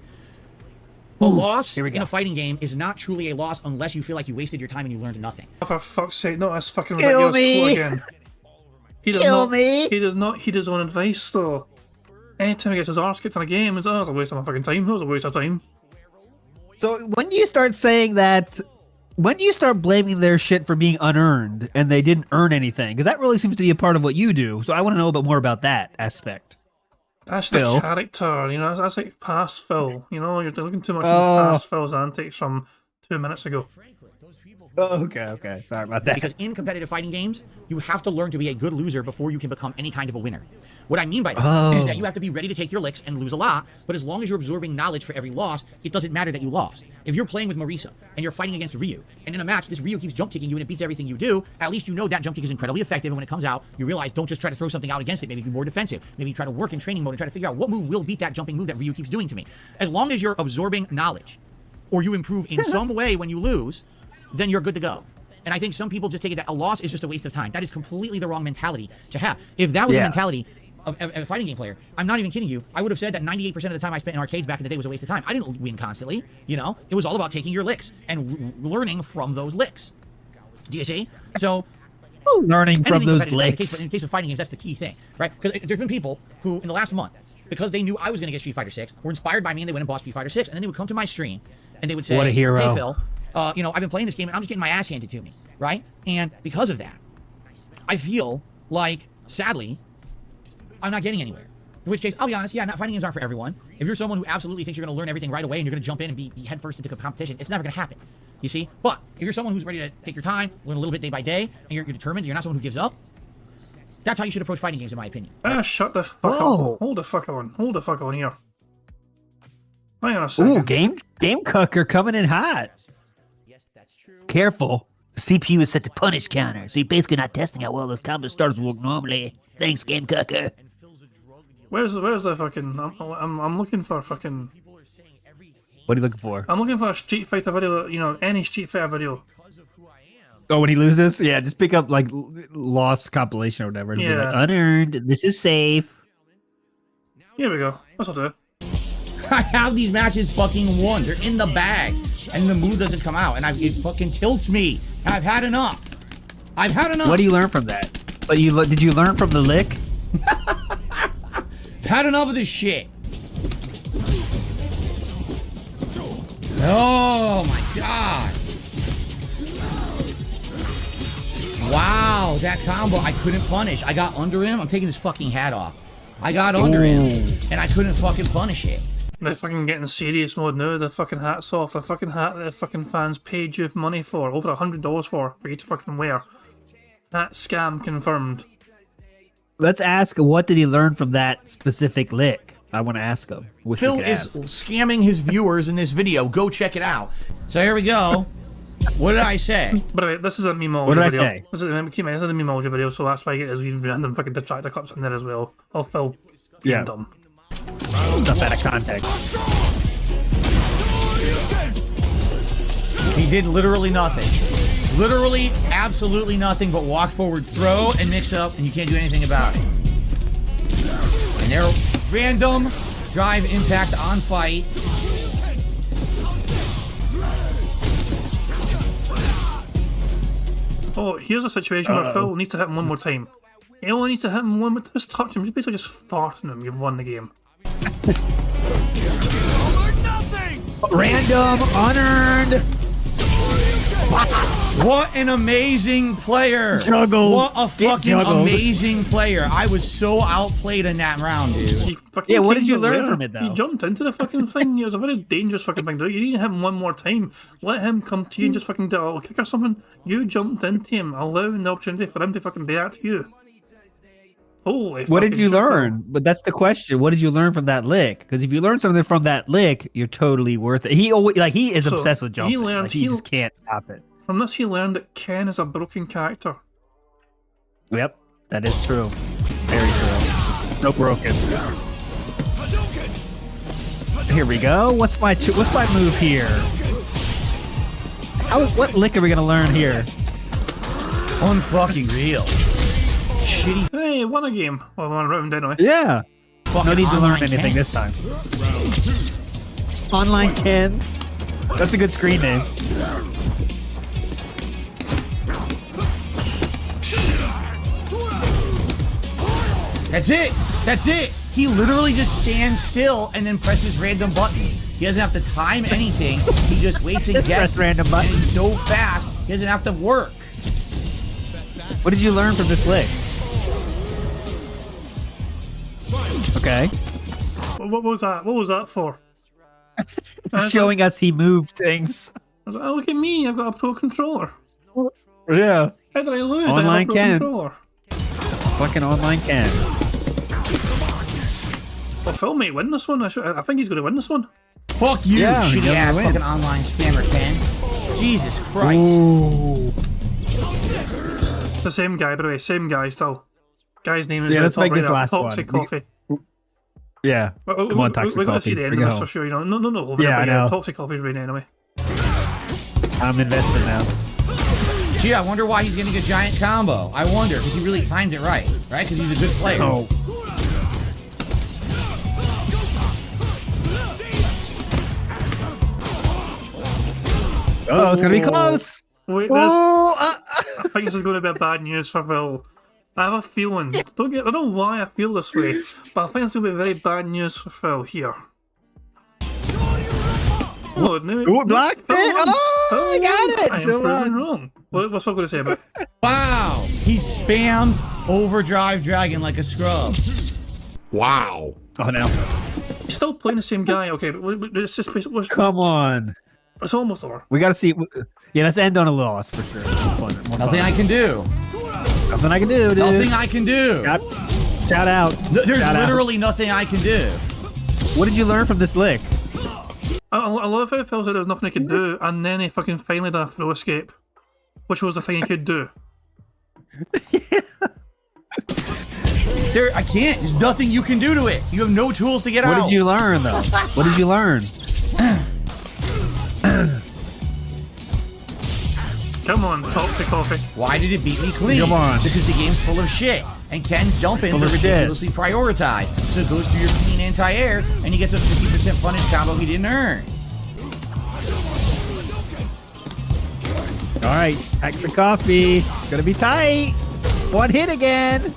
A loss Here we in go. a fighting game is not truly a loss unless you feel like you wasted your time and you learned nothing. Oh, for fuck's sake, not this fucking Kill ridiculous me. quote again. He does Kill not, me. He does not heed his own advice, though. Anytime he gets his arse kicked in a game, it's, it's a waste of my fucking time. That was a waste of time. So when do you start saying that? When do you start blaming their shit for being unearned and they didn't earn anything? Because that really seems to be a part of what you do. So I want to know a bit more about that aspect. That's Phil. the character, you know, that's like past Phil. You know, you're looking too much into Oh. past Phil's antics from 2 minutes ago. Oh, okay. Sorry about that. Because in competitive fighting games, you have to learn to be a good loser before you can become any kind of a winner. What I mean by that is that you have to be ready to take your licks and lose a lot, but as long as you're absorbing knowledge for every loss, it doesn't matter that you lost. If you're playing with Marisa and you're fighting against Ryu, and in a match, this Ryu keeps jump kicking you and it beats everything you do, at least you know that jump kick is incredibly effective, and when it comes out, you realize don't just try to throw something out against it, maybe be more defensive, maybe try to work in training mode and try to figure out what move will beat that jumping move that Ryu keeps doing to me. As long as you're absorbing knowledge, or you improve in some way when you lose, then you're good to go. And I think some people just take it that a loss is just a waste of time. That is completely the wrong mentality to have. If that was the mentality of a fighting game player, I'm not even kidding you, I would have said that 98% of the time I spent in arcades back in the day was a waste of time. I didn't win constantly, you know? It was all about taking your licks and learning from those licks. Do you see? So, Learning from anything those competitive, that's the case, licks. but in the case of fighting games, that's the key thing, right? Because there's been people who, in the last month, because they knew I was going to get Street Fighter 6, were inspired by me and they went and bought Street Fighter 6, and then they would come to my stream and they would say, What a hero. hey, Phil, you know, I've been playing this game and I'm just getting my ass handed to me, right? And because of that, I feel like, sadly, I'm not getting anywhere. In which case, I'll be honest, yeah, not fighting games aren't for everyone. If you're someone who absolutely thinks you're going to learn everything right away and you're going to jump in and be headfirst into competition, it's never going to happen. You see? But if you're someone who's ready to take your time, learn a little bit day by day, and you're determined, you're not someone who gives up, that's how you should approach fighting games, in my opinion. Shut the fuck Whoa. up. Hold the fuck on here. Hang on a second. Ooh, game cucker coming in hot. Yes, that's true. Careful. The CPU is set to punish counter, so you're basically not testing how well those combo starters work normally. Thanks, game cucker. Where's the fucking? I'm looking for fucking. What are you looking for? I'm looking for a Street Fighter video. You know, any Street Fighter video. Oh, when he loses? Yeah, just pick up like lost compilation or whatever. It'll be like, Yeah. unearned. This is safe. Here we go. That's what I'll do. I have these matches fucking won. They're in the bag. And the move doesn't come out. And it fucking tilts me. I've had enough. I've had enough. What do you learn from that? But did you learn from the lick? I've had enough of this shit. Oh my god. Wow, that combo I couldn't punish. I got under him. I'm taking his fucking hat off. I got under him and I couldn't fucking punish it. They're fucking getting serious mode now. The fucking hat's off. The fucking hat that the fucking fans paid you money for, over $100 for you to fucking wear. That scam confirmed. Let's ask, what did he learn from that specific lick? I want to ask him. Wish Phil we could is ask. scamming his viewers in this video. Go check it out. So here we go. What did I say? By the way, this is a memeology What did I video. say? This is a memeology video, so that's why I get these random fucking detractor clips in there as well. I'll Phil being Yeah. dumb. Stuff out of context. He did literally nothing. Literally, absolutely nothing but walk forward, throw, and mix up, and you can't do anything about it. And they're random drive impact on fight. Oh, here's a situation where Phil needs to hit him one more time. He only needs to hit him one more, just touch him, basically just farting him, you've won the game. Random, unearned. What an amazing player! Juggle. What a Get fucking juggled. amazing player! I was so outplayed in that round, dude. He fucking Yeah, what came did you to learn there. from it, though? He jumped into the fucking thing. It was a very dangerous fucking thing to do. You didn't hit him one more time. Let him come to you and just fucking do a little kick or something. You jumped into him, allowing the opportunity for him to fucking do that to you. Holy What did fucking you shit, learn? But that's the question. What did you learn from that lick? Because if you learn something from that lick, you're totally worth it. He always he is So, obsessed with jumping. he learned- Like, he just can't stop it. From this, he learned that Ken is a broken character. Yep, that is true. Very true. No broken. Here we go. What's my move here? What lick are we gonna learn here? Unfucking real. Shitty Hey, won a game. Well, one round anyway. Yeah. fucking No need to learn online anything Kens. this time. Online Ken. That's a good screen name. That's it. That's it. He literally just stands still and then presses random buttons. He doesn't have to time anything. He just waits and Just press guesses. random And buttons. it's so fast, he doesn't have to work. What did you learn from this lick? Okay. What was that? What was that for? Showing us he moved things. I was like, oh, look at me. I've got a pro controller. Yeah. How did I lose? I have Online a pro Ken. controller. Fucking online Ken. Well, Phil might win this one. I think he's going to win this one. Fuck you, Yeah, he shitty doesn't ass win. fucking online spammer, Ken. Jesus Christ. Ooh. It's the same guy, by the way. Same guy still. Guy's name is Yeah, let's top make this right up, last Toxic one. Coffee. Yeah. Come on, Toxic We're going to Coffee. see the end Bring of it this home. for sure. You know, no, over Yeah, there, but I know. Toxic Coffee's right anyway. I'm invested now. Gee, I wonder why he's getting a giant combo. I wonder, because he really timed it right? Because he's a good player. Oh. Oh, it's gonna be close. Wait, Oh, I think this is going to be a bad news for Phil. I have a feeling. I don't know why I feel this way, but I think it's going to be very bad news for Phil here. Oh, no, Ooh, blocked it. Phil won. Oh, Phil I got won. it. I am Phil proven won. wrong. What's Phil going to say about it? Wow. He spams Overdrive Dragon like a scrub. Wow. Oh no! He's still playing the same guy, okay, but it's just Come on. it's almost over. We gotta see. Yeah, let's end on a loss for sure. Nothing I can do. Nothing I can do, dude. Nothing I can do. Shout out. There's Shout literally outs. nothing I can do. What did you learn from this lick? I love how Phil said there was nothing he could do, and then he fucking finally did a throw escape, which was the thing he could do. I can't. There's nothing you can do to it. You have no tools to get out. What did you learn, though? What did you learn? Come on, Toxic Coffee. Why did it beat me clean? Come on. Because the game's full of shit. And Ken's jump-ins Full are of shit. ridiculously prioritized. So it goes through your clean anti-air, and he gets a 50% punish combo he didn't earn. All right, packs of coffee. It's gonna be tight. One hit again.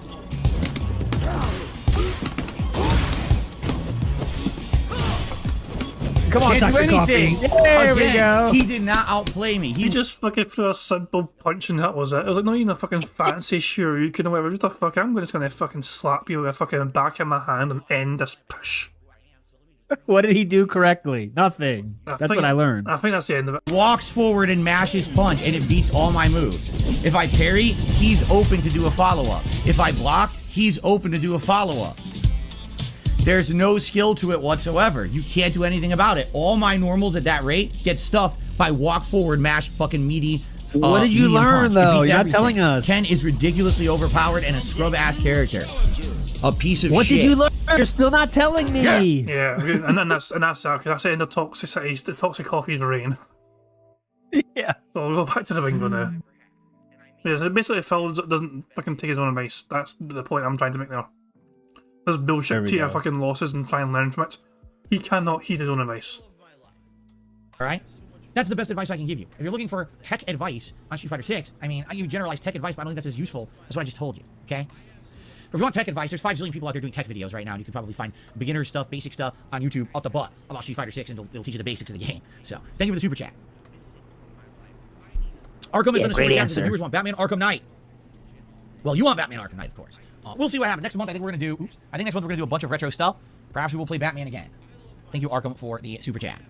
Come on, Can't do Dr. Coffee. anything. There we Again, go. he did not outplay me. He just fucking threw a simple punch and that was it. It was like not even a fucking fancy shuriken or whatever. Just a fuck, I'm just gonna fucking slap you with a fucking back of my hand and end this push. What did he do correctly? Nothing. That's think- what I learned. I think that's the end of it. walks forward and mashes punch, and it beats all my moves. If I parry, he's open to do a follow-up. If I block, he's open to do a follow-up. There's no skill to it whatsoever. You can't do anything about it. All my normals at that rate get stuffed by walk forward, mash, fucking meaty. What did you medium learn punch. It though? beats You're not everything. telling us. Ken is ridiculously overpowered and a scrub ass character. A piece of What shit. did you learn? You're still not telling me. Yeah, and that's because I say in the toxicity, the toxic coffee's reign. Yeah. So we'll go back to the bingo now. Yeah, so basically Phil doesn't fucking take his own advice. That's the point I'm trying to make there. This bullshit take fucking losses and try and learn from it. He cannot heed his own advice. Alright? That's the best advice I can give you. If you're looking for tech advice on Street Fighter 6, I mean, I give you generalized tech advice, but I don't think that's as useful as what I just told you, okay? If you want tech advice, there's 5 zillion people out there doing tech videos right now, and you can probably find beginner stuff, basic stuff on YouTube out the butt about Street Fighter 6, and it'll teach you the basics of the game. So, thank you for the super chat. Arkham has done a super chat. The viewers want Batman Arkham Knight. Well, you want Batman Arkham Knight, of course. We'll see what happens. Next month, I think we're going to do... Oops. I think next month we're going to do a bunch of retro stuff. Perhaps we will play Batman again. Thank you, Arkham, for the super chat.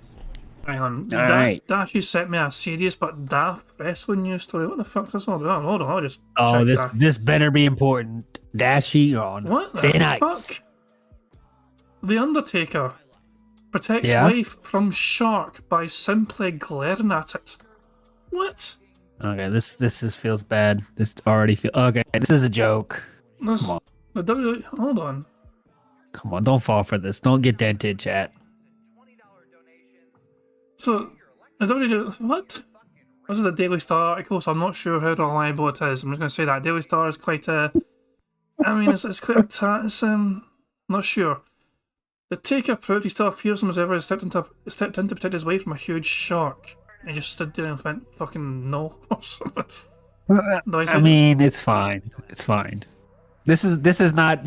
Hang on. Alright. Dash, you sent me a serious but daft wrestling news story. What the fuck's this all about? Hold on, I'll just Oh, check this better be important. Dashy on What the thin ice. fuck? The Undertaker protects Yeah? life from shark by simply glaring at it. What? Okay, this feels bad. This already feel okay. This is a joke. This, Come on. the WWE, hold on. Come on, don't fall for this. Don't get dented, chat. So, the WWE, what? This is the Daily Star article, so I'm not sure how reliable it is. I'm just going to say that. Daily Star is quite a... I mean, it's quite a... It's, not sure. The Taker proved he still fearsome as ever. He stepped in to protect his wife from a huge shark. He just stood there and went, fucking no. I mean, it's fine. It's fine. This is not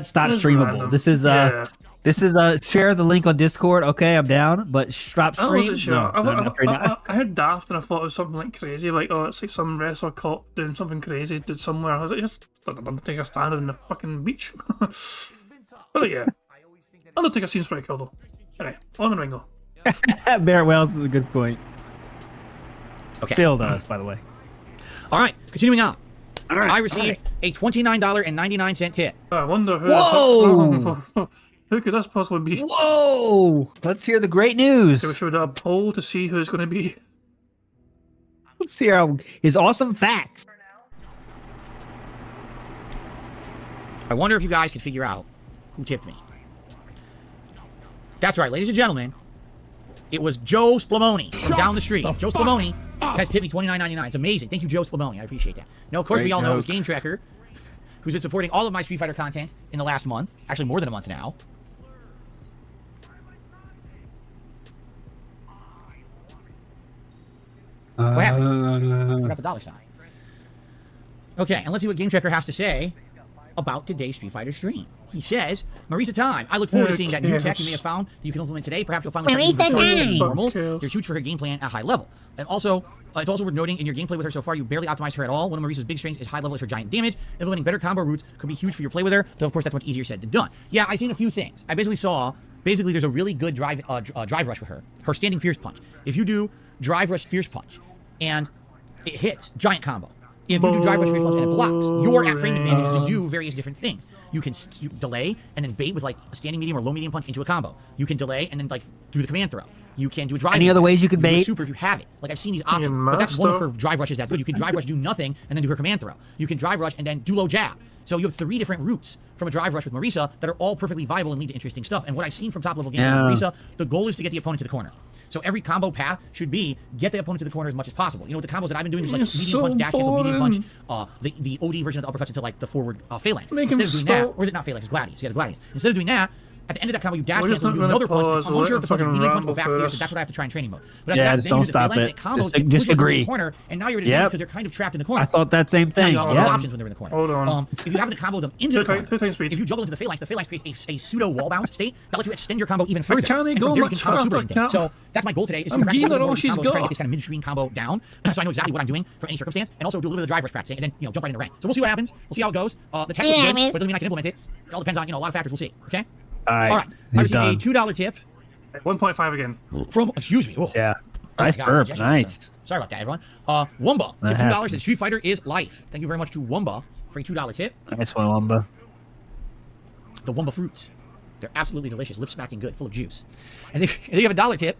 stop It's streamable. random. This is Yeah. This is share the link on Discord. Okay, I'm down, but stop I stream. wasn't sure. No, I'm afraid not. I heard daft and I thought it was something like crazy, like, oh, it's like some wrestler caught doing something crazy, did somewhere. I was like, just Undertaker standing in the fucking beach. But yeah, Undertaker seems pretty cool though. Anyway, on the Ringo. Barrett Wells is a good point. Okay. Phil does, by the way. All right, continuing on. All right, I received a $29.99 tip. I wonder who. Whoa! Who could this possibly be? Whoa! Let's hear the great news. So we should have a poll to see who it's going to be. Let's hear his awesome facts. I wonder if you guys could figure out who tipped me. That's right, ladies and gentlemen. It was Joe Splamoni from down the street. Joe Splamoni has tipped me $29.99. It's amazing. Thank you, Joe Splamoni. I appreciate that. Now, of course, Great we all know it was joke. Game Tracker, who's been supporting all of my Street Fighter content in the last month. Actually, more than a month now. What happened? I forgot the dollar sign. Okay, and let's see what Game Tracker has to say about today's Street Fighter stream. He says, Marisa time. I look forward to seeing that new tech you may have found that you can implement today. Perhaps you'll finally start using normals. You're huge for her game plan at high level. And also, it's also worth noting in your gameplay with her so far, you barely optimized her at all. One of Marisa's big strengths is high level is her giant damage. Implementing better combo routes could be huge for your play with her, though of course that's much easier said than done. Yeah, I've seen a few things. I basically saw, there's a really good drive rush with her. Her standing fierce punch. If you do drive rush fierce punch and it hits, giant combo. If you do drive rush fierce punch and it blocks, you're at frame advantage to do various different things. You can delay and then bait with like a standing medium or low medium punch into a combo. You can delay and then like do the command throw. You can do a drive. Any other ways you can do a bait? super if you have it. Like I've seen these options, but that's one of her drive rushes that's good. You can drive rush, do nothing, and then do her command throw. You can drive rush and then do low jab. So you have 3 different routes from a drive rush with Marisa that are all perfectly viable and lead to interesting stuff. And what I've seen from top level gameplay with Marisa, the goal is to get the opponent to the corner. So every combo path should be get the opponent to the corner as much as possible. You know what the combos that I've been doing is like medium punch, dash cancel, medium punch, the OD version of the uppercuts into like the forward phalanx. Instead of doing that, or is it not phalanx? It's gladius. Yeah, the gladius. Instead of doing that, at the end of that combo, you dash cancel, you do another punch. I'm unsure if the punch is medium punch or back fierce, so that's what I have to try in training mode. But after that, just then you don't do the stop phalanx it. and it combos, Just it pushes them to agree. the corner, and now you're at advantage because they're kind of trapped in the corner. I thought that same Now thing. you have all those options when they're in the corner. Hold on. If you happen to combo them into the corner, two times speed. if you juggle into the phalanx creates a pseudo wall bounce state that lets you extend your combo even further. can't And go from there you much can combo faster, supers and things. can't- So that's my goal today. Is to I'm practice getting a little all more she's combos, try to got. get this kind of mid-stream combo down, so I know exactly what I'm doing for any circumstance, and also do a little bit of drive rush practicing, and then jump right into rank. So we'll see what happens. We'll see how it goes. The tech looks good, but it doesn't mean I can implement it. It all depends on a lot of factors. We'll see. Okay. All right. All right. I He's received done. a $2 tip 1.5 again. from. Excuse me. Oh. Yeah. Oh my Nice God, burp. Jesse, Nice. Sorry about that, everyone. Wumba, That tip $2 happens. says Street Fighter is life. Thank you very much to Wumba for a $2 tip. Nice one, Lumba. The Wumba fruits. They're absolutely delicious, lip smacking good, full of juice. And then you have a dollar tip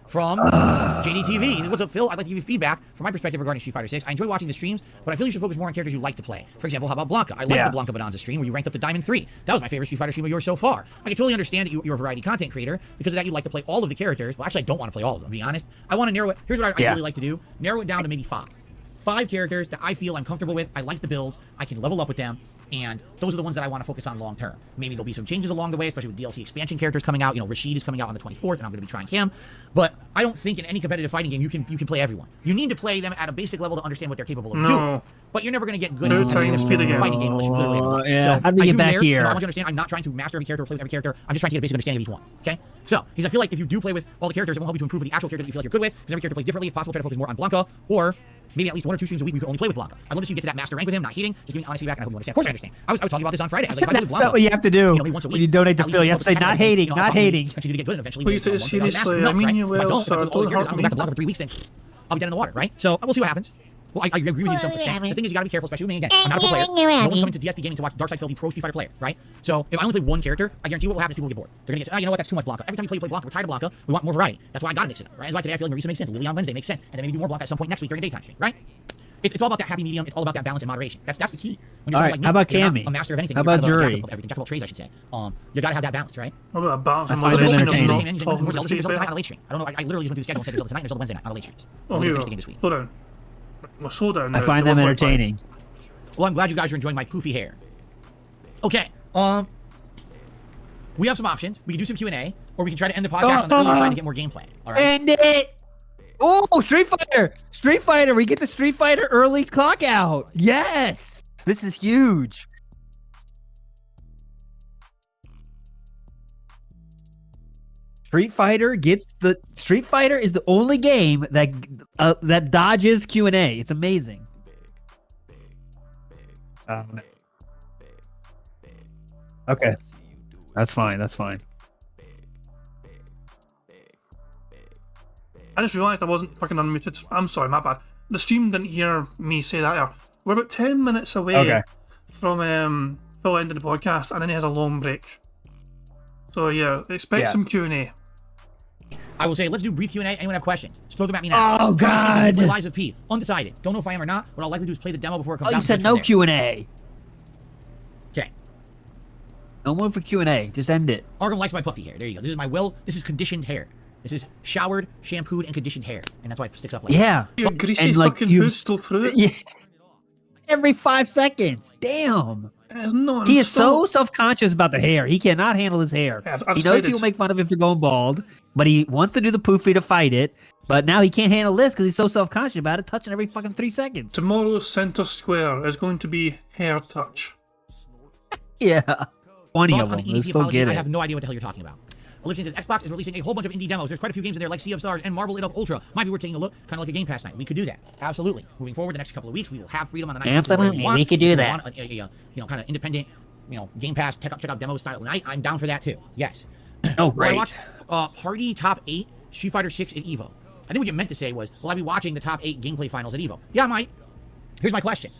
from JDTV. He says, what's up, Phil? I'd like to give you feedback from my perspective regarding Street Fighter 6. I enjoy watching the streams, but I feel you should focus more on characters you like to play. For example, how about Blanca? I like the Blanca Bonanza stream where you ranked up to Diamond 3. That was my favorite Street Fighter stream of yours so far. I can totally understand that you're a variety content creator. Because of that, you like to play all of the characters. Well, actually, I don't want to play all of them, to be honest. I want to narrow it. Here's what I really like to do. Narrow it down to maybe 5. 5 characters that I feel I'm comfortable with. I like the builds. I can level up with them. And those are the ones that I want to focus on long term. Maybe there'll be some changes along the way, especially with DLC expansion characters coming out. You know, Rashid is coming out on the 24th, and I'm going to be trying him. But I don't think in any competitive fighting game you can play everyone. You need to play them at a basic level to understand what they're capable of doing. But you're never going to get good at a fighting game unless you literally have one. So how do we get back here? You know, I want you to understand I'm not trying to master every character or play with every character. I'm just trying to get a basic understanding of each one. Okay? So, because I feel like if you do play with all the characters, it won't help you to improve with the actual character that you feel like you're good with, because every character plays differently. If possible, try to focus more on Blanca, or maybe at least 1 or 2 streams a week we could only play with Blanca. I'd love to see you get to that master rank with him, not hating. Just give me honest feedback, and I hope you understand. Of course I understand. I was talking about this on Friday. I was like, if I play with Blanca, that's what you have to do. You know, once a week, when you donate to Phil, you have to say, not hating, not hating. Continue to get good, and eventually Please say seriously, I mean you will, so don't I'm going back to Blanca for 3 weeks, then I'll be dead in the water, right? So, we'll see what happens. Well, I agree with you to some extent. The thing is, you gotta be careful, especially with me again. I'm not a pro player. No one's coming to DSP Gaming to watch Darkside Filthy Pro Street Fighter player, right? So if I only play one character, I guarantee what will happen is people will get bored. They're gonna get, you know what, that's too much Blanca. Every time you play Blanca, we're tired of Blanca. We want more variety. That's why I gotta mix it up, right? That's why today I feel like Marisa makes sense. Lily on Wednesday makes sense, and then maybe do more Blanca at some point next week during a daytime stream, right? It's all about that happy medium. It's all about that balance and moderation. That's the key. When you're all right, like me, how about you're Cammy? not a master of anything. How about Jury? Jack of all trades, I should say. You gotta have that balance, right? What about balance and I find it moderation? entertaining. More Zelda streams on a late stream. I don't know. I literally just went through the schedule and said Zelda tonight and Zelda Wednesday night on a late stream. Oh, here we go. Slow down. Well, slow down. I find them entertaining. Well, I'm glad you guys are enjoying my poofy hair. Okay, we have some options. We can do some Q&A, or we can try to end the podcast on the early side to get more gameplay. All right. End it! Oh, Street Fighter! Street Fighter! We get the Street Fighter early clock out! Yes! This is huge. Street Fighter is the only game that dodges Q&A. It's amazing. Okay. That's fine. I just realised I wasn't fucking unmuted. I'm sorry, my bad. The stream didn't hear me say that there. We're about 10 minutes away from Phil ending the podcast, and then he has a long break. So yeah, expect some Q&A. I will say, let's do brief Q&A. Anyone have questions? Just throw them at me now. Oh, God. Lies of P. Undecided. Don't know if I am or not. What I'll likely do is play the demo before it comes out. You said no Q&A. Okay. No more for Q&A. Just end it. Arkham likes my puffy hair. There you go. This is my this is conditioned hair. This is showered, shampooed, and conditioned hair. And that's why it sticks up like that. Your greasy fucking hood's still through it? Yeah. Every 5 seconds. Damn. No, he is so self-conscious about the hair. He cannot handle his hair. I've he knows people make fun of him for going bald, but he wants to do the poofy to fight it. But now he can't handle this because he's so self-conscious about it, touching every fucking 3 seconds. Tomorrow's center square is going to be hair touch. Yeah. 20 of them. The Still get it. I have no idea what the hell you're talking about. Olivia says, Xbox is releasing a whole bunch of indie demos. There's quite a few games in there like Sea of Stars and Marble It Up Ultra. Might be worth taking a look, kind of like a Game Pass night. We could do that. Absolutely. Moving forward, the next couple of weeks, we will have freedom on the night. Absolutely, we could do that. Want kind of independent, Game Pass, check out demo style night. I'm down for that too. Yes. Oh, great. Watch Party Top 8 Street Fighter 6 at EVO. I think what you meant to say was, will I be watching the top 8 gameplay finals at EVO? Yeah, I might. Here's my question.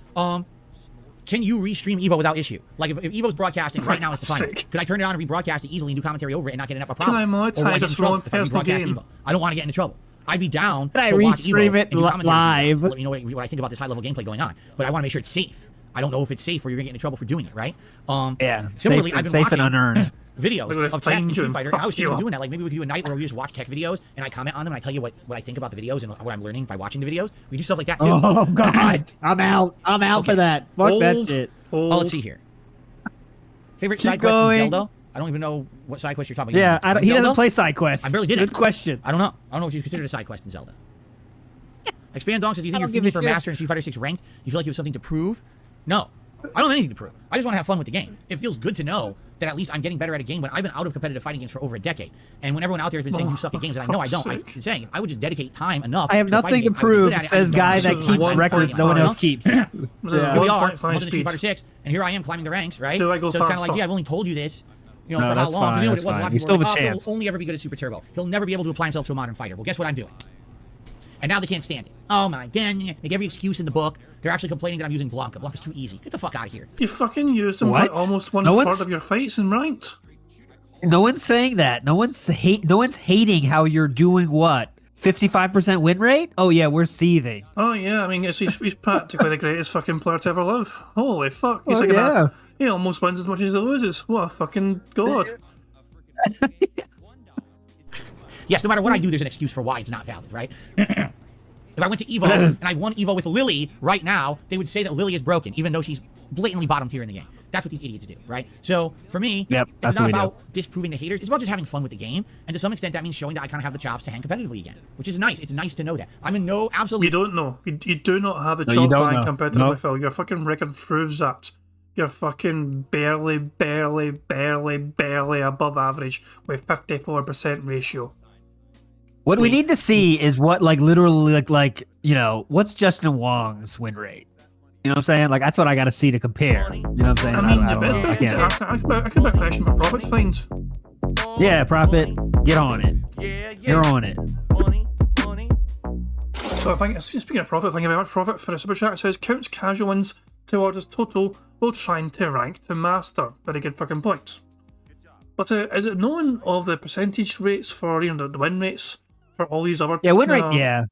Can you restream EVO without issue? Like, if EVO's broadcasting right now, it's the final. Could I turn it on and rebroadcast it easily and do commentary over it and not get a problem? Can I monetize this for one personal game? EVO? I don't want to get into trouble. I'd be down to watch restream EVO it and do commentary live. let me know what I think about this high-level gameplay going on. But I want to make sure it's safe. I don't know if it's safe or you're going to get into trouble for doing it, right? Yeah, similarly, I've been safe watching and unearned. videos of tech and Street Fighter, and I was thinking of up. doing that. Like, maybe we could do a night where we just watch tech videos, and I comment on them, and I tell you what I think about the videos and what I'm learning by watching the videos. We do stuff like that, too. Oh, God. I'm out for that. Fuck that shit. Let's see here. Favorite side quest in Zelda? I don't even know what side quest you're talking about. Yeah, he doesn't play side quests. I barely did. Good question. I don't know. I don't know if you consider a side quest in Zelda. Expand Dong says, do you think you're feeding for Master in Street Fighter 6 ranked? You feel like you have something to prove? No. I don't have anything to prove. I just want to have fun with the game. It feels good to know that at least I'm getting better at a game when I've been out of competitive fighting games for over a decade. And when everyone out there has been saying you suck at games, and I know I don't, I'm saying if I would just dedicate time enough. I have nothing to prove, says guy that keeps records no one else keeps. Here we are, in Street Fighter 6, and here I am climbing the ranks, right? So it's kind of like, gee, I've only told you this, for how long? You know what it was? A lot of people were like, Phil will only ever be good at Super Turbo. He'll never be able to apply himself to a modern fighter. Well, guess what I'm doing? And now they can't stand it. Oh my god, make every excuse in the book. They're actually complaining that I'm using Blanca. Blanca's too easy. Get the fuck out of here. You fucking used him for almost one third of your fights in ranked. No one's saying that. No one's hating how you're doing what? 55% win rate? Oh yeah, we're seething. Oh yeah, I mean, he's practically the greatest fucking player to ever live. Holy fuck, he's Oh, like yeah. he almost wins as much as he loses. What a fucking god. Yes, no matter what I do, there's an excuse for why it's not valid, right? If I went to Evo and I won Evo with Lily right now, they would say that Lily is broken, even though she's blatantly bottom tier in the game. That's what these idiots do, right? So for me, it's not about disproving the haters. It's about just having fun with the game, and to some extent, that means showing that I kind of have the chops to hang competitively again, which is nice. It's nice to know that. I'm in no absolute. You don't know. You do not have the chops to hang competitively, Phil. Your fucking record proves that. You're fucking barely above average with 54% ratio. What we need to see is what, like, literally, like, you know, what's Justin Wong's win rate? You know what I'm saying? Like, that's what I got to see to compare. You know what I'm saying? I mean, I can't. I could bet question for Profit finds. Yeah, Profit, get on it. You're on it. So I think, speaking of Profit, thank you very much, Profit, for the super chat. It says, counts casual wins towards his total while trying to rank to master. Very good fucking point. But is it known of the percentage rates for, you know, the win rates for all these other... Yeah, win rate, yeah.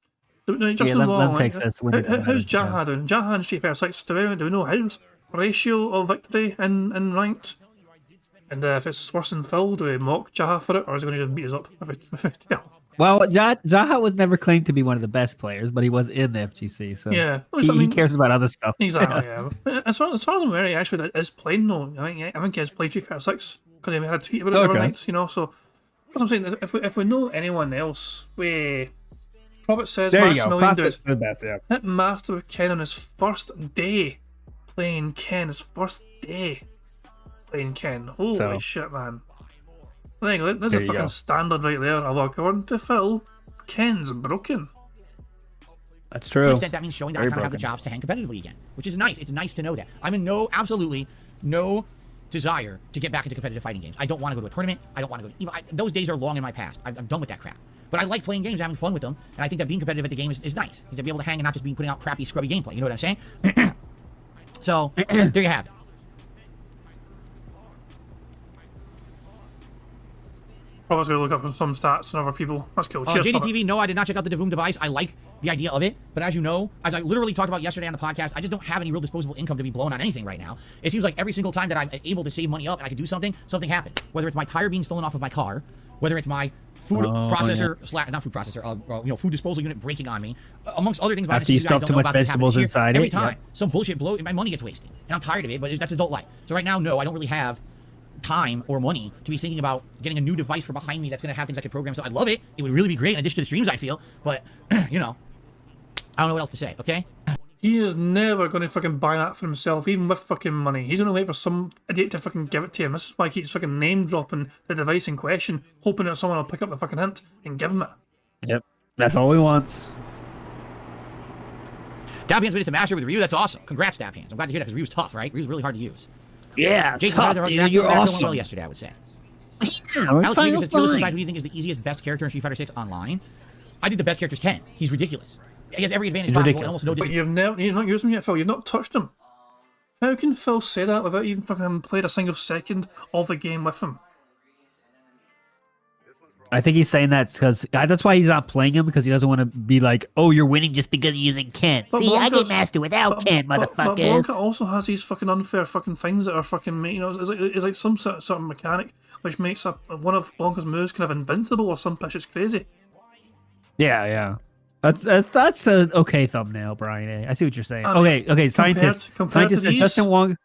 Justin Wong, takes this. How's Jaha doing? Jaha in Street Fighter 6, do we know his ratio of victory in ranked? And if it's worse than Phil, do we mock Jaha for it, or is he going to just beat us up every tell? Well, Jaha was never claimed to be one of the best players, but he was in the FGC, so yeah, he cares about other stuff. Exactly, yeah. As far as I'm aware, he actually is playing though. I think he has played Street Fighter 6, because he had a tweet about it the other night, you know, so... What I'm saying is, if we know anyone else, Profit says Maximilian dude hit Master of Ken on his first day playing Ken. His first day playing Ken. Holy shit, man! I think there's a fucking standard right there. Although according to Phil, Ken's broken. That's true. To extent, that means showing that I kind of have the chops to hang competitively again, which is nice. It's nice to know that. I'm in absolutely no desire to get back into competitive fighting games. I don't want to go to a tournament. I don't want to go to Evo. Those days are long in my past. I'm done with that crap. But I like playing games, having fun with them, and I think that being competitive at the game is nice. To be able to hang and not just be putting out crappy, scrubby gameplay. You know what I'm saying? So, there you have it. Probably going to look up some stats and other people. That's cool. Cheers, JDTV, no, I did not check out the Devoom device. I like the idea of it, but as you know, as I literally talked about yesterday on the podcast, I just don't have any real disposable income to be blown on anything right now. It seems like every single time that I'm able to save money up and I can do something, something happens. Whether it's my tire being stolen off of my car, whether it's my food processor, not food processor, food disposal unit breaking on me, amongst other things. After you stuff too much vegetables inside every time, some bullshit blow, my money gets wasted, and I'm tired of it. But that's adult life. So right now, no, I don't really have time or money to be thinking about getting a new device for behind me that's going to have things I can program. So I love it. It would really be great in addition to the streams, I feel. But, you know, I don't know what else to say, okay? He is never going to fucking buy that for himself, even with fucking money. He's going to wait for some idiot to fucking give it to him. This is why he keeps fucking name dropping the device in question, hoping that someone will pick up the fucking hint and give him it. Yep, that's all he wants. Dab Hands made it to Master with Ryu. That's awesome. Congrats, Dab Hands. I'm glad to hear that because Ryu's tough, right? Ryu's really hard to use. Yeah, Jason tough, dude. You're awesome. Well yesterday, I would say. Yeah, Alex Major says, "Fearless Decide, who do you think is the easiest, best character in Street Fighter 6 online?" I think the best character is Ken. He's ridiculous. He has every advantage possible and almost no disadvantage. But you've not used him yet, Phil. You've not touched him. How can Phil say that without even fucking having played a single second of the game with him? I think he's saying that's why he's not playing him, because he doesn't want to be like, oh, you're winning just because you're using Ken. But See, Blanca's, I get master without Ken, motherfuckers. But Blanca also has these fucking unfair fucking things that are fucking, it's like some sort of mechanic which makes one of Blanca's moves kind of invincible or some pitch. It's crazy. Yeah. That's an okay thumbnail, Brian. I see what you're saying. Okay. Scientist says Justin Wong.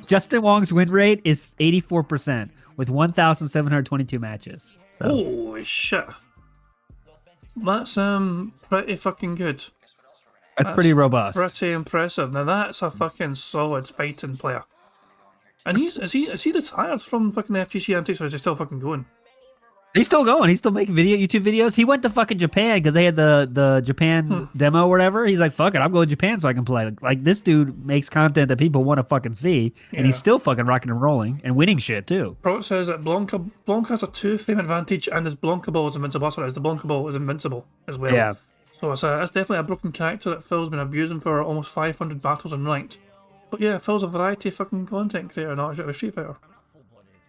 Justin Wong's win rate is 84% with 1,722 matches. So. Holy shit. That's pretty fucking good. That's pretty robust. Pretty impressive. Now that's a fucking solid fighting player. And is he retired from fucking FGC antics, or is he still fucking going? He's still going. He's still making YouTube videos. He went to fucking Japan because they had the Japan demo or whatever. He's like, fuck it, I'm going to Japan so I can play. Like this dude makes content that people want to fucking see, and he's still fucking rocking and rolling and winning shit too. Bro, it says that Blanca has a 2-frame advantage, and his Blanca ball is invincible. That's what it is. The Blanca ball is invincible as well. Yeah. So it's definitely a broken character that Phil's been abusing for almost 500 battles in ranked. But yeah, Phil's a variety of fucking content creator, not just a Street Fighter.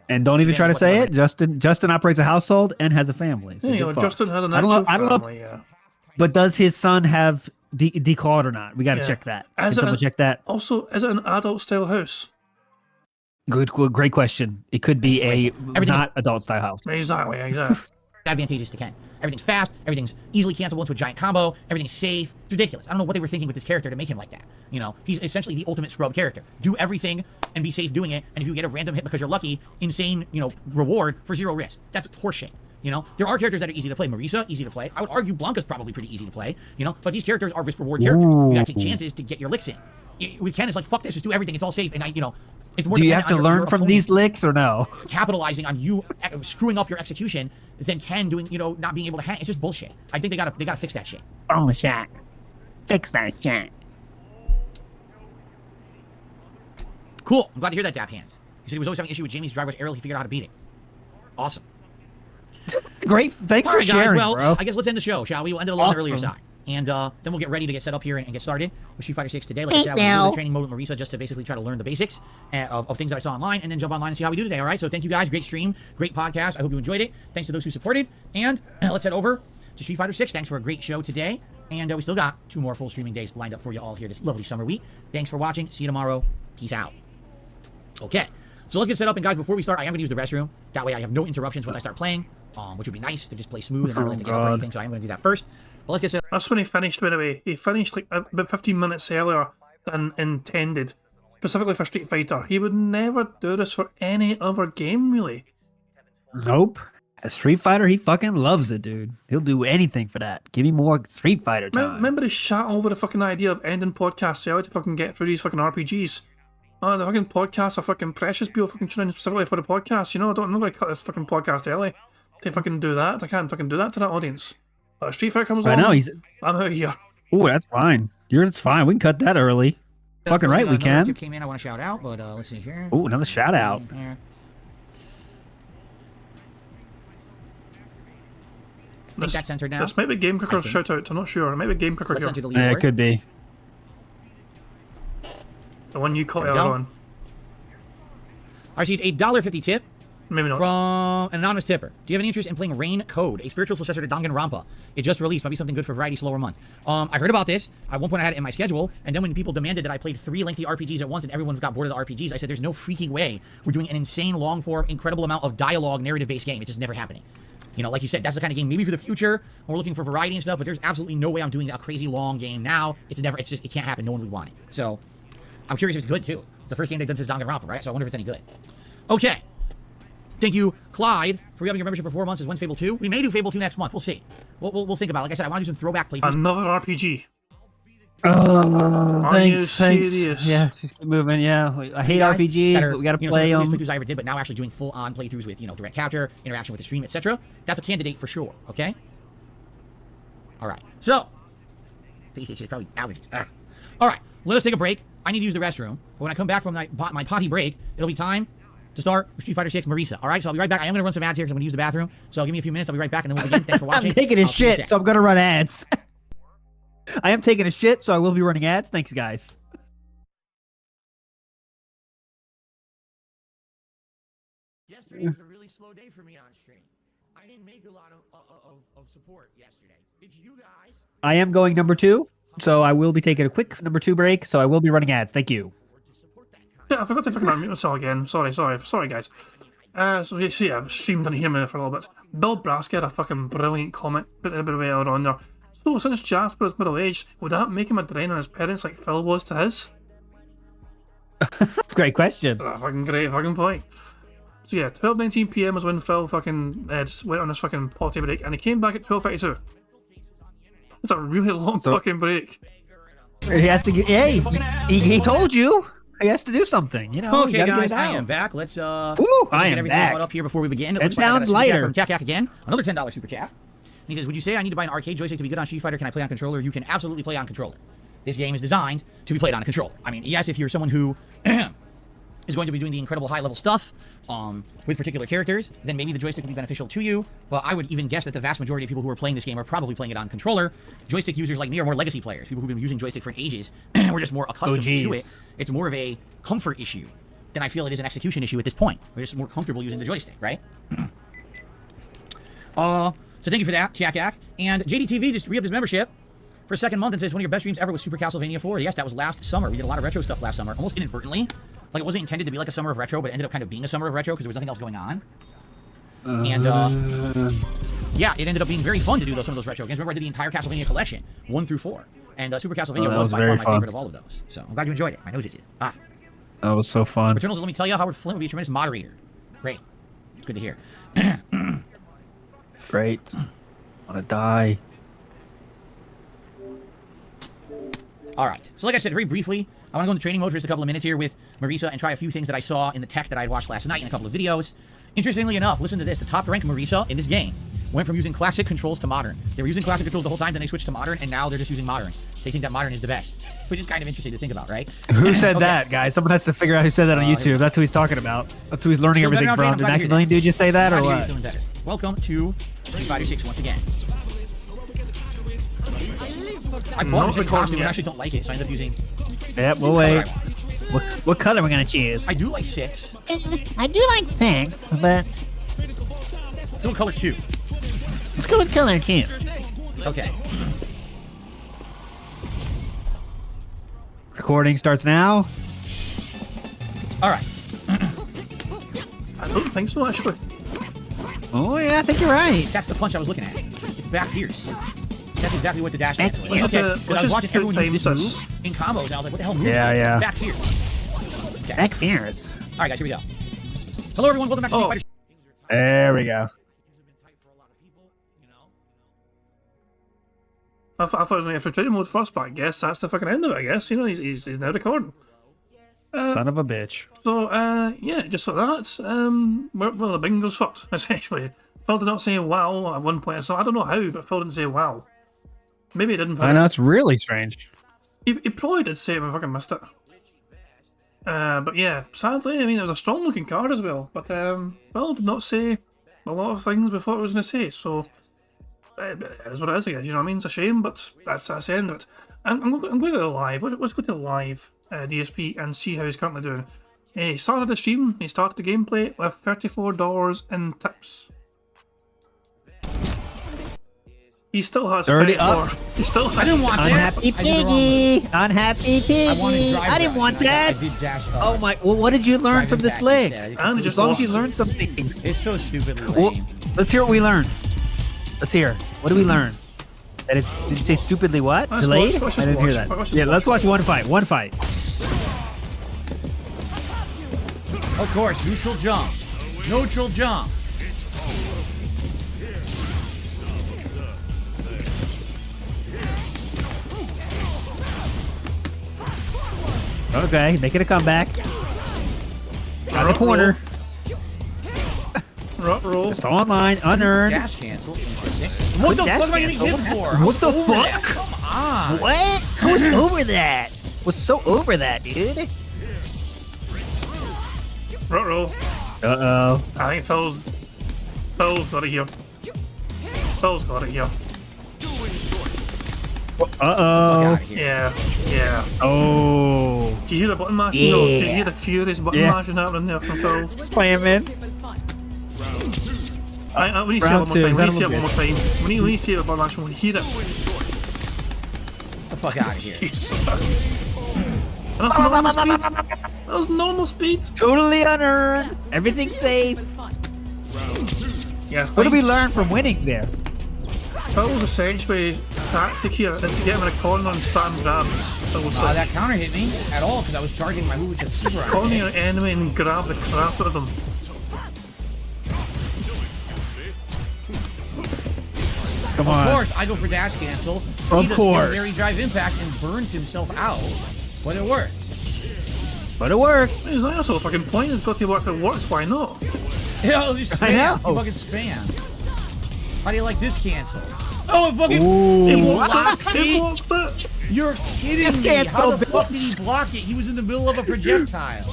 And don't even try to say it. whatsoever. Justin operates a household and has a family. So Yeah, good fuck. Justin has an I don't know- actual I don't know if- family, yeah. But does his son have declawed or not? We got to Yeah. check that. Is Can it someone an- check that? Also, is it an adult-style house? Great question. It could be a not adult style house. Exactly. Advantageous to Ken. Everything's fast, everything's easily cancelable into a giant combo, everything's safe. It's ridiculous. I don't know what they were thinking with this character to make him like that. You know, he's essentially the ultimate scrub character. Do everything and be safe doing it, and if you get a random hit because you're lucky, insane, reward for 0 risk. That's horseshit. There are characters that are easy to play. Marisa, easy to play. I would argue Blanca's probably pretty easy to play, but these characters are risk-reward characters. You gotta take chances to get your licks in. With Ken, it's like, fuck this, just do everything, it's all safe, and it's more Do you have dependent to on your learn from opponent these licks or no? capitalizing on you screwing up your execution than Ken doing, not being able to hang. It's just bullshit. I think they gotta fix that shit. Oh, shit. Fix that shit. Cool. I'm glad to hear that, Dap Hands. He said he was always having an issue with Jamie's driver's aerial. He figured out how to beat it. Awesome. Great. Thanks All for right, sharing, guys. Well, bro. I guess let's end the show, shall we? We'll end it a little on the earlier Awesome. side. And then we'll get ready to get set up here and get started with Street Fighter 6 today. Like I said, I was doing the training mode with Marisa just to basically try to learn the basics of things that I saw online and then jump online and see how we do today, all right? So thank you guys. Great stream. Great podcast. I hope you enjoyed it. Thanks to those who supported. And let's head over to Street Fighter 6. Thanks for a great show today. And we still got 2 more full streaming days lined up for you all here this lovely summer week. Thanks for watching. See you tomorrow. Peace out. Okay. So let's get set up. And guys, before we start, I am going to use the restroom. That way I have no interruptions once I start playing, which would be nice to just play smooth and not really have to get up or anything. So I am going to do that first. But let's get set up. That's when he finished, by the way. He finished like about 15 minutes earlier than intended, specifically for Street Fighter. He would never do this for any other game, really. Nope. As Street Fighter, he fucking loves it, dude. He'll do anything for that. Give me more Street Fighter time. Remember he shat over the fucking idea of ending podcasts early to fucking get through these fucking RPGs? Oh, the fucking podcasts are fucking precious. People fucking tune in specifically for the podcast. I'm not going to cut this fucking podcast early to fucking do that. I can't fucking do that to that audience. But if Street Fighter comes along, I know, I'm out here. Ooh, that's fine. It's fine. We can cut that early. Fucking right, we can. Came in, I want to shout out, but let's see here. Ooh, another shout out. Here. I think that's entered now. This might be Game Cooker's think. shout out. I'm not sure. It might be Game Cooker Let's here. enter the Yeah, leaderboard. it could be. The one you caught There we earlier go. on. I received a $1.50 tip Maybe not. from an anonymous tipper. Do you have any interest in playing Rain Code, a spiritual successor to Danganronpa? It just released. Might be something good for variety slower months. I heard about this. At one point I had it in my schedule, and then when people demanded that I played 3 lengthy RPGs at once and everyone got bored of the RPGs, I said there's no freaking way we're doing an insane long-form, incredible amount of dialogue, narrative-based game. It's just never happening. Like you said, that's the kind of game maybe for the future when we're looking for variety and stuff, but there's absolutely no way I'm doing a crazy long game now. It can't happen. No one would want it. So, I'm curious if it's good too. It's the first game they've done since Danganronpa, right? So I wonder if it's any good. Okay. Thank you, Clyde, for re-upping your membership for 4 months. When's Fable 2? We may do Fable 2 next month. We'll see. We'll think about it. Like I said, I want to do some throwback playthroughs. Another RPG. Thanks. serious? Yeah, just keep moving. Yeah, I hate Guys RPGs, that are, but we gotta some play of them. the playthroughs I ever did, but now actually doing full-on playthroughs with, direct capture, interaction with the stream, etc. That's a candidate for sure, okay? All right. So, PlayStation is probably allergies. All right. Let us take a break. I need to use the restroom. But when I come back from my potty break, it'll be time to start with Street Fighter 6 Marisa. All right? So I'll be right back. I am going to run some ads here because I'm going to use the bathroom. So give me a few minutes. I'll be right back, and then we'll begin. Thanks for watching. I'm taking a I'll see you in a shit, sec. so I'm gonna run ads. I am taking a shit, so I will be running ads. Thanks, guys. Yesterday was a really slow day for me on stream. I didn't make a lot of support yesterday. Did you guys? I am going number 2, so I will be taking a quick number 2 break. So I will be running ads. Thank you. Yeah, I forgot to fucking unmute myself again. Sorry, guys. So you see, I've streamed on here for a little bit. Bill Brask had a fucking brilliant comment, put a bit of earlier on there. So since Jasper is middle aged, would that make him a drain on his parents like Phil was to his? Great question. A fucking great fucking point. So yeah, 12:19 PM is when Phil fucking just went on his fucking potty break, and he came back at 12:32. It's a really long fucking break. He has to get. Hey, he told you. He has to do something. You know. Okay, you gotta guys, get it I out. am back. Let's Woo, let's I get am everything back. caught up here before we begin. It It looks like I got a sounds super chat lighter. from Yak again. Another $10 super chat. And he says, "Would you say I need to buy an arcade joystick to be good on Street Fighter? Can I play on controller? You can absolutely play on controller. This game is designed to be played on a controller. I mean, yes, if you're someone who is going to be doing the incredible high-level stuff with particular characters, then maybe the joystick would be beneficial to you. But I would even guess that the vast majority of people who are playing this game are probably playing it on controller. Joystick users like me are more legacy players, people who've been using joystick for ages. We're just more accustomed to it. It's more of a comfort issue then I feel it is an execution issue at this point. We're just more comfortable using the joystick, right? So thank you for that, Chak. And JDTV just re-upped his membership for a second month and says, one of your best streams ever was Super Castlevania 4. Yes, that was last summer. We did a lot of retro stuff last summer, almost inadvertently. Like, it wasn't intended to be like a summer of retro, but it ended up kind of being a summer of retro because there was nothing else going on. And, yeah, it ended up being very fun to do some of those retro games. Remember, I did the entire Castlevania collection, 1 through 4. And Super Castlevania was by far my favorite of all of those. So I'm glad you enjoyed it. My nose itches. Ah. That was so fun. Returnals, let me tell you, Howard Flint would be a tremendous moderator. Great. It's good to hear. Great. I want to die. All right. So like I said, very briefly, I want to go into training mode for just a couple of minutes here with Marisa and try a few things that I saw in the tech that I had watched last night in a couple of videos. Interestingly enough, listen to this. The top rank Marisa in this game went from using classic controls to modern. They were using classic controls the whole time, then they switched to modern, and now they're just using modern. They think that modern is the best, which is kind of interesting to think about, right? Who said that, guys? Someone has to figure out who said that on YouTube. That's who he's talking about. That's who he's learning everything from. Did Maximilian dude just say that, or what? Feeling better. Welcome to Street Fighter 6 once again. I bought this costume and I actually don't like it, so I ended up using... Yep, we'll wait. What color are we going to choose? I do like 6. I do like 6, but... Let's go with color 2. Let's go with color 2. Okay. Recording starts now. Alright. I don't think so, actually. Oh, yeah, I think you're right. That's the punch I was looking at. It's back fierce. That's exactly what the dash dance was. Let's Okay, just because I was watching put everyone use this times move in combos, and I was like, what the hell move Yeah, is it? yeah. It's back fierce. Okay. Back fierce. Alright, guys, here we go. Hello, everyone. Welcome back to Street Fighter. There we go. I thought it was going to training mode first, but I guess that's the fucking end of it, I guess. You know, he's now recording. Son of a bitch. So, yeah, just like that. Well, the bingo's fucked, essentially. Phil did not say wow at one point, so I don't know how, but Phil didn't say wow. Maybe he didn't. I know, it's really strange. He probably did say it, but I fucking missed it. But yeah, sadly, I mean, it was a strong looking card as well, but Phil did not say a lot of things we thought it was going to say, so it is what it is, I guess, you know what I mean? It's a shame, but that's the end of it. I'm going to go live. Let's go to live DSP and see how he's currently doing. He started the stream, he started the gameplay with $34 in tips. He still has 30 34. up. He still has. I didn't want that. Unhappy piggy! Unhappy piggy! I wanted drive I didn't rush. want I that! did dash Oh my, well, what did you learn Drive from this impact leg? instead. And he As just long as lost. you learned something. It's so stupidly Well, lame. let's hear what we learned. Let's hear. What did we learn? That it's, did you say stupidly what? Let's Delayed? watch, I didn't hear watch, that. watch, Yeah, watch. let's watch one fight. One fight. Of course, neutral jump. Neutral jump. Okay, making a comeback. Got the corner. Roll. It's online, unearned. Dash cancel. Interesting. What the dash fuck am I getting hit cancel? for? What the Over fuck? that. Come on. What? I was over that! Was so over that, dude. Roll. Uh-oh. I think Phil's got it here. Phil's got it here. Fuck Uh-oh. out of here. Yeah. Oh. Did you hear the button mashing? No. Did you Yeah. hear the furious button Yeah. mashing happening there from Phil? Slamming. We need to see it one Round more two, time. We need to is see it that one more time. We need to see it button mashing. We hear it. Get the fuck out of here. Jesus. That was normal speed. That was normal speed. Totally unearned. Everything's safe. Yeah. What did we learn from winning there? Phil's essentially tactic here is to get him in a corner and stand grabs. That counter hit me at all because I was charging my move which is super out. Corner your enemy and grab the crap out of them. Come Of on. course, I go for dash cancel. Of He does course. Mary drive impact and burns himself out, but it works. But it works. Is that also a fucking point? It's got to work if it works, why not? Hell, just spam. I know. You fucking spam. How do you like this cancel? Oh, it fucking It it worked blocked it! It me. worked it! You're kidding This me. cancel, How the bitch. fuck did he block it? He was in the middle of a projectile.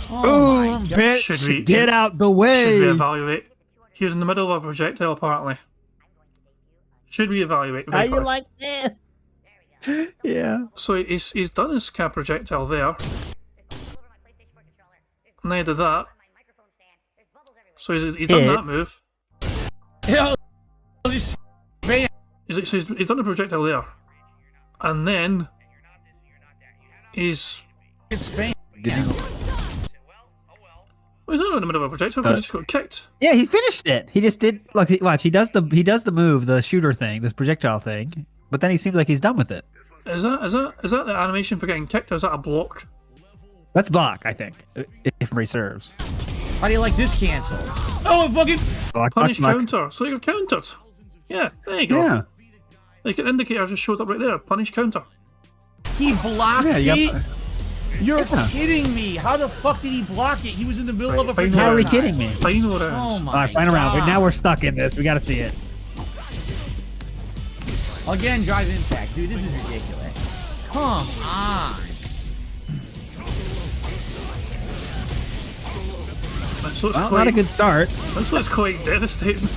Oh Ooh, my god. bitch. Should we- Get out the Should we way. evaluate? He was in the middle of a projectile, apparently. Should we evaluate? How you like this? Yeah. So he's done his kind of projectile there. And then he did that. So he's done that move. Hell, this man. He's done the projectile there. And then he's Spam. Well, he's not in the middle of a projectile. He just got kicked. Yeah, he finished it. He just did. Look, watch. He does the move, the shooter thing, this projectile thing. But then he seems like he's done with it. Is that the animation for getting kicked, or is that a block? Let's block, I think, if memory serves. How do you like this cancel? Oh, it fucking Block, Punish block. counter. So you're countered. Yeah, there you go. Yeah. Like an indicator just showed up right there. Punish counter. he blocked Yeah, you it. got- You're Yeah. kidding me. How the fuck did he block it? He was in the middle of a Fine, projectile. How are you kidding me? Final round. Oh my All right, final round. God. Now we're stuck in this. We got to see it. Again, drive impact. Dude, this is ridiculous. Come on. So it's Well, quite, not a good start. so it's quite devastating.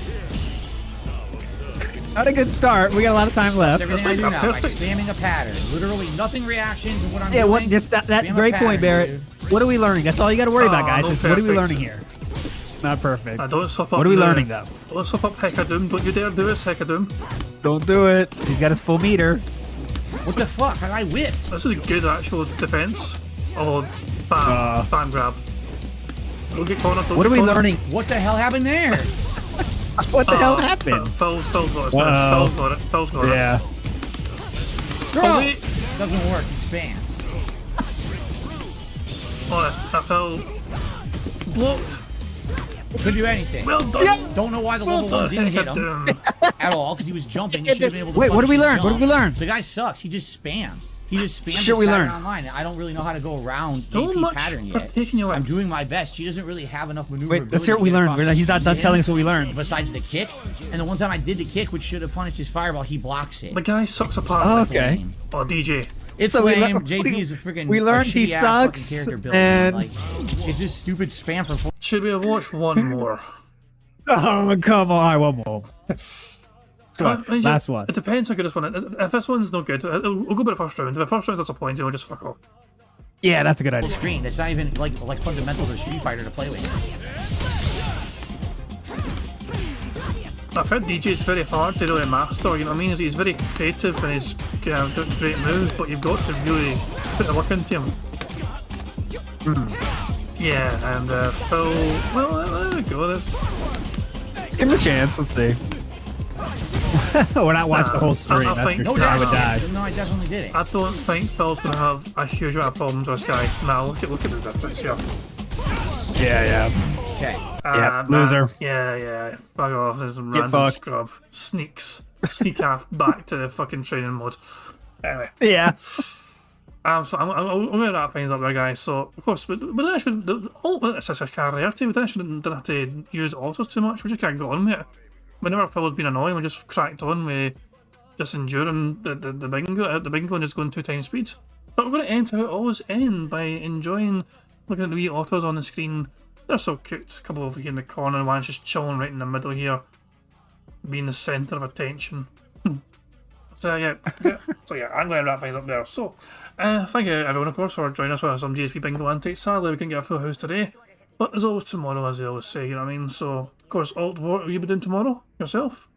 Not a good start. We got a lot of time left. Everything I do now by perfect. spamming a pattern. Literally nothing reaction to what I'm Yeah, doing. what? Just that Spam a great pattern, point, Barrett. dude. What are we learning? That's all you got to worry about, guys. no Is what are we perfect. learning here? Not perfect. Don't slip up. What are we the- learning though? Don't slip up Hecadoom. Don't you dare do it, Hecadoom. Don't do it. He's got his full meter. What the fuck? How did I whip? This is a good actual defense. Oh, fan grab. Don't get cornered. Don't What are get we cornered. learning? What the hell happened there? What the hell happened? Phil's got it. Uh-oh. Phil's got it. Phil's got it. Yeah. Bro, Oh, wait. doesn't work. He spams. Oh, that Phil blocked. Couldn't do anything. Well done. Don't know why the Well level one done, didn't hit him Hecadoom. at all because he was jumping. He should have been able to Wait, what punish did we his learn? What jump. did we learn? The guy sucks. He just spam. He just spams Sure, his we pattern learned. online. I don't really know how to go around So JP much pattern for yet. taking your I'm life. doing my best. She doesn't really have enough maneuverability. Wait, let's hear what to we get learned. across He's the not done screen telling us what we learned. Besides the kick, and the one time I did the kick, which should have punished his fireball, he blocks it. The guy sucks apart. Oh, It's okay. lame. Oh, DJ. It's So we lame. lear- JP we- is a freaking. we learned he shitty-ass fucking sucks, character build, and- like it's just stupid spam for. Should we have watched one more? Oh, come on. One more. Last one. It depends how good this one is. If this one's no good, we'll go by the first round. If the first round's disappointing, we'll just fuck off. Yeah, that's a good idea. Screen. That's not even like fundamentals of Street Fighter to play with. I've heard DJ's very hard to really master, you know what I mean? He's very creative and he's got great moves, but you've got to really put the work into him. Yeah, and Phil, well, there we go. Give him a chance. Let's see. We're not watching the whole stream. I That's think- for No sure. I would doubt. die. No, I definitely did it. I don't think Phil's going to have a huge amount of problems with this guy. Now, look at the difference here. Yeah. Okay. Yeah, man, loser. Yeah. Fuck off. There's some Get random fucked. scrub. Sneak half back to the fucking training mode. Anyway. Yeah. So I'm going to wrap things up there, guys. So, of course, we didn't actually, it's such a rarity. We didn't have to use autos too much. We just kind of got on with it. Whenever Phil's been annoying, we just cracked on with just enduring the bingo and just going 2 times speed. But we're going to end how it always end by enjoying looking at the wee autos on the screen. They're so cute. A couple over here in the corner, one's just chilling right in the middle here, being the centre of attention. So yeah, I'm going to wrap things up there. So, thank you everyone, of course, for joining us for some DSP Bingo antics. Sadly, we couldn't get a full house today, but there's always tomorrow, as they always say. You know what I mean? So, of course, Alt, what will you be doing tomorrow yourself?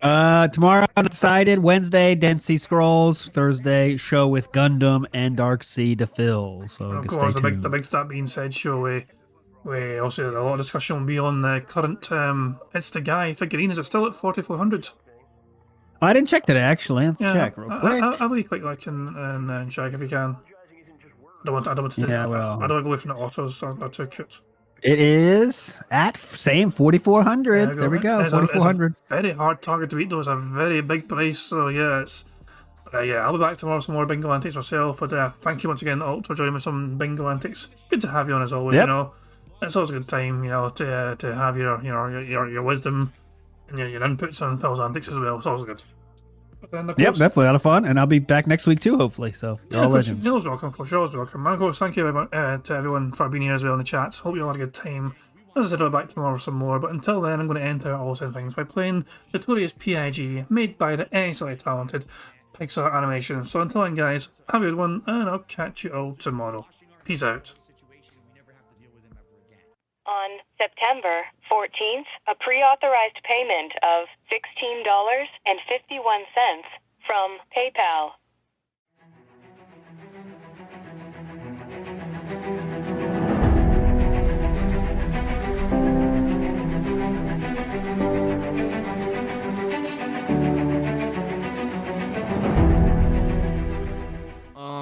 Tomorrow Undecided, Wednesday Density Scrolls, Thursday show with Gundam and Dark Sea to fill. So Of stay course, the tuned. big that being said, show we also a lot of discussion will be on the current It's the Guy figurine. Is it still at 4,400? I didn't check today actually. Let's check real quick. Have a quick look and check if you can. I don't want to. Yeah, I well. don't want to go away from the autos. They're too cute. It is at same 4,400. There we go. It's a 4,400. very hard target to beat though. It's a very big price. So yeah, it's. I'll be back tomorrow with some more bingo antics myself. But thank you once again, Alt, for joining me with some bingo antics. Good to have you on as always. Yep. You know, it's always a good time. You know, to have your wisdom and your inputs on Phil's antics as well. It's always good. But then, of Yep, course, definitely a lot of fun, and I'll be back next week too, hopefully. So you're all of course, legends. you're always welcome. Of course, you're always welcome. And of course, thank you everyone, to everyone for being here as well in the chat. Hope you all had a good time. As I said, I'll be back tomorrow for some more. But until then, I'm going to end out all same things by playing Notorious PIG, made by the excellently talented Pixar Animation. So until then, guys, have a good one, and I'll catch you all tomorrow. Peace out. On September 14th, a pre-authorized payment of $16.51 from PayPal.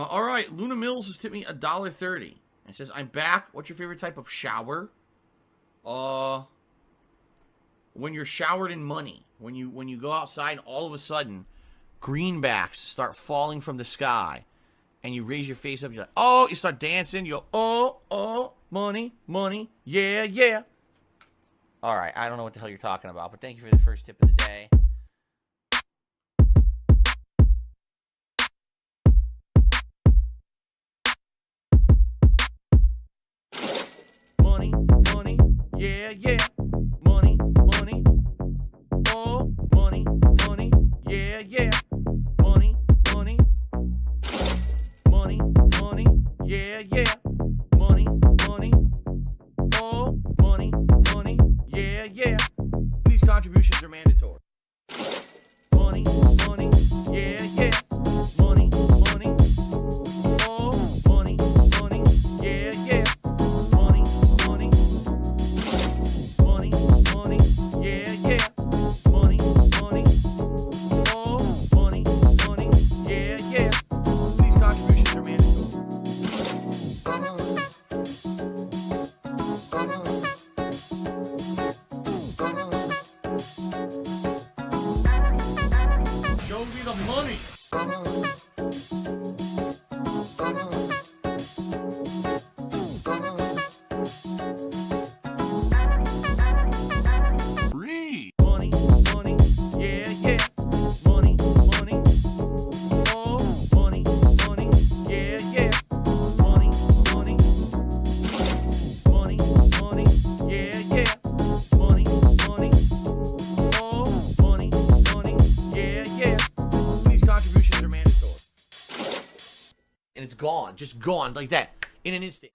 All right, Luna Mills has tipped me $1.30. It says, I'm back. What's your favorite type of shower? When you're showered in money. When you go outside and all of a sudden, greenbacks start falling from the sky. And you raise your face up, you're like, oh, you start dancing, you go, oh, money, money, yeah, yeah. All right, I don't know what the hell you're talking about, but thank you for the first tip of the day. Money, money, yeah, yeah. Money, money, oh, money, money, yeah, yeah. Money, money, money, money, yeah, yeah. Money, money, oh, money, money, yeah, yeah. These contributions are mandatory. Money, money, yeah, yeah. Money, money, oh, money, money, yeah, yeah. Money, money, money, money, yeah, yeah. Money, money, oh, money, money, yeah, yeah. These contributions are mandatory. Show me the money. Free. Money, money, yeah, yeah. Money, money, oh, money, money, yeah, yeah. Money, money, money, money, yeah, yeah. Money, money, oh, money, money, yeah, yeah. These contributions are mandatory. And it's gone, just gone like that, in an instant.